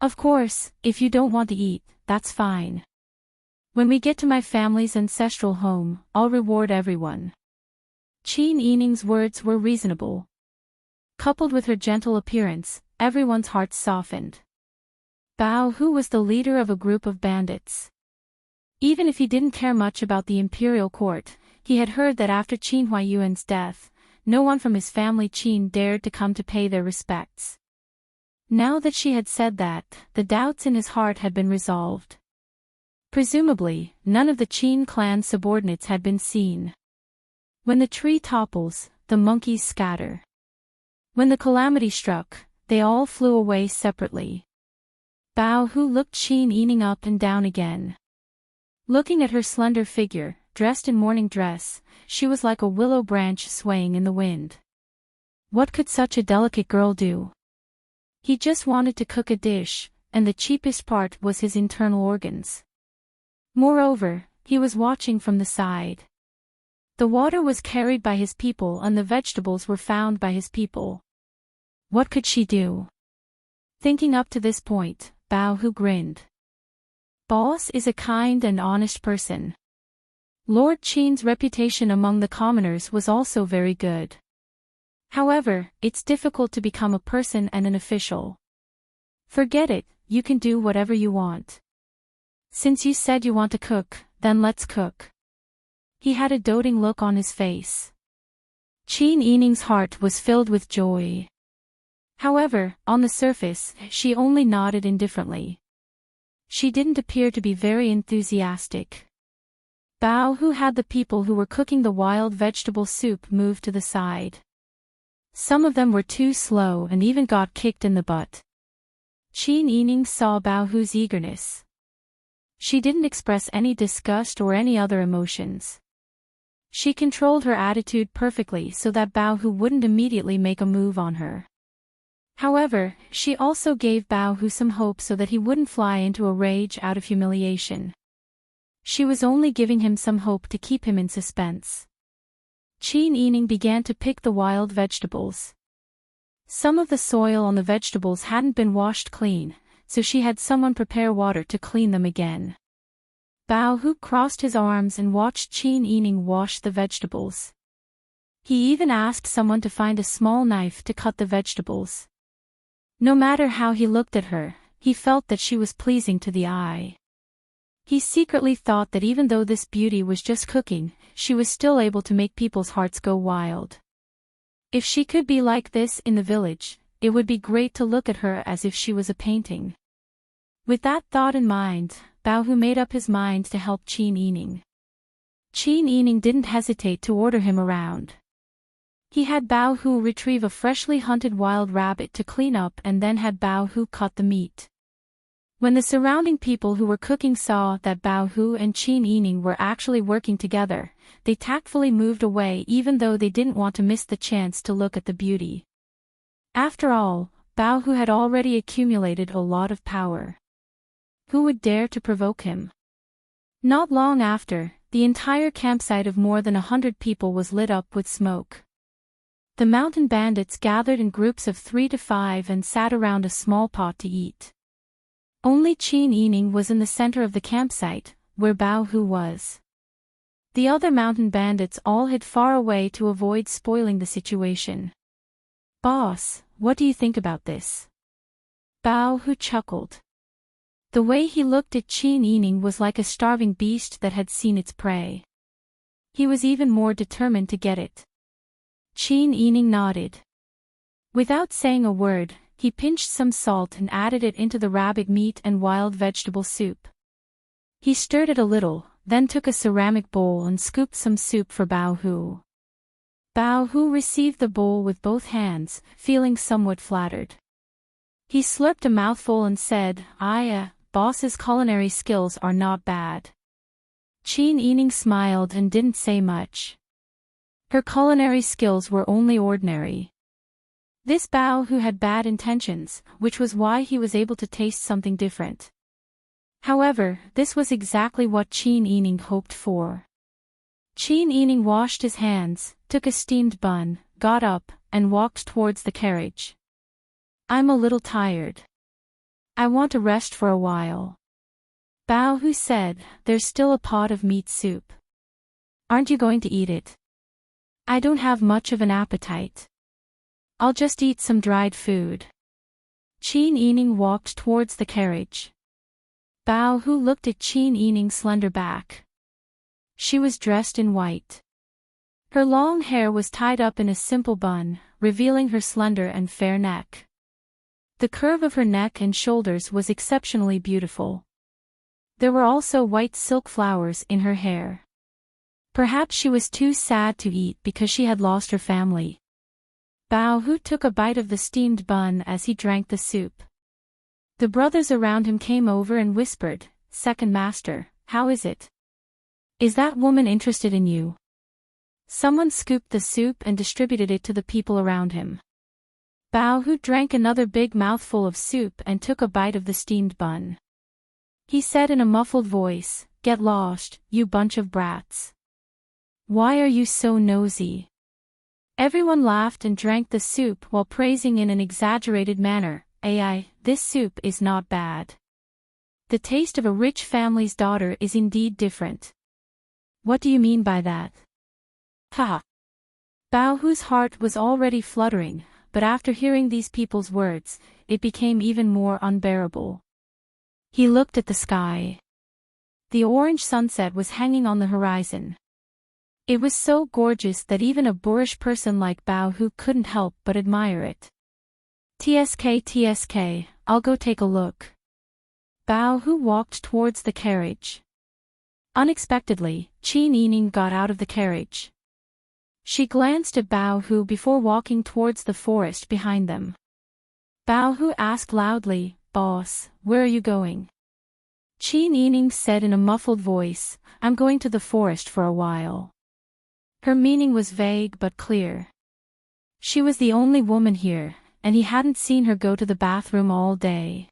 Of course, if you don't want to eat, that's fine. When we get to my family's ancestral home, I'll reward everyone." Qin Yining's words were reasonable. Coupled with her gentle appearance, everyone's hearts softened. Bao Hu was the leader of a group of bandits. Even if he didn't care much about the imperial court, he had heard that after Qin Huaiyuan's death, no one from his family Qin dared to come to pay their respects. Now that she had said that, the doubts in his heart had been resolved. Presumably, none of the Qin clan subordinates had been seen. When the tree topples, the monkeys scatter. When the calamity struck, they all flew away separately. Bao Hu looked Qin Yining up and down again. Looking at her slender figure, dressed in morning dress, she was like a willow branch swaying in the wind. What could such a delicate girl do? He just wanted to cook a dish, and the cheapest part was his internal organs. Moreover, he was watching from the side. The water was carried by his people and the vegetables were found by his people. What could she do? Thinking up to this point, Bao Hu grinned. Boss is a kind and honest person. Lord Qin's reputation among the commoners was also very good. However, it's difficult to become a person and an official. Forget it, you can do whatever you want. Since you said you want to cook, then let's cook. He had a doting look on his face. Qin Yining's heart was filled with joy. However, on the surface, she only nodded indifferently. She didn't appear to be very enthusiastic. Bao Hu had the people who were cooking the wild vegetable soup moved to the side. Some of them were too slow and even got kicked in the butt. Qin Yining saw Bao Hu's eagerness. She didn't express any disgust or any other emotions. She controlled her attitude perfectly so that Bao Hu wouldn't immediately make a move on her. However, she also gave Bao Hu some hope so that he wouldn't fly into a rage out of humiliation. She was only giving him some hope to keep him in suspense. Qin Yining began to pick the wild vegetables. Some of the soil on the vegetables hadn't been washed clean, so she had someone prepare water to clean them again. Bao Hu crossed his arms and watched Qin Yining wash the vegetables. He even asked someone to find a small knife to cut the vegetables. No matter how he looked at her, he felt that she was pleasing to the eye. He secretly thought that even though this beauty was just cooking, she was still able to make people's hearts go wild. If she could be like this in the village, it would be great to look at her as if she was a painting. With that thought in mind, Bao Hu made up his mind to help Qin Yining. Qin Yining didn't hesitate to order him around. He had Bao Hu retrieve a freshly hunted wild rabbit to clean up and then had Bao Hu cut the meat. When the surrounding people who were cooking saw that Bao Hu and Qin Yining were actually working together, they tactfully moved away even though they didn't want to miss the chance to look at the beauty. After all, Bao Hu had already accumulated a lot of power. Who would dare to provoke him? Not long after, the entire campsite of more than 100 people was lit up with smoke. The mountain bandits gathered in groups of 3 to 5 and sat around a small pot to eat. Only Qin Yining was in the center of the campsite, where Bao Hu was. The other mountain bandits all hid far away to avoid spoiling the situation. "Boss, what do you think about this?" Bao Hu chuckled. The way he looked at Qin Yining was like a starving beast that had seen its prey. He was even more determined to get it. Qin Yining nodded. Without saying a word, he pinched some salt and added it into the rabbit meat and wild vegetable soup. He stirred it a little, then took a ceramic bowl and scooped some soup for Bao Hu. Bao Hu received the bowl with both hands, feeling somewhat flattered. He slurped a mouthful and said, Boss's culinary skills are not bad." Qin Yining smiled and didn't say much. Her culinary skills were only ordinary. This Bao Hu had bad intentions, which was why he was able to taste something different. However, this was exactly what Qin Yining hoped for. Qin Yining washed his hands, took a steamed bun, got up, and walked towards the carriage. "I'm a little tired. I want to rest for a while." Bao Hu said, "There's still a pot of meat soup. Aren't you going to eat it?" "I don't have much of an appetite. I'll just eat some dried food." Qin Yining walked towards the carriage. Bao Hu looked at Qin Yining's slender back. She was dressed in white. Her long hair was tied up in a simple bun, revealing her slender and fair neck. The curve of her neck and shoulders was exceptionally beautiful. There were also white silk flowers in her hair. Perhaps she was too sad to eat because she had lost her family. Bao Hu took a bite of the steamed bun as he drank the soup. The brothers around him came over and whispered, "Second master, how is it? Is that woman interested in you?" Someone scooped the soup and distributed it to the people around him. Bao Hu drank another big mouthful of soup and took a bite of the steamed bun. He said in a muffled voice, "Get lost, you bunch of brats. Why are you so nosy?" Everyone laughed and drank the soup while praising in an exaggerated manner, "This soup is not bad. The taste of a rich family's daughter is indeed different." "What do you mean by that?" "Ha!" Bao Hu's heart was already fluttering, but after hearing these people's words, it became even more unbearable. He looked at the sky. The orange sunset was hanging on the horizon. It was so gorgeous that even a boorish person like Bao Hu couldn't help but admire it. TSK, I'll go take a look." Bao Hu walked towards the carriage. Unexpectedly, Qin Yining got out of the carriage. She glanced at Bao Hu before walking towards the forest behind them. Bao Hu asked loudly, "Boss, where are you going?" Qin Yining said in a muffled voice, "I'm going to the forest for a while." Her meaning was vague but clear. She was the only woman here, and he hadn't seen her go to the bathroom all day.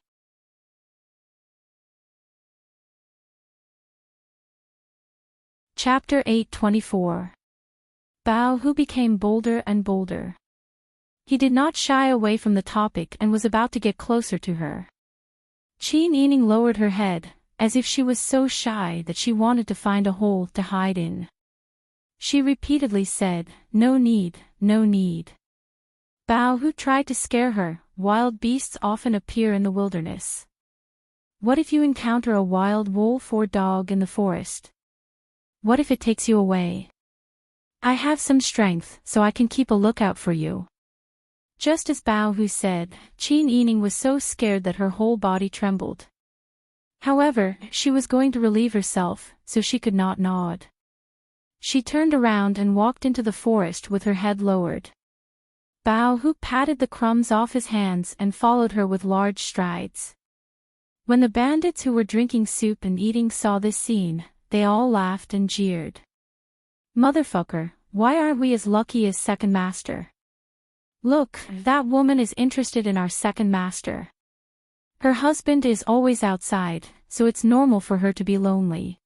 Chapter 8:24. Bao Hu became bolder and bolder. He did not shy away from the topic and was about to get closer to her. Qin Yining lowered her head, as if she was so shy that she wanted to find a hole to hide in. She repeatedly said, "No need, no need." Bao Hu tried to scare her. Wild beasts often appear in the wilderness. What if you encounter a wild wolf or dog in the forest? What if it takes you away? I have some strength, so I can keep a lookout for you. Just as Bao Hu said, Qin Yining was so scared that her whole body trembled. However, she was going to relieve herself, so she could not nod. She turned around and walked into the forest with her head lowered. Bao Hu patted the crumbs off his hands and followed her with large strides. When the bandits who were drinking soup and eating saw this scene, they all laughed and jeered. "Motherfucker, why aren't we as lucky as Second Master? Look, that woman is interested in our Second Master. Her husband is always outside, so it's normal for her to be lonely.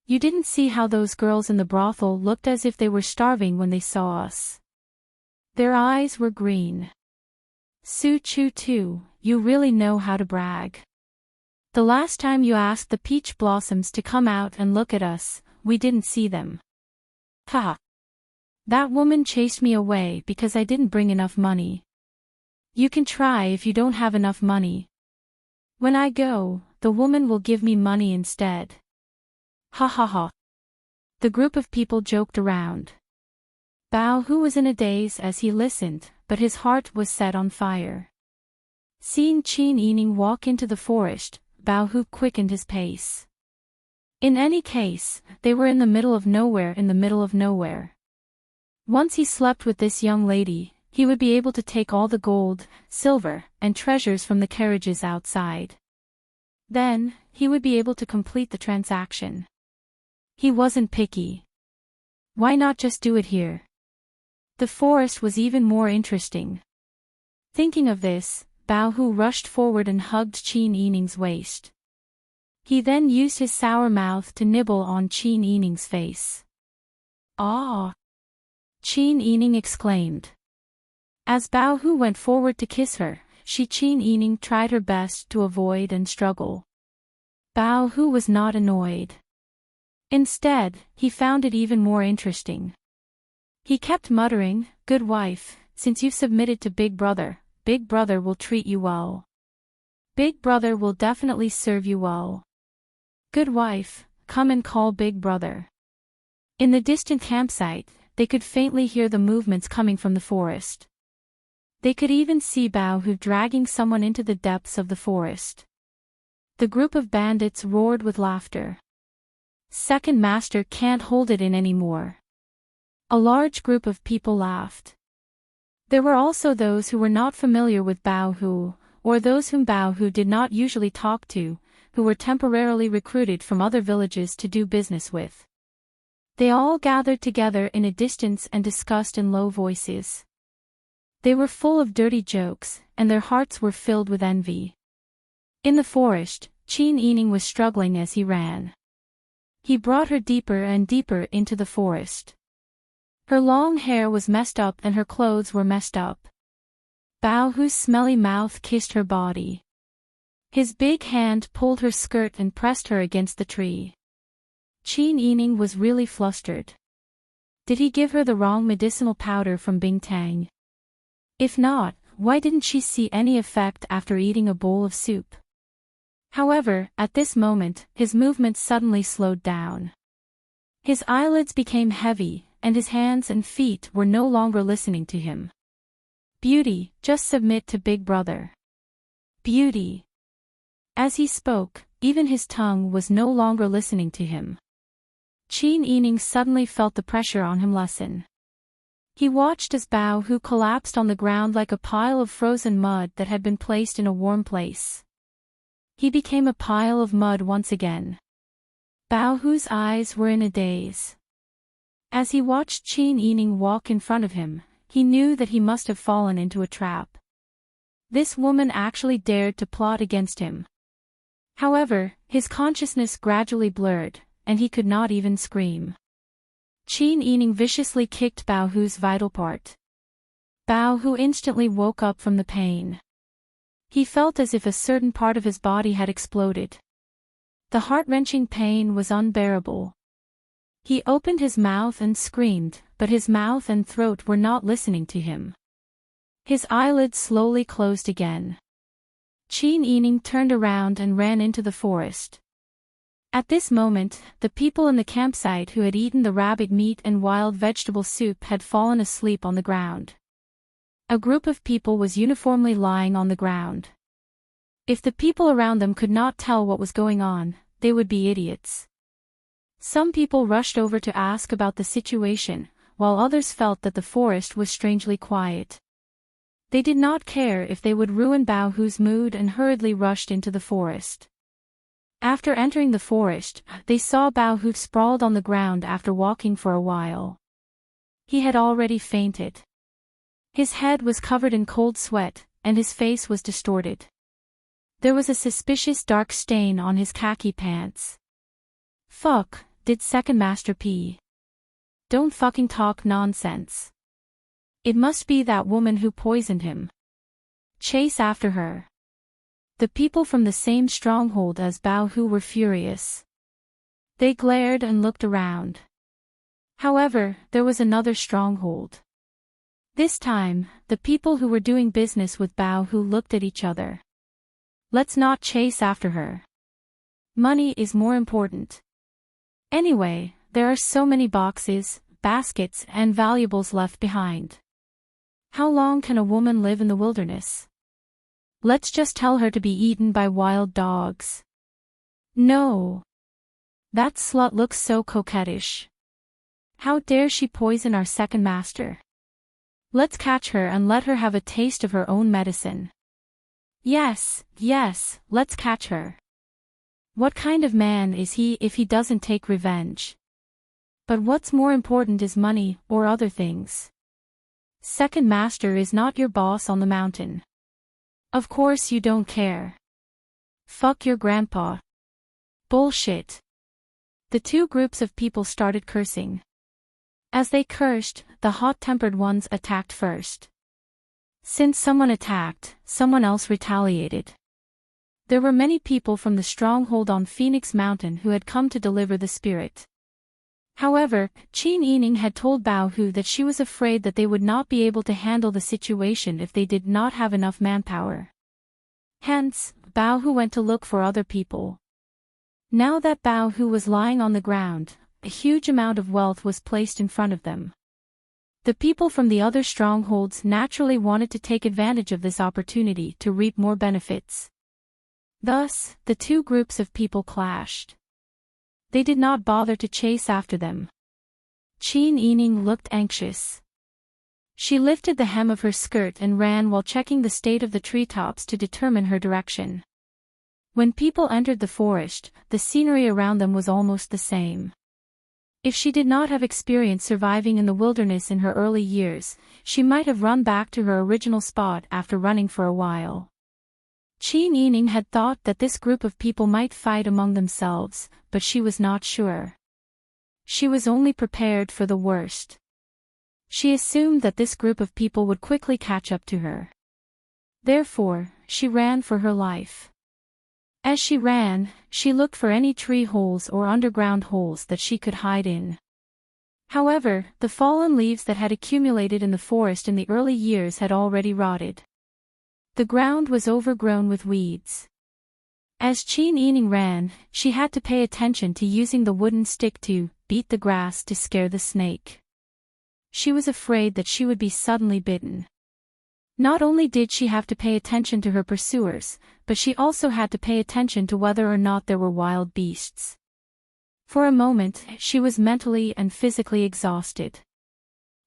You didn't see how those girls in the brothel looked as if they were starving when they saw us. Their eyes were green. Su Chu Tu, you really know how to brag. The last time you asked the peach blossoms to come out and look at us, we didn't see them. Ha! That woman chased me away because I didn't bring enough money. You can try if you don't have enough money. When I go, the woman will give me money instead." Ha ha ha. The group of people joked around. Bao Hu was in a daze as he listened, but his heart was set on fire. Seeing Qin Yining walk into the forest, Bao Hu quickened his pace. In any case, they were in the middle of nowhere. Once he slept with this young lady, he would be able to take all the gold, silver, and treasures from the carriages outside. Then, he would be able to complete the transaction. He wasn't picky. Why not just do it here? The forest was even more interesting. Thinking of this, Bao Hu rushed forward and hugged Qin Yining's waist. He then used his sour mouth to nibble on Qin Yining's face. "Ah!" Qin Yining exclaimed. As Bao Hu went forward to kiss her, Qin Yining tried her best to avoid and struggle. Bao Hu was not annoyed. Instead, he found it even more interesting. He kept muttering, "Good wife, since you've submitted to Big Brother will treat you well." Big brother will definitely serve you well. Good wife, come and call big brother. In the distant campsite, they could faintly hear the movements coming from the forest. They could even see Bao Hu dragging someone into the depths of the forest. The group of bandits roared with laughter. Second master can't hold it in anymore. A large group of people laughed. There were also those who were not familiar with Bao Hu, or those whom Bao Hu did not usually talk to, who were temporarily recruited from other villages to do business with. They all gathered together in a distance and discussed in low voices. They were full of dirty jokes, and their hearts were filled with envy. In the forest, Qin Yining was struggling as he ran. He brought her deeper and deeper into the forest. Her long hair was messed up and her clothes were messed up. Bao Hu's smelly mouth kissed her body. His big hand pulled her skirt and pressed her against the tree. Qin Yining was really flustered. Did he give her the wrong medicinal powder from Bingtang? If not, why didn't she see any effect after eating a bowl of soup? However, at this moment, his movements suddenly slowed down. His eyelids became heavy, and his hands and feet were no longer listening to him. Beauty, just submit to big brother. Beauty. As he spoke, even his tongue was no longer listening to him. Qin Yining suddenly felt the pressure on him lessen. He watched as Bao Hu collapsed on the ground like a pile of frozen mud that had been placed in a warm place. He became a pile of mud once again. Bao Hu's eyes were in a daze. As he watched Qin Yining walk in front of him, he knew that he must have fallen into a trap. This woman actually dared to plot against him. However, his consciousness gradually blurred, and he could not even scream. Qin Yining viciously kicked Bao Hu's vital part. Bao Hu instantly woke up from the pain. He felt as if a certain part of his body had exploded. The heart-wrenching pain was unbearable. He opened his mouth and screamed, but his mouth and throat were not listening to him. His eyelids slowly closed again. Qin Yining turned around and ran into the forest. At this moment, the people in the campsite who had eaten the rabbit meat and wild vegetable soup had fallen asleep on the ground. A group of people was uniformly lying on the ground. If the people around them could not tell what was going on, they would be idiots. Some people rushed over to ask about the situation, while others felt that the forest was strangely quiet. They did not care if they would ruin Bao Hu's mood and hurriedly rushed into the forest. After entering the forest, they saw Bao Hu sprawled on the ground after walking for a while. He had already fainted. His head was covered in cold sweat, and his face was distorted. There was a suspicious dark stain on his khaki pants. Fuck, did second master pee? Don't fucking talk nonsense. It must be that woman who poisoned him. Chase after her. The people from the same stronghold as Bao Hu were furious. They glared and looked around. However, there was another stronghold. This time, the people who were doing business with Bao Hu looked at each other. Let's not chase after her. Money is more important. Anyway, there are so many boxes, baskets, and valuables left behind. How long can a woman live in the wilderness? Let's just tell her to be eaten by wild dogs. No. That slut looks so coquettish. How dare she poison our second master? Let's catch her and let her have a taste of her own medicine. Yes, let's catch her. What kind of man is he if he doesn't take revenge? But what's more important is money, or other things. Second master is not your boss on the mountain. Of course you don't care. Fuck your grandpa. Bullshit. The two groups of people started cursing. As they cursed, the hot-tempered ones attacked first. Since someone attacked, someone else retaliated. There were many people from the stronghold on Phoenix Mountain who had come to deliver the spirit. However, Qin Yining had told Bao Hu that she was afraid that they would not be able to handle the situation if they did not have enough manpower. Hence, Bao Hu went to look for other people. Now that Bao Hu was lying on the ground, a huge amount of wealth was placed in front of them. The people from the other strongholds naturally wanted to take advantage of this opportunity to reap more benefits. Thus, the two groups of people clashed. They did not bother to chase after them. Qin Yining looked anxious. She lifted the hem of her skirt and ran while checking the state of the treetops to determine her direction. When people entered the forest, the scenery around them was almost the same. If she did not have experience surviving in the wilderness in her early years, she might have run back to her original spot after running for a while. Qin Yining had thought that this group of people might fight among themselves, but she was not sure. She was only prepared for the worst. She assumed that this group of people would quickly catch up to her. Therefore, she ran for her life. As she ran, she looked for any tree holes or underground holes that she could hide in. However, the fallen leaves that had accumulated in the forest in the early years had already rotted. The ground was overgrown with weeds. As Qin Yining ran, she had to pay attention to using the wooden stick to beat the grass to scare the snake. She was afraid that she would be suddenly bitten. Not only did she have to pay attention to her pursuers, but she also had to pay attention to whether or not there were wild beasts. For a moment, she was mentally and physically exhausted.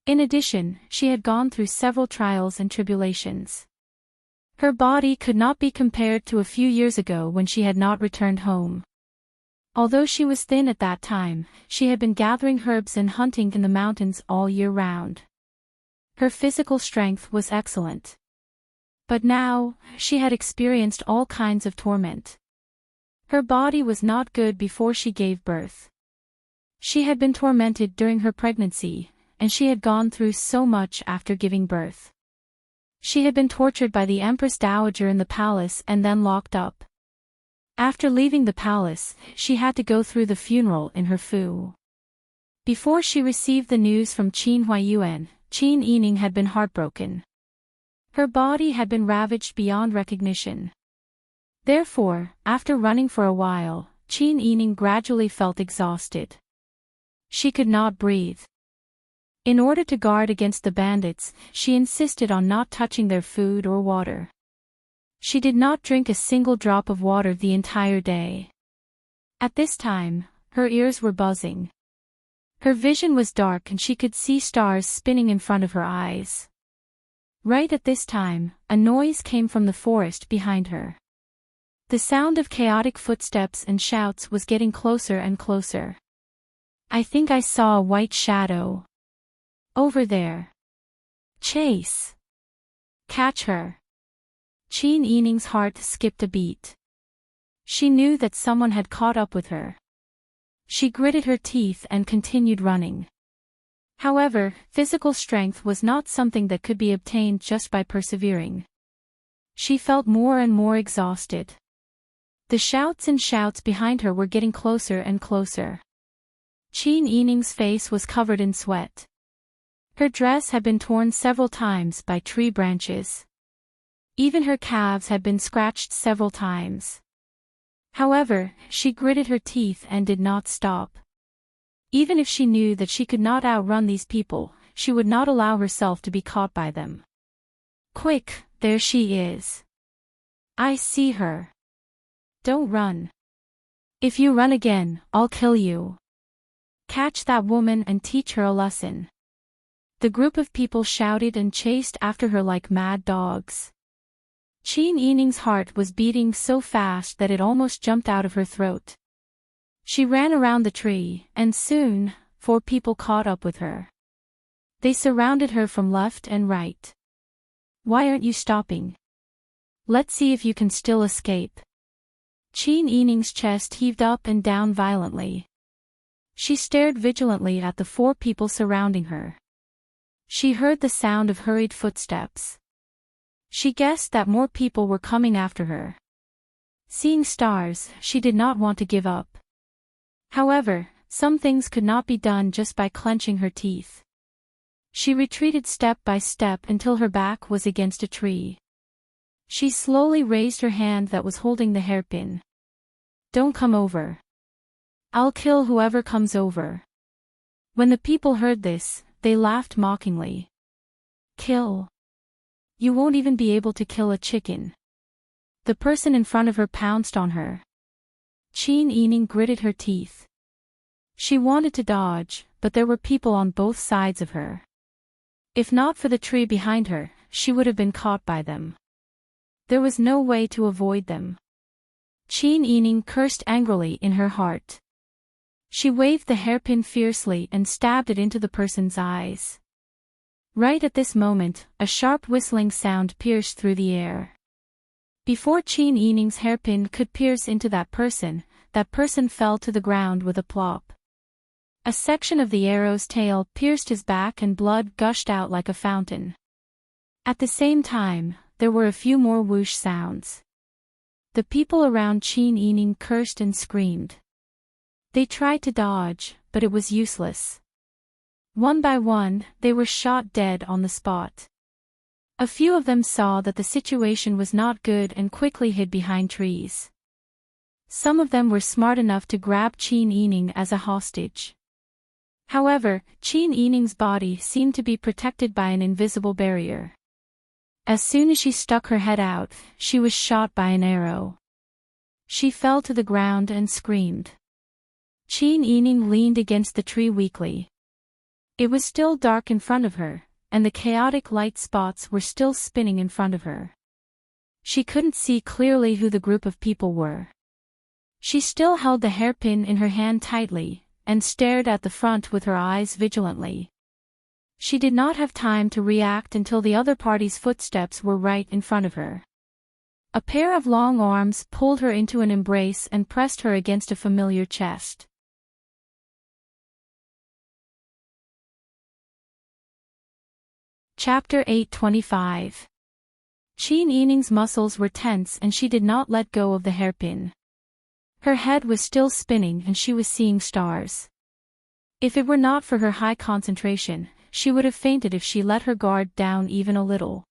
In addition, she had gone through several trials and tribulations. Her body could not be compared to a few years ago when she had not returned home. Although she was thin at that time, she had been gathering herbs and hunting in the mountains all year round. Her physical strength was excellent. But now, she had experienced all kinds of torment. Her body was not good before she gave birth. She had been tormented during her pregnancy, and she had gone through so much after giving birth. She had been tortured by the Empress Dowager in the palace and then locked up. After leaving the palace, she had to go through the funeral in her fu. Before she received the news from Qin Huayuan, Qin Yining had been heartbroken. Her body had been ravaged beyond recognition. Therefore, after running for a while, Qin Yining gradually felt exhausted. She could not breathe. In order to guard against the bandits, she insisted on not touching their food or water. She did not drink a single drop of water the entire day. At this time, her ears were buzzing. Her vision was dark and she could see stars spinning in front of her eyes. Right at this time, a noise came from the forest behind her. The sound of chaotic footsteps and shouts was getting closer and closer. I think I saw a white shadow. Over there. Chase. Catch her. Qin Yining's heart skipped a beat. She knew that someone had caught up with her. She gritted her teeth and continued running. However, physical strength was not something that could be obtained just by persevering. She felt more and more exhausted. The shouts and shouts behind her were getting closer and closer. Qin Yining's face was covered in sweat. Her dress had been torn several times by tree branches. Even her calves had been scratched several times. However, she gritted her teeth and did not stop. Even if she knew that she could not outrun these people, she would not allow herself to be caught by them. Quick, there she is. I see her. Don't run. If you run again, I'll kill you. Catch that woman and teach her a lesson. The group of people shouted and chased after her like mad dogs. Qin Yining's heart was beating so fast that it almost jumped out of her throat. She ran around the tree, and soon, 4 people caught up with her. They surrounded her from left and right. Why aren't you stopping? Let's see if you can still escape. Qin Yining's chest heaved up and down violently. She stared vigilantly at the 4 people surrounding her. She heard the sound of hurried footsteps. She guessed that more people were coming after her. Seeing stars, she did not want to give up. However, some things could not be done just by clenching her teeth. She retreated step by step until her back was against a tree. She slowly raised her hand that was holding the hairpin. "Don't come over. I'll kill whoever comes over." When the people heard this, they laughed mockingly. "Kill? You won't even be able to kill a chicken." The person in front of her pounced on her. Qin Yining gritted her teeth. She wanted to dodge, but there were people on both sides of her. If not for the tree behind her, she would have been caught by them. There was no way to avoid them. Qin Yining cursed angrily in her heart. She waved the hairpin fiercely and stabbed it into the person's eyes. Right at this moment, a sharp whistling sound pierced through the air. Before Qin Yining's hairpin could pierce into that person fell to the ground with a plop. A section of the arrow's tail pierced his back and blood gushed out like a fountain. At the same time, there were a few more whoosh sounds. The people around Qin Yining cursed and screamed. They tried to dodge, but it was useless. One by one, they were shot dead on the spot. A few of them saw that the situation was not good and quickly hid behind trees. Some of them were smart enough to grab Qin Yining as a hostage. However, Qin Yining's body seemed to be protected by an invisible barrier. As soon as she stuck her head out, she was shot by an arrow. She fell to the ground and screamed. Qin Yining leaned against the tree weakly. It was still dark in front of her, and the chaotic light spots were still spinning in front of her. She couldn't see clearly who the group of people were. She still held the hairpin in her hand tightly, and stared at the front with her eyes vigilantly. She did not have time to react until the other party's footsteps were right in front of her. A pair of long arms pulled her into an embrace and pressed her against a familiar chest. Chapter 825. Qin Yining's muscles were tense and she did not let go of the hairpin. Her head was still spinning and she was seeing stars. If it were not for her high concentration, she would have fainted if she let her guard down even a little.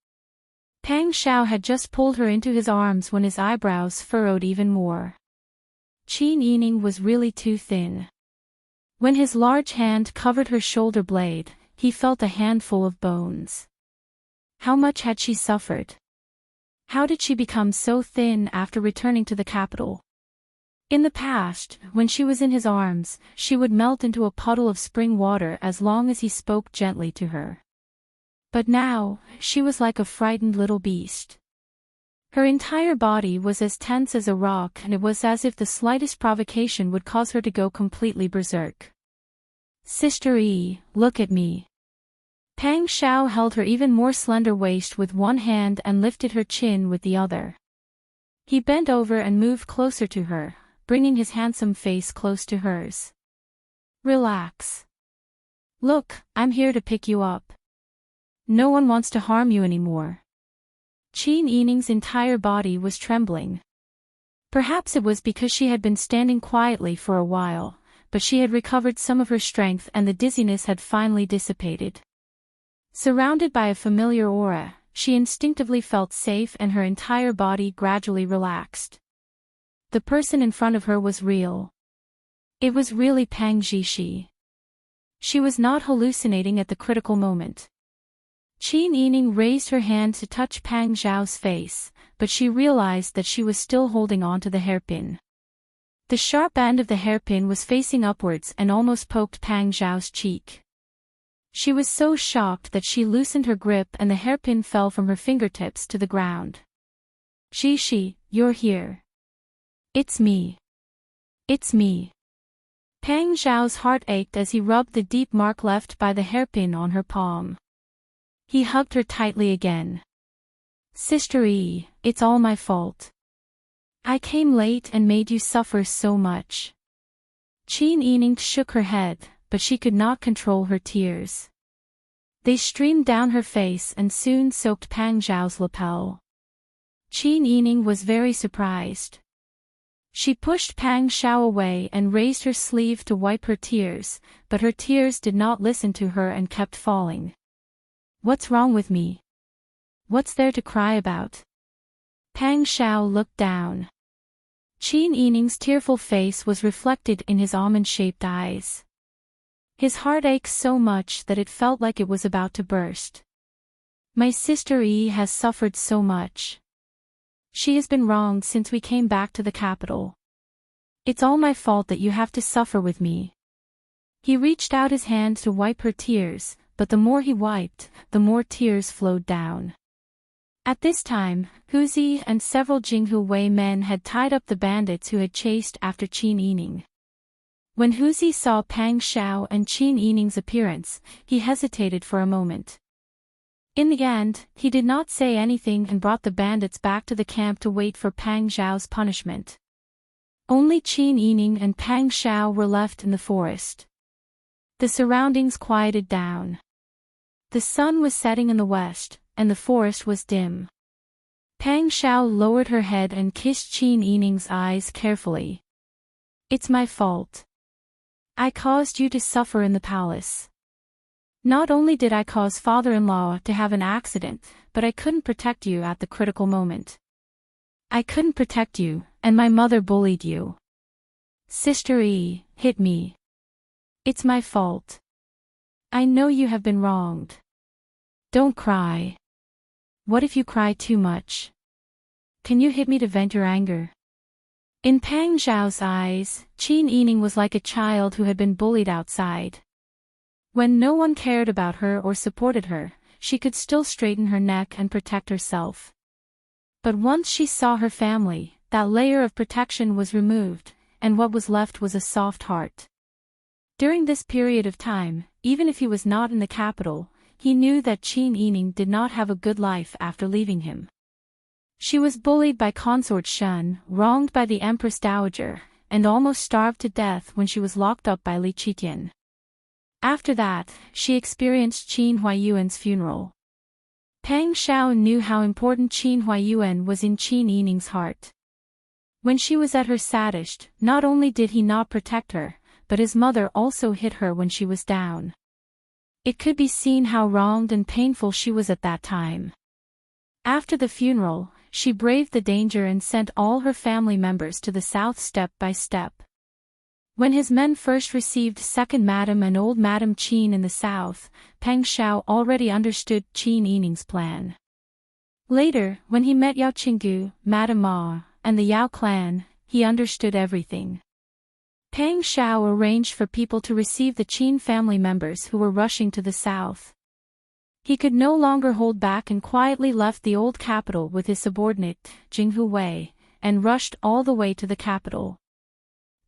Pang Xiao had just pulled her into his arms when his eyebrows furrowed even more. Qin Yining was really too thin. When his large hand covered her shoulder blade, he felt a handful of bones. How much had she suffered? How did she become so thin after returning to the capital? In the past, when she was in his arms, she would melt into a puddle of spring water as long as he spoke gently to her. But now, she was like a frightened little beast. Her entire body was as tense as a rock and it was as if the slightest provocation would cause her to go completely berserk. "Sister Yi, look at me." Pang Xiao held her even more slender waist with one hand and lifted her chin with the other. He bent over and moved closer to her, bringing his handsome face close to hers. "Relax. Look, I'm here to pick you up. No one wants to harm you anymore." Qin Yining's entire body was trembling. Perhaps it was because she had been standing quietly for a while, but she had recovered some of her strength and the dizziness had finally dissipated. Surrounded by a familiar aura, she instinctively felt safe and her entire body gradually relaxed. The person in front of her was real. It was really Pang Zhishi. She was not hallucinating at the critical moment. Qin Yining raised her hand to touch Pang Zhao's face, but she realized that she was still holding on to the hairpin. The sharp end of the hairpin was facing upwards and almost poked Pang Zhao's cheek. She was so shocked that she loosened her grip and the hairpin fell from her fingertips to the ground. "Zhishi, you're here." "It's me. It's me." Pang Zhao's heart ached as he rubbed the deep mark left by the hairpin on her palm. He hugged her tightly again. "Sister Yi, it's all my fault. I came late and made you suffer so much." Qin Yining shook her head, but she could not control her tears. They streamed down her face and soon soaked Pang Zhao's lapel. Qin Yining was very surprised. She pushed Pang Xiao away and raised her sleeve to wipe her tears, but her tears did not listen to her and kept falling. "What's wrong with me? What's there to cry about?" Pang Xiao looked down. Qin Yining's tearful face was reflected in his almond-shaped eyes. His heart ached so much that it felt like it was about to burst. My sister Yi has suffered so much. She has been wronged since we came back to the capital. It's all my fault that you have to suffer with me. He reached out his hand to wipe her tears, but the more he wiped, the more tears flowed down. At this time, Huzi and several Jinghu Wei men had tied up the bandits who had chased after Qin Yining. When Huzi saw Pang Xiao and Qin Yining's appearance, he hesitated for a moment. In the end, he did not say anything and brought the bandits back to the camp to wait for Pang Xiao's punishment. Only Qin Yining and Pang Xiao were left in the forest. The surroundings quieted down. The sun was setting in the west, and the forest was dim. Pang Xiao lowered her head and kissed Qin Yining's eyes carefully. It's my fault. I caused you to suffer in the palace. Not only did I cause father-in-law to have an accident, but I couldn't protect you at the critical moment. I couldn't protect you, and my mother bullied you. Sister Yi hit me. It's my fault. I know you have been wronged. Don't cry. What if you cry too much? Can you hit me to vent your anger? In Pang Xiao's eyes, Qin Yining was like a child who had been bullied outside. When no one cared about her or supported her, she could still straighten her neck and protect herself. But once she saw her family, that layer of protection was removed, and what was left was a soft heart. During this period of time, even if he was not in the capital, he knew that Qin Yining did not have a good life after leaving him. She was bullied by Consort Shen, wronged by the Empress Dowager, and almost starved to death when she was locked up by Li Qitian. After that, she experienced Qin Huayuan's funeral. Pang Xiao knew how important Qin Huayuan was in Qin Yining's heart. When she was at her saddest, not only did he not protect her, but his mother also hit her when she was down. It could be seen how wronged and painful she was at that time. After the funeral, she braved the danger and sent all her family members to the south step by step. When his men first received second Madame and old Madame Qin in the south, Pang Xiao already understood Qin Yining's plan. Later, when he met Yao Qinggu, Madame Ma, and the Yao clan, he understood everything. Pang Xiao arranged for people to receive the Qin family members who were rushing to the south. He could no longer hold back and quietly left the old capital with his subordinate, Jinghu Wei, and rushed all the way to the capital.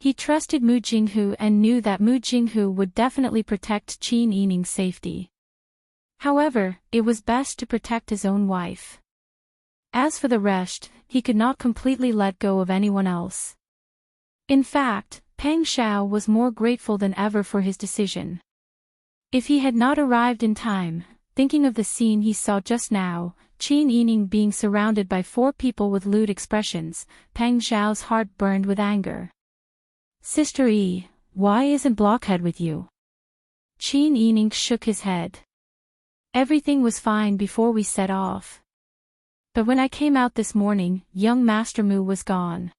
He trusted Mu Jinghu and knew that Mu Jinghu would definitely protect Qin Yining's safety. However, it was best to protect his own wife. As for the rest, he could not completely let go of anyone else. In fact, Pang Xiao was more grateful than ever for his decision. If he had not arrived in time, thinking of the scene he saw just now, Qin Yining being surrounded by 4 people with lewd expressions, Pang Xiao's heart burned with anger. Sister Yi, why isn't Blockhead with you? Qin Yining shook his head. Everything was fine before we set off. But when I came out this morning, young Master Mu was gone.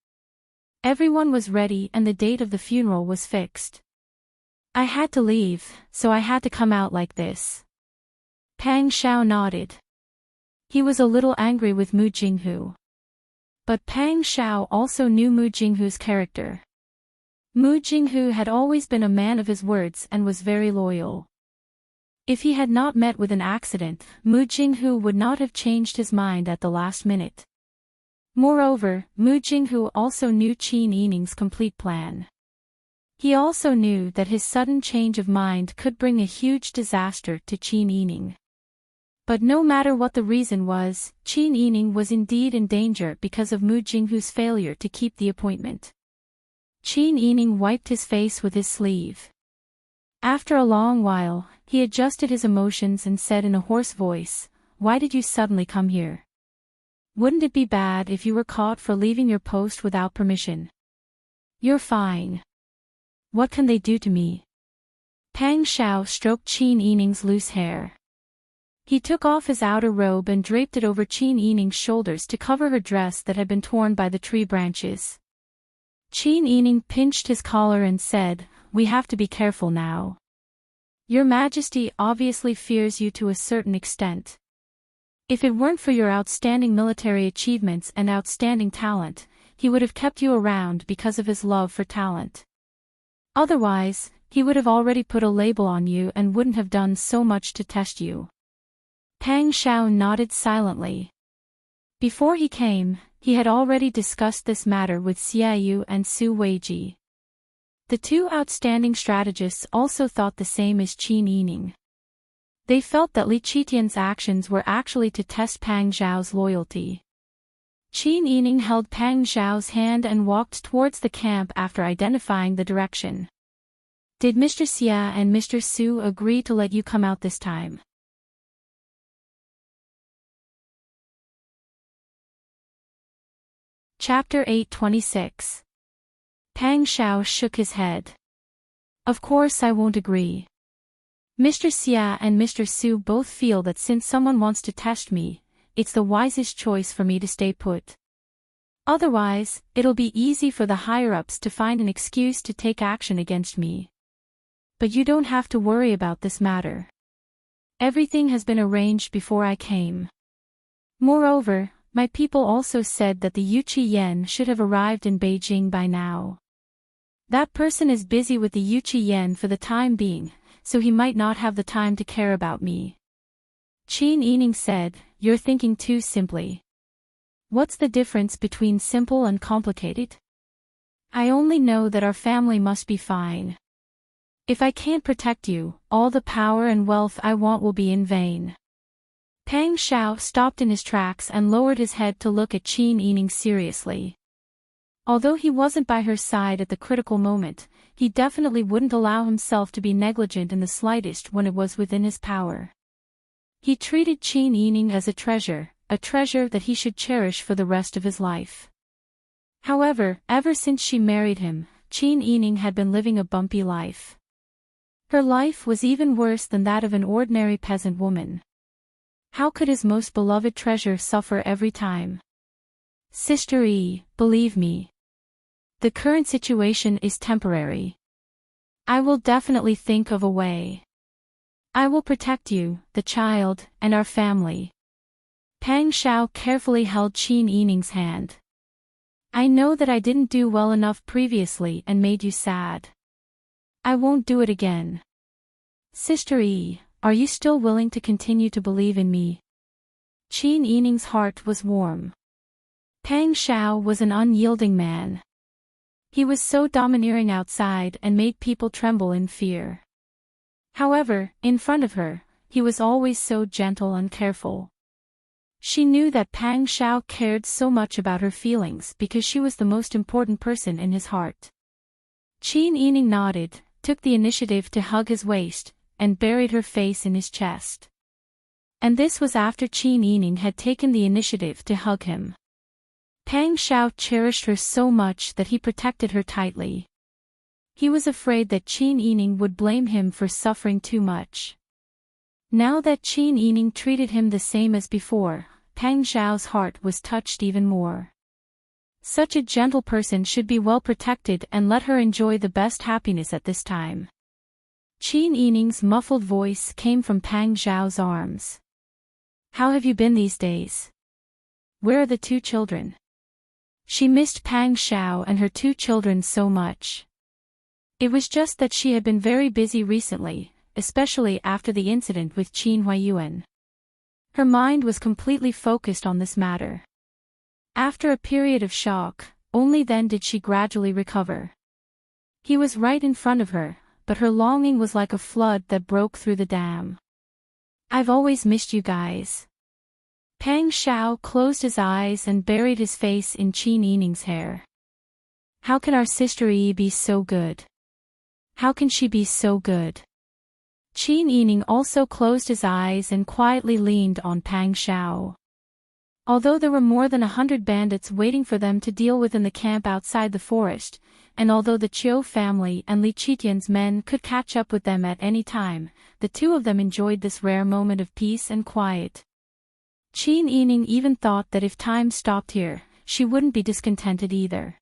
Everyone was ready and the date of the funeral was fixed. I had to leave, so I had to come out like this. Pang Xiao nodded. He was a little angry with Mu Jinghu. But Pang Xiao also knew Mu Jinghu's character. Mu Jinghu had always been a man of his words and was very loyal. If he had not met with an accident, Mu Jinghu would not have changed his mind at the last minute. Moreover, Mu Jinghu also knew Qin Yining's complete plan. He also knew that his sudden change of mind could bring a huge disaster to Qin Yining. But no matter what the reason was, Qin Yining was indeed in danger because of Mu Jinghu's failure to keep the appointment. Qin Yining wiped his face with his sleeve. After a long while, he adjusted his emotions and said in a hoarse voice, "Why did you suddenly come here? Wouldn't it be bad if you were caught for leaving your post without permission? You're fine. What can they do to me?" Pang Xiao stroked Qin Yining's loose hair. He took off his outer robe and draped it over Qin Yining's shoulders to cover her dress that had been torn by the tree branches. Qin Yining pinched his collar and said, "We have to be careful now. Your Majesty obviously fears you to a certain extent. If it weren't for your outstanding military achievements and outstanding talent, he would have kept you around because of his love for talent. Otherwise, he would have already put a label on you and wouldn't have done so much to test you." Pang Xiao nodded silently. Before he came, he had already discussed this matter with Xiaoyu and Su Weiji. The two outstanding strategists also thought the same as Qin Yining. They felt that Li Qitian's actions were actually to test Pang Xiao's loyalty. Qin Yining held Pang Xiao's hand and walked towards the camp after identifying the direction. "Did Mr. Xia and Mr. Su agree to let you come out this time?" Chapter 826. Pang Xiao shook his head. "Of course I won't agree. Mr. Xia and Mr. Su both feel that since someone wants to test me, it's the wisest choice for me to stay put. Otherwise, it'll be easy for the higher-ups to find an excuse to take action against me. But you don't have to worry about this matter. Everything has been arranged before I came. Moreover, my people also said that the Yuqi Yen should have arrived in Beijing by now. That person is busy with the Yuqi Yen for the time being, so he might not have the time to care about me." Qin Yining said, "You're thinking too simply. What's the difference between simple and complicated? I only know that our family must be fine. If I can't protect you, all the power and wealth I want will be in vain." Pang Xiao stopped in his tracks and lowered his head to look at Qin Yining seriously. Although he wasn't by her side at the critical moment, he definitely wouldn't allow himself to be negligent in the slightest when it was within his power. He treated Qin Yining as a treasure that he should cherish for the rest of his life. However, ever since she married him, Qin Yining had been living a bumpy life. Her life was even worse than that of an ordinary peasant woman. How could his most beloved treasure suffer every time? "Sister E, believe me. The current situation is temporary. I will definitely think of a way. I will protect you, the child, and our family." Pang Xiao carefully held Qin Yining's hand. "I know that I didn't do well enough previously and made you sad. I won't do it again. Sister E, are you still willing to continue to believe in me?" Qin Yining's heart was warm. Pang Xiao was an unyielding man. He was so domineering outside and made people tremble in fear. However, in front of her, he was always so gentle and careful. She knew that Pang Xiao cared so much about her feelings because she was the most important person in his heart. Qin Yining nodded, took the initiative to hug his waist, and buried her face in his chest. And this was after Qin Yining had taken the initiative to hug him. Pang Xiao cherished her so much that he protected her tightly. He was afraid that Qin Yining would blame him for suffering too much. Now that Qin Yining treated him the same as before, Pang Xiao's heart was touched even more. Such a gentle person should be well protected and let her enjoy the best happiness at this time. Qin Yining's muffled voice came from Pang Xiao's arms. "How have you been these days? Where are the two children?" She missed Pang Xiao and her two children so much. It was just that she had been very busy recently, especially after the incident with Qin Huayuan. Her mind was completely focused on this matter. After a period of shock, only then did she gradually recover. He was right in front of her, but her longing was like a flood that broke through the dam. "I've always missed you guys." Pang Xiao closed his eyes and buried his face in Qin Yining's hair. "How can our sister Yi be so good? How can she be so good?" Qin Yining also closed his eyes and quietly leaned on Pang Xiao. Although there were more than 100 bandits waiting for them to deal with in the camp outside the forest, and although the Chiu family and Li Qitian's men could catch up with them at any time, the two of them enjoyed this rare moment of peace and quiet. Qin Yining even thought that if time stopped here, she wouldn't be discontented either.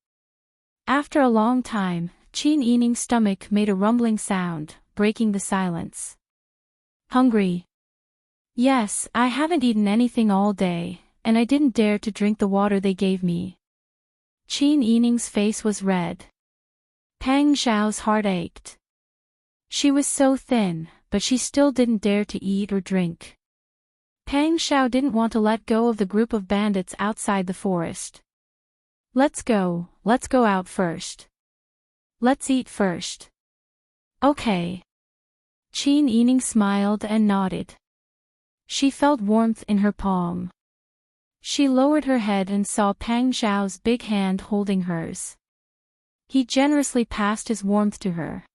After a long time, Qin Yining's stomach made a rumbling sound, breaking the silence. Hungry? Yes, I haven't eaten anything all day, and I didn't dare to drink the water they gave me. Qin Yining's face was red. Pang Xiao's heart ached. She was so thin, but she still didn't dare to eat or drink. Pang Xiao didn't want to let go of the group of bandits outside the forest. Let's go out first. Let's eat first. Okay. Qin Yining smiled and nodded. She felt warmth in her palm. She lowered her head and saw Pang Xiao's big hand holding hers. He generously passed his warmth to her.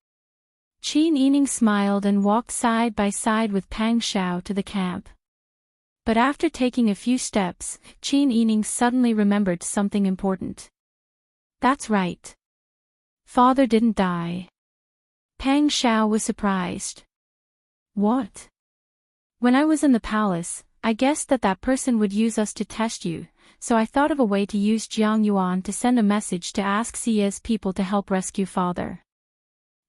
Qin Yining smiled and walked side by side with Pang Xiao to the camp. But after taking a few steps, Qin Yining suddenly remembered something important. That's right. Father didn't die. Pang Xiao was surprised. What? When I was in the palace, I guessed that person would use us to test you, so I thought of a way to use Jiang Yuan to send a message to ask Xia's people to help rescue Father.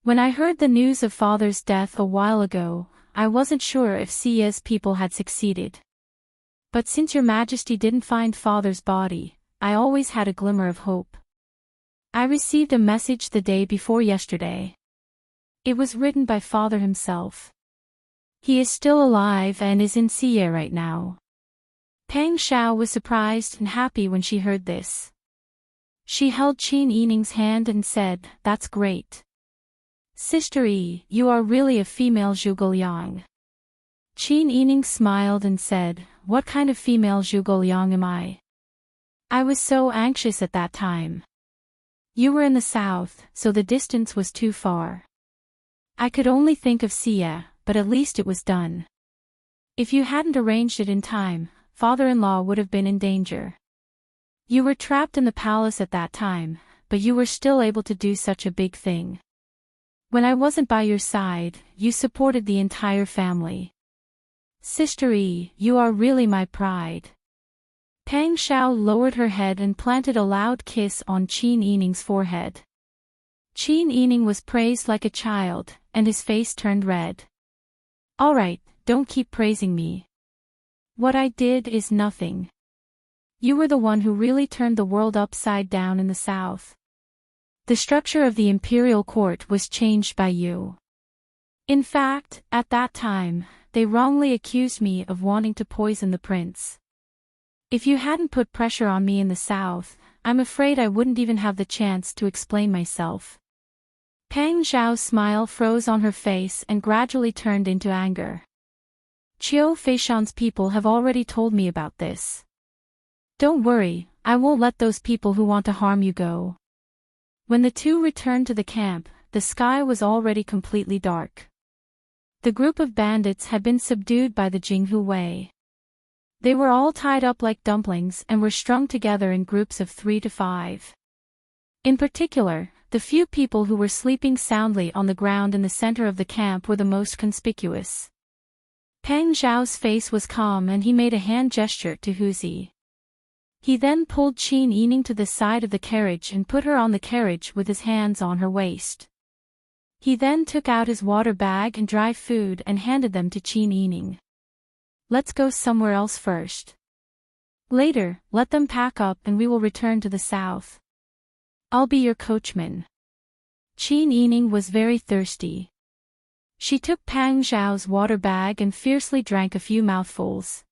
When I heard the news of Father's death a while ago, I wasn't sure if Xia's people had succeeded. But since your majesty didn't find Father's body, I always had a glimmer of hope. I received a message the day before yesterday. It was written by Father himself. He is still alive and is in Xie right now. Pang Xiao was surprised and happy when she heard this. She held Qin Yining's hand and said, "That's great. Sister Yi, you are really a female Zhuge Liang." Qin Yining smiled and said, "What kind of female Zhuge Liang am I? I was so anxious at that time. You were in the south, so the distance was too far. I could only think of Xie, but at least it was done. If you hadn't arranged it in time, father-in-law would have been in danger. You were trapped in the palace at that time, but you were still able to do such a big thing. When I wasn't by your side, you supported the entire family. Sister Yi, you are really my pride." Pang Xiao lowered her head and planted a loud kiss on Qin Yining's forehead. Qin Yining was praised like a child, and his face turned red. "All right, don't keep praising me. What I did is nothing. You were the one who really turned the world upside down in the south. The structure of the imperial court was changed by you. In fact, at that time, they wrongly accused me of wanting to poison the prince. If you hadn't put pressure on me in the south, I'm afraid I wouldn't even have the chance to explain myself." Pang Xiao's smile froze on her face and gradually turned into anger. "Qiu Feishan's people have already told me about this. Don't worry, I won't let those people who want to harm you go." When the two returned to the camp, the sky was already completely dark. The group of bandits had been subdued by the Jinghu Wei. They were all tied up like dumplings and were strung together in groups of 3 to 5. In particular, the few people who were sleeping soundly on the ground in the center of the camp were the most conspicuous. Pang Zhao's face was calm and he made a hand gesture to Huzi. He then pulled Qin Yining to the side of the carriage and put her on the carriage with his hands on her waist. He then took out his water bag and dry food and handed them to Qin Yining. "Let's go somewhere else first. Later, let them pack up and we will return to the south. I'll be your coachman." Qin Yining was very thirsty. She took Pang Zhao's water bag and fiercely drank a few mouthfuls.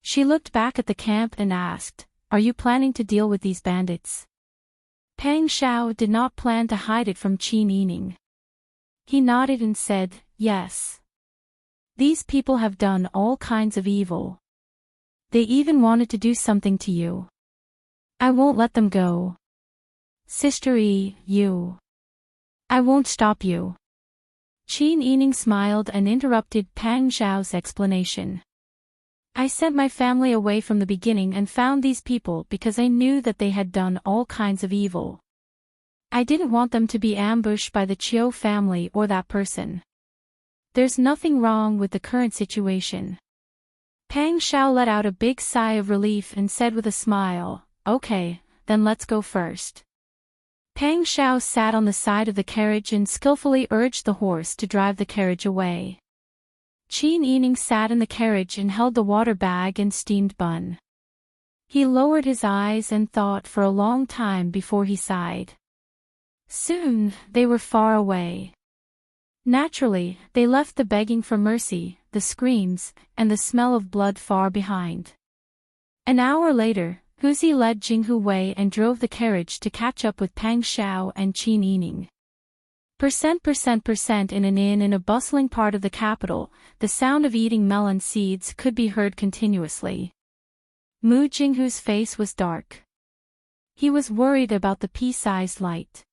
She looked back at the camp and asked, "Are you planning to deal with these bandits?" Pang Zhao did not plan to hide it from Qin Yining. He nodded and said, "Yes. These people have done all kinds of evil. They even wanted to do something to you. I won't let them go. Sister Yi, I won't stop you." Qin Yining smiled and interrupted Pang Zhao's explanation. I sent my family away from the beginning and found these people because I knew that they had done all kinds of evil. I didn't want them to be ambushed by the Chiu family or that person. There's nothing wrong with the current situation. Pang Xiao let out a big sigh of relief and said with a smile, "Okay, then let's go first." Pang Xiao sat on the side of the carriage and skillfully urged the horse to drive the carriage away. Qin Yining sat in the carriage and held the water bag and steamed bun. He lowered his eyes and thought for a long time before he sighed. Soon, they were far away. Naturally, they left the begging for mercy, the screams, and the smell of blood far behind. An hour later, Huzi led Jinghu Wei and drove the carriage to catch up with Pang Xiao and Qin Yining. In an inn in a bustling part of the capital, the sound of eating melon seeds could be heard continuously. Mu Jinghu's face was dark. He was worried about the pea-sized light.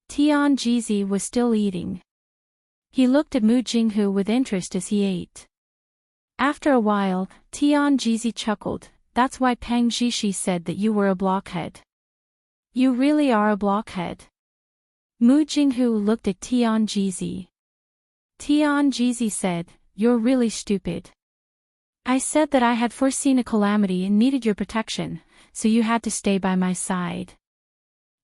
Tian Jizi was still eating. He looked at Mu Jinghu with interest as he ate. After a while, Tian Jizi chuckled, "That's why Pang Jishi said that you were a blockhead. You really are a blockhead." Mu Jinghu looked at Tian Jizi. Tian Jizi said, "You're really stupid. I said that I had foreseen a calamity and needed your protection, so you had to stay by my side.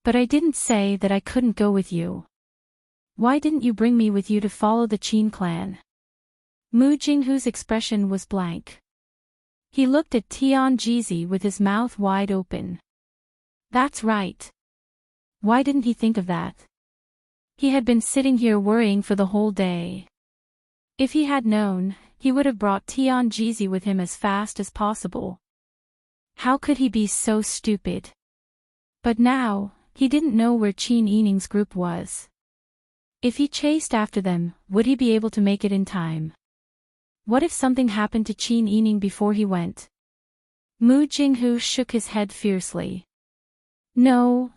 But I didn't say that I couldn't go with you. Why didn't you bring me with you to follow the Qin clan?" Mu Jinghu's expression was blank. He looked at Tian Jizi with his mouth wide open. That's right. Why didn't he think of that? He had been sitting here worrying for the whole day. If he had known, he would have brought Tian Jizi with him as fast as possible. How could he be so stupid? But now, he didn't know where Qin Yining's group was. If he chased after them, would he be able to make it in time? What if something happened to Qin Yining before he went? Mu Jinghu shook his head fiercely. No.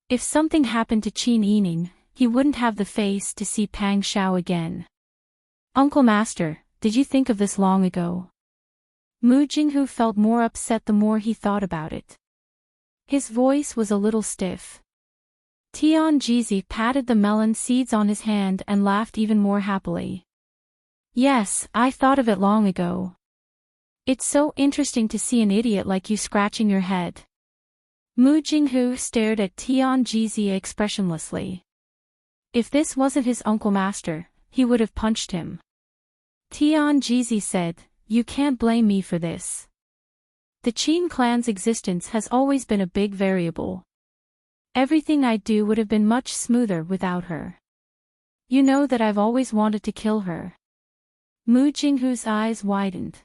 If something happened to Qin Yining, he wouldn't have the face to see Pang Xiao again. Uncle Master, did you think of this long ago? Mu Jinghu felt more upset the more he thought about it. His voice was a little stiff. Tian Jizi patted the melon seeds on his hand and laughed even more happily. Yes, I thought of it long ago. It's so interesting to see an idiot like you scratching your head. Mu Jinghu stared at Tian Jizi expressionlessly. If this wasn't his uncle master, he would have punched him. Tian Jizi said, "You can't blame me for this. The Qin clan's existence has always been a big variable. Everything I do would have been much smoother without her. You know that I've always wanted to kill her." Mu Jinghu's eyes widened.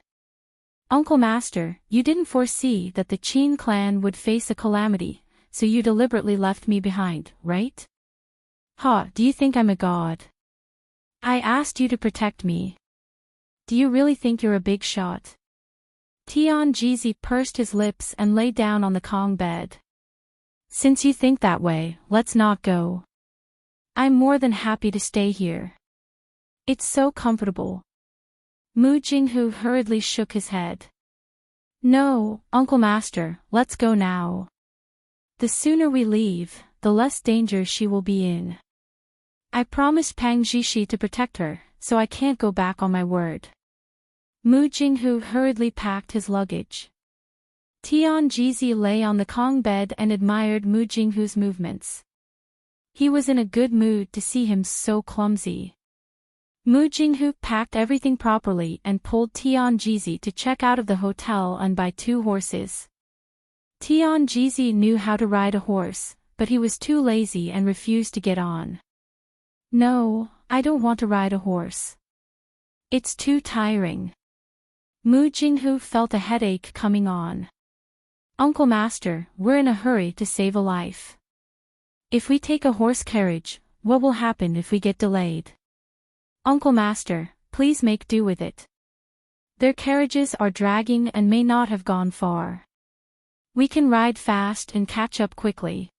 Uncle Master, you didn't foresee that the Qin clan would face a calamity, so you deliberately left me behind, right? Do you think I'm a god? I asked you to protect me. Do you really think you're a big shot? Tian Jizi pursed his lips and lay down on the Kong bed. Since you think that way, let's not go. I'm more than happy to stay here. It's so comfortable. Mu Jinghu hurriedly shook his head. No, Uncle Master, let's go now. The sooner we leave, the less danger she will be in. I promised Pang Jishi to protect her, so I can't go back on my word. Mu Jinghu hurriedly packed his luggage. Tian Jizi lay on the Kong bed and admired Mu Jinghu's movements. He was in a good mood to see him so clumsy. Mu Jinghu packed everything properly and pulled Tian Jizi to check out of the hotel and buy 2 horses. Tian Jizi knew how to ride a horse, but he was too lazy and refused to get on. No, I don't want to ride a horse. It's too tiring. Mu Jinghu felt a headache coming on. Uncle Master, we're in a hurry to save a life. If we take a horse carriage, what will happen if we get delayed? Uncle Master, please make do with it. Their carriages are dragging and may not have gone far. We can ride fast and catch up quickly.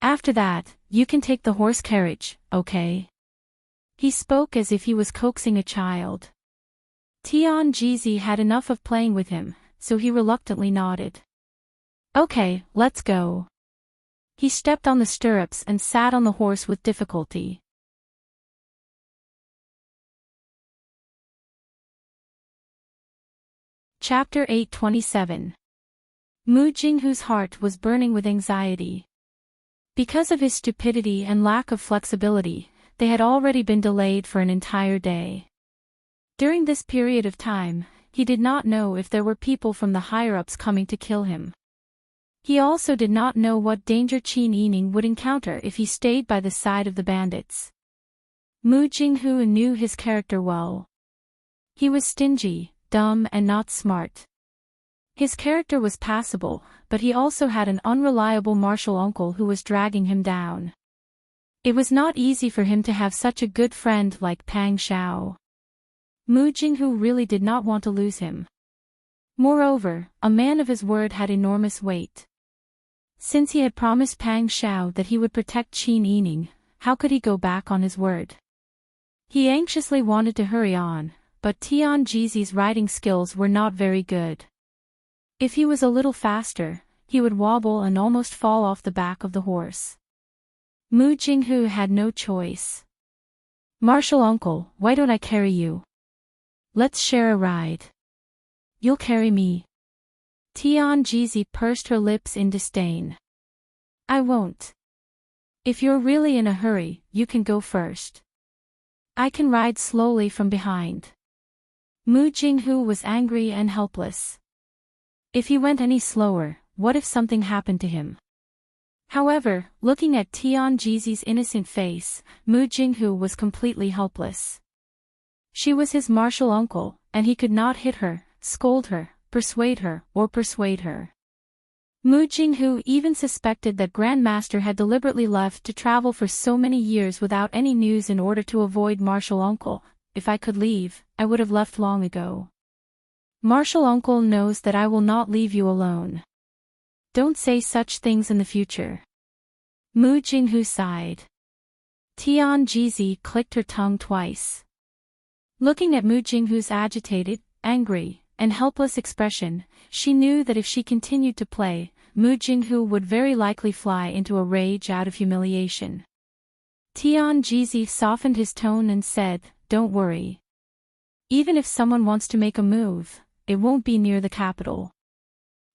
After that, you can take the horse carriage, okay? He spoke as if he was coaxing a child. Tianjizi had enough of playing with him, so he reluctantly nodded. Okay, let's go. He stepped on the stirrups and sat on the horse with difficulty. Chapter 827. Mu Jinghu's heart was burning with anxiety. Because of his stupidity and lack of flexibility, they had already been delayed for an entire day. During this period of time, he did not know if there were people from the higher-ups coming to kill him. He also did not know what danger Qin Yining would encounter if he stayed by the side of the bandits. Mu Jinghu knew his character well. He was stingy, dumb and not smart. His character was passable, but he also had an unreliable martial uncle who was dragging him down. It was not easy for him to have such a good friend like Pang Xiao. Mu Jinghu really did not want to lose him. Moreover, a man of his word had enormous weight. Since he had promised Pang Xiao that he would protect Qin Yining, how could he go back on his word? He anxiously wanted to hurry on, but Tianjizi's riding skills were not very good. If he was a little faster, he would wobble and almost fall off the back of the horse. Mu Jinghu had no choice. Martial uncle, why don't I carry you? Let's share a ride. You'll carry me. Tianjizi pursed her lips in disdain. I won't. If you're really in a hurry, you can go first. I can ride slowly from behind. Mu Jinghu was angry and helpless. If he went any slower, what if something happened to him? However, looking at Tianjizi's innocent face, Mu Jinghu was completely helpless. She was his martial uncle, and he could not hit her, scold her, persuade her. Mu Jinghu even suspected that Grandmaster had deliberately left to travel for so many years without any news in order to avoid martial uncle. If I could leave, I would have left long ago. Martial uncle knows that I will not leave you alone. Don't say such things in the future. Mu Jinghu sighed. Tianjizi clicked her tongue twice. Looking at Mu Jinghu's agitated, angry, and helpless expression, she knew that if she continued to play, Mu Jinghu would very likely fly into a rage out of humiliation. Tianjizi softened his tone and said, Don't worry. Even if someone wants to make a move, it won't be near the capital.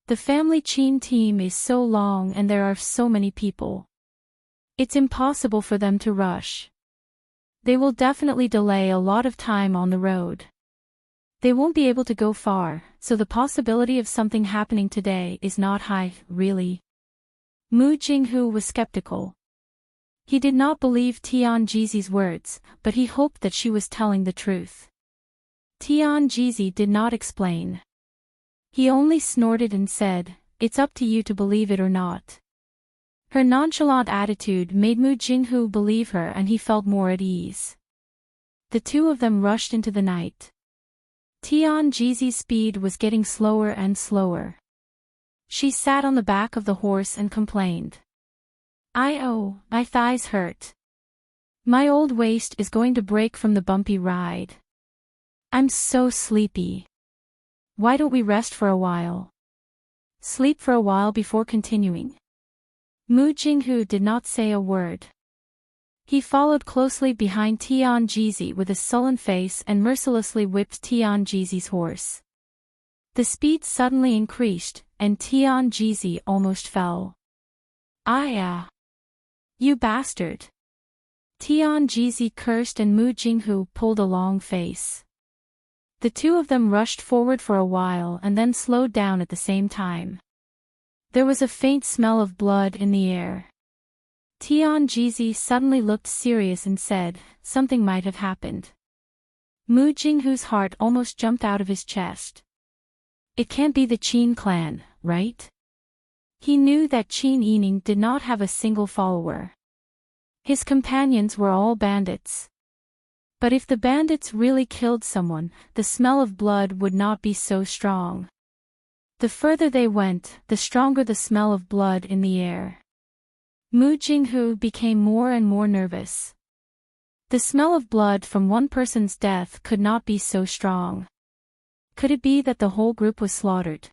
The family Qin team is so long and there are so many people. It's impossible for them to rush. They will definitely delay a lot of time on the road. They won't be able to go far, so the possibility of something happening today is not high, really. Mu Jinghu was skeptical. He did not believe Tianjizi's words, but he hoped that she was telling the truth. Tianjizi did not explain. He only snorted and said, It's up to you to believe it or not. Her nonchalant attitude made Mu Jinghu believe her and he felt more at ease. The two of them rushed into the night. Tianjizi's speed was getting slower and slower. She sat on the back of the horse and complained. My thighs hurt. My old waist is going to break from the bumpy ride. I'm so sleepy. Why don't we rest for a while? Sleep for a while before continuing. Mu Jinghu did not say a word. He followed closely behind Tianjizi with a sullen face and mercilessly whipped Tianjizi's horse. The speed suddenly increased, and Tianjizi almost fell. You bastard! Tianjizi cursed and Mu Jinghu pulled a long face. The two of them rushed forward for a while and then slowed down at the same time. There was a faint smell of blood in the air. Tianjizi suddenly looked serious and said, Something might have happened. Mu Jinghu's heart almost jumped out of his chest. It can't be the Qin clan, right? He knew that Qin Yining did not have a single follower. His companions were all bandits. But if the bandits really killed someone, the smell of blood would not be so strong. The further they went, the stronger the smell of blood in the air. Mu Jinghu became more and more nervous. The smell of blood from one person's death could not be so strong. Could it be that the whole group was slaughtered?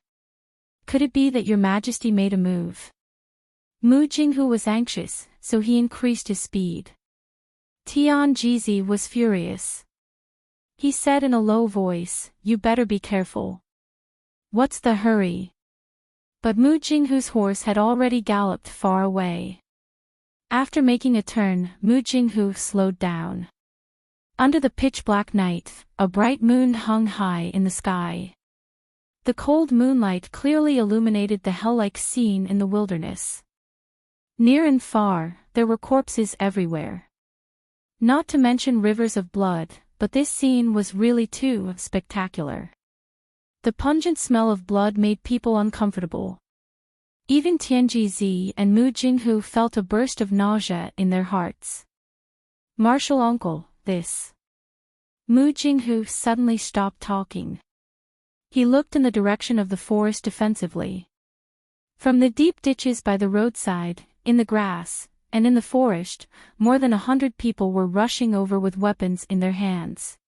Could it be that your majesty made a move? Mu Jinghu was anxious, so he increased his speed. Tianjizi was furious. He said in a low voice, "You better be careful. What's the hurry?" But Mu Jinghu's horse had already galloped far away. After making a turn, Mu Jinghu slowed down. Under the pitch-black night, a bright moon hung high in the sky. The cold moonlight clearly illuminated the hell-like scene in the wilderness. Near and far, there were corpses everywhere. Not to mention rivers of blood, but this scene was really too spectacular. The pungent smell of blood made people uncomfortable. Even Tianjizi and Mu Jinghu felt a burst of nausea in their hearts. "Martial uncle, this." Mu Jinghu suddenly stopped talking. He looked in the direction of the forest defensively. From the deep ditches by the roadside, in the grass, and in the forest, more than 100 people were rushing over with weapons in their hands.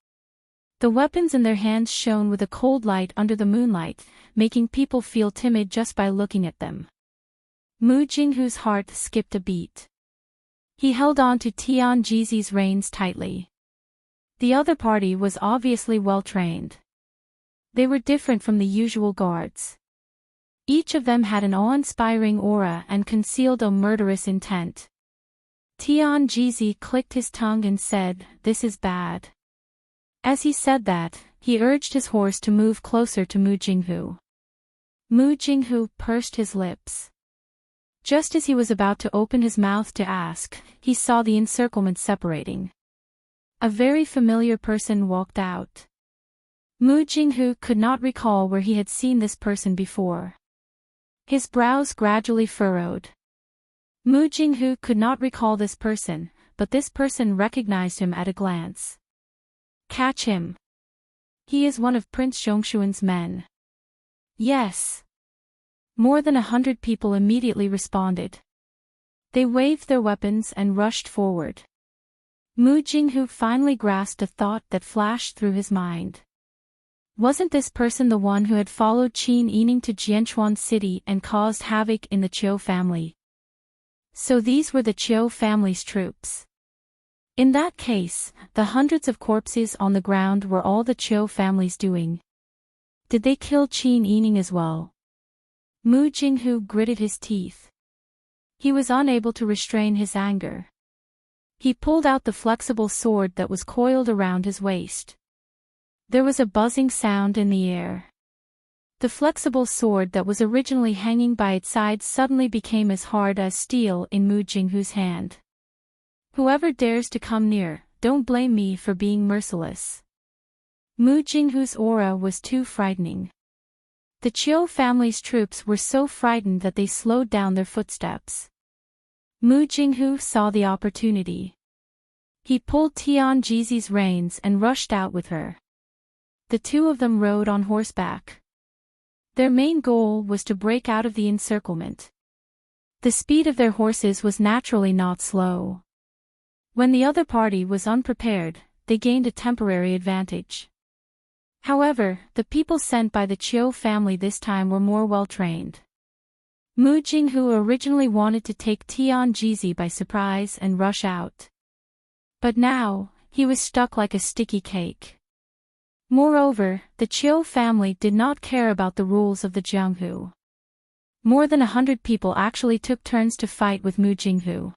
The weapons in their hands shone with a cold light under the moonlight, making people feel timid just by looking at them. Mu Jinghu's heart skipped a beat. He held on to Tianjizi's reins tightly. The other party was obviously well trained. They were different from the usual guards. Each of them had an awe-inspiring aura and concealed a murderous intent. Tianjizi clicked his tongue and said, "This is bad." As he said that, he urged his horse to move closer to Mu Jinghu. Mu Jinghu pursed his lips. Just as he was about to open his mouth to ask, he saw the encirclement separating. A very familiar person walked out. Mu Jinghu could not recall where he had seen this person before. His brows gradually furrowed. Mu Jinghu could not recall this person, but this person recognized him at a glance. "Catch him. He is one of Prince Zhongshuan's men." "Yes." More than 100 people immediately responded. They waved their weapons and rushed forward. Mu Jinghu finally grasped a thought that flashed through his mind. Wasn't this person the one who had followed Qin Yining to Jianchuan City and caused havoc in the Qiu family? So these were the Qiu family's troops. In that case, the hundreds of corpses on the ground were all the Qiu family's doing. Did they kill Qin Yining as well? Mu Jinghu gritted his teeth. He was unable to restrain his anger. He pulled out the flexible sword that was coiled around his waist. There was a buzzing sound in the air. The flexible sword that was originally hanging by its side suddenly became as hard as steel in Mu Jinghu's hand. "Whoever dares to come near, don't blame me for being merciless." Mu Jinghu's aura was too frightening. The Qiu family's troops were so frightened that they slowed down their footsteps. Mu Jinghu saw the opportunity. He pulled Tianjizi's reins and rushed out with her. The two of them rode on horseback. Their main goal was to break out of the encirclement. The speed of their horses was naturally not slow. When the other party was unprepared, they gained a temporary advantage. However, the people sent by the Qiu family this time were more well-trained. Mu Jinghu originally wanted to take Tianjizi by surprise and rush out. But now, he was stuck like a sticky cake. Moreover, the Qiu family did not care about the rules of the Jianghu. More than 100 people actually took turns to fight with Mu Jinghu.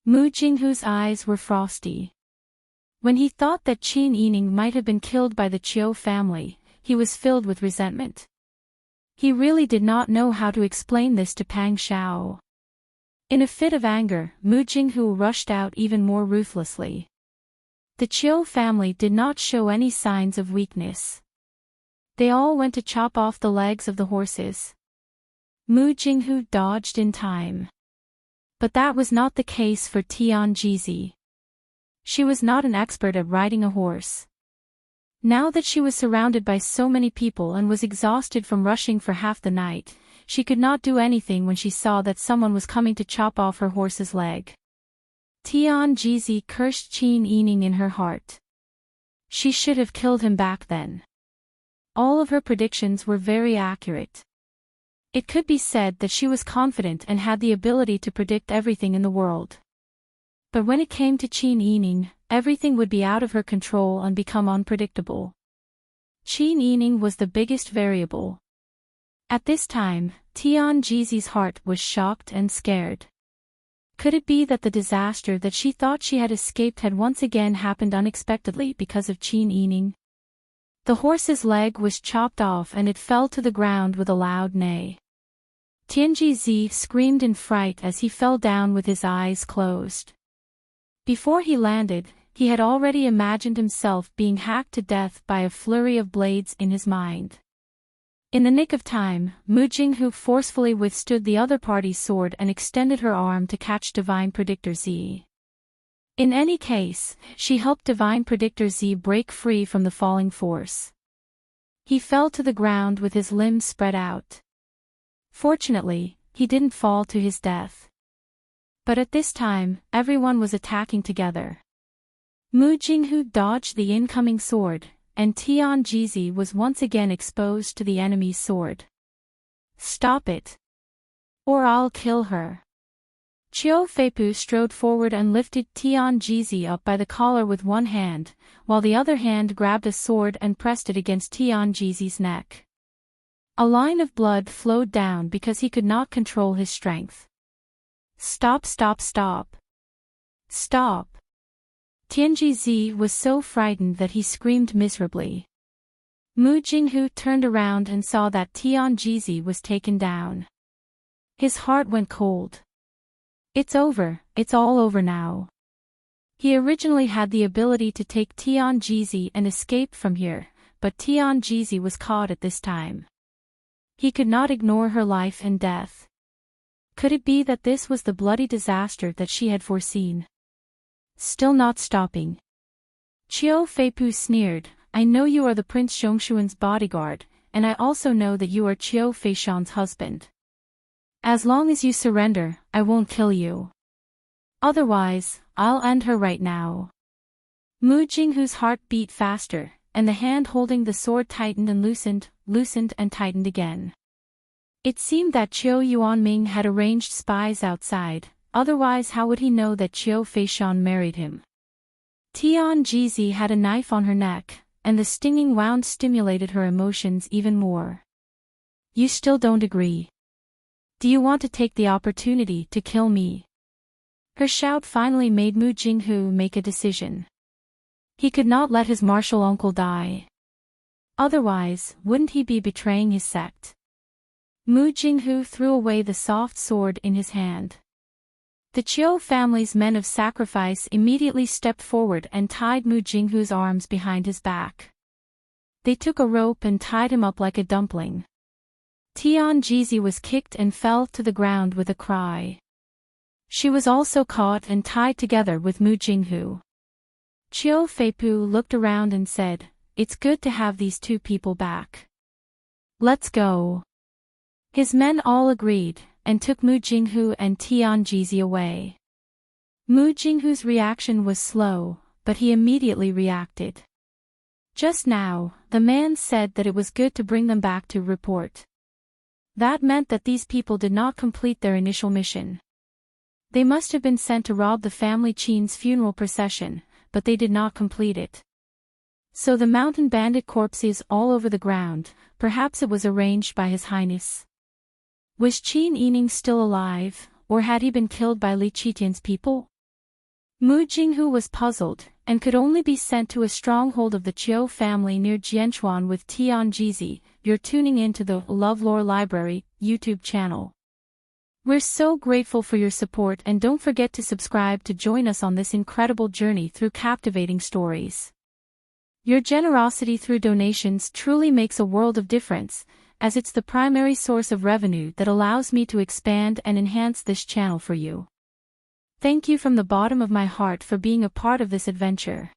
Mu Jinghu's eyes were frosty. When he thought that Qin Yining might have been killed by the Qiu family, he was filled with resentment. He really did not know how to explain this to Pang Xiao. In a fit of anger, Mu Jinghu rushed out even more ruthlessly. The Qiu family did not show any signs of weakness. They all went to chop off the legs of the horses. Mu Jinghu dodged in time. But that was not the case for Tianjizi. She was not an expert at riding a horse. Now that she was surrounded by so many people and was exhausted from rushing for half the night, she could not do anything when she saw that someone was coming to chop off her horse's leg. Tianjizi cursed Qin Yining in her heart. She should have killed him back then. All of her predictions were very accurate. It could be said that she was confident and had the ability to predict everything in the world. But when it came to Qin Yining, everything would be out of her control and become unpredictable. Qin Yining was the biggest variable. At this time, Tianji's heart was shocked and scared. Could it be that the disaster that she thought she had escaped had once again happened unexpectedly because of Qin Yining? The horse's leg was chopped off and it fell to the ground with a loud neigh. Tianji screamed in fright as he fell down with his eyes closed. Before he landed, he had already imagined himself being hacked to death by a flurry of blades in his mind. In the nick of time, Mu Jinghu forcefully withstood the other party's sword and extended her arm to catch Divine Predictor Z. In any case, she helped Divine Predictor Z break free from the falling force. He fell to the ground with his limbs spread out. Fortunately, he didn't fall to his death. But at this time, everyone was attacking together. Mu Jinghu dodged the incoming sword, and Tianji was once again exposed to the enemy's sword. "Stop it! Or I'll kill her." Qiu Feipu strode forward and lifted Tianji up by the collar with one hand, while the other hand grabbed a sword and pressed it against Tianji's neck. A line of blood flowed down because he could not control his strength. "Stop, stop, stop! Stop!" Tianji was so frightened that he screamed miserably. Mu Jinghu turned around and saw that Tianji was taken down. His heart went cold. It's over, it's all over now. He originally had the ability to take Tianji and escape from here, but Tianji was caught at this time. He could not ignore her life and death. Could it be that this was the bloody disaster that she had foreseen? Still not stopping. Qiu Feipu sneered, "I know you are the Prince Zhongshuan's bodyguard, and I also know that you are Qiu Feishan's husband. As long as you surrender, I won't kill you. Otherwise, I'll end her right now." Mu Jinghu's heart beat faster, and the hand holding the sword tightened and loosened and tightened again. It seemed that Qiu Yuanming had arranged spies outside, otherwise how would he know that Qiu Feishan married him? Tianji had a knife on her neck, and the stinging wound stimulated her emotions even more. "You still don't agree? Do you want to take the opportunity to kill me?" Her shout finally made Mu Jinghu make a decision. He could not let his martial uncle die. Otherwise, wouldn't he be betraying his sect? Mu Jinghu threw away the soft sword in his hand. The Qiu family's men of sacrifice immediately stepped forward and tied Mu Jinghu's arms behind his back. They took a rope and tied him up like a dumpling. Tianji was kicked and fell to the ground with a cry. She was also caught and tied together with Mu Jinghu. Qiu Feipu looked around and said, "It's good to have these two people back. Let's go." His men all agreed, and took Mu Jinghu and Tianji away. Mu Jinghu's reaction was slow, but he immediately reacted. Just now, the man said that it was good to bring them back to report. That meant that these people did not complete their initial mission. They must have been sent to rob the family Qin's funeral procession, but they did not complete it. So the mountain bandit corpses all over the ground, perhaps it was arranged by His Highness. Was Qin Yining still alive, or had he been killed by Li Qitian's people? Mu Jinghu was puzzled, and could only be sent to a stronghold of the Qiu family near Jianchuan with Tianji. You're tuning into the LoveLore Library YouTube channel. We're so grateful for your support, and don't forget to subscribe to join us on this incredible journey through captivating stories. Your generosity through donations truly makes a world of difference, as it's the primary source of revenue that allows me to expand and enhance this channel for you. Thank you from the bottom of my heart for being a part of this adventure.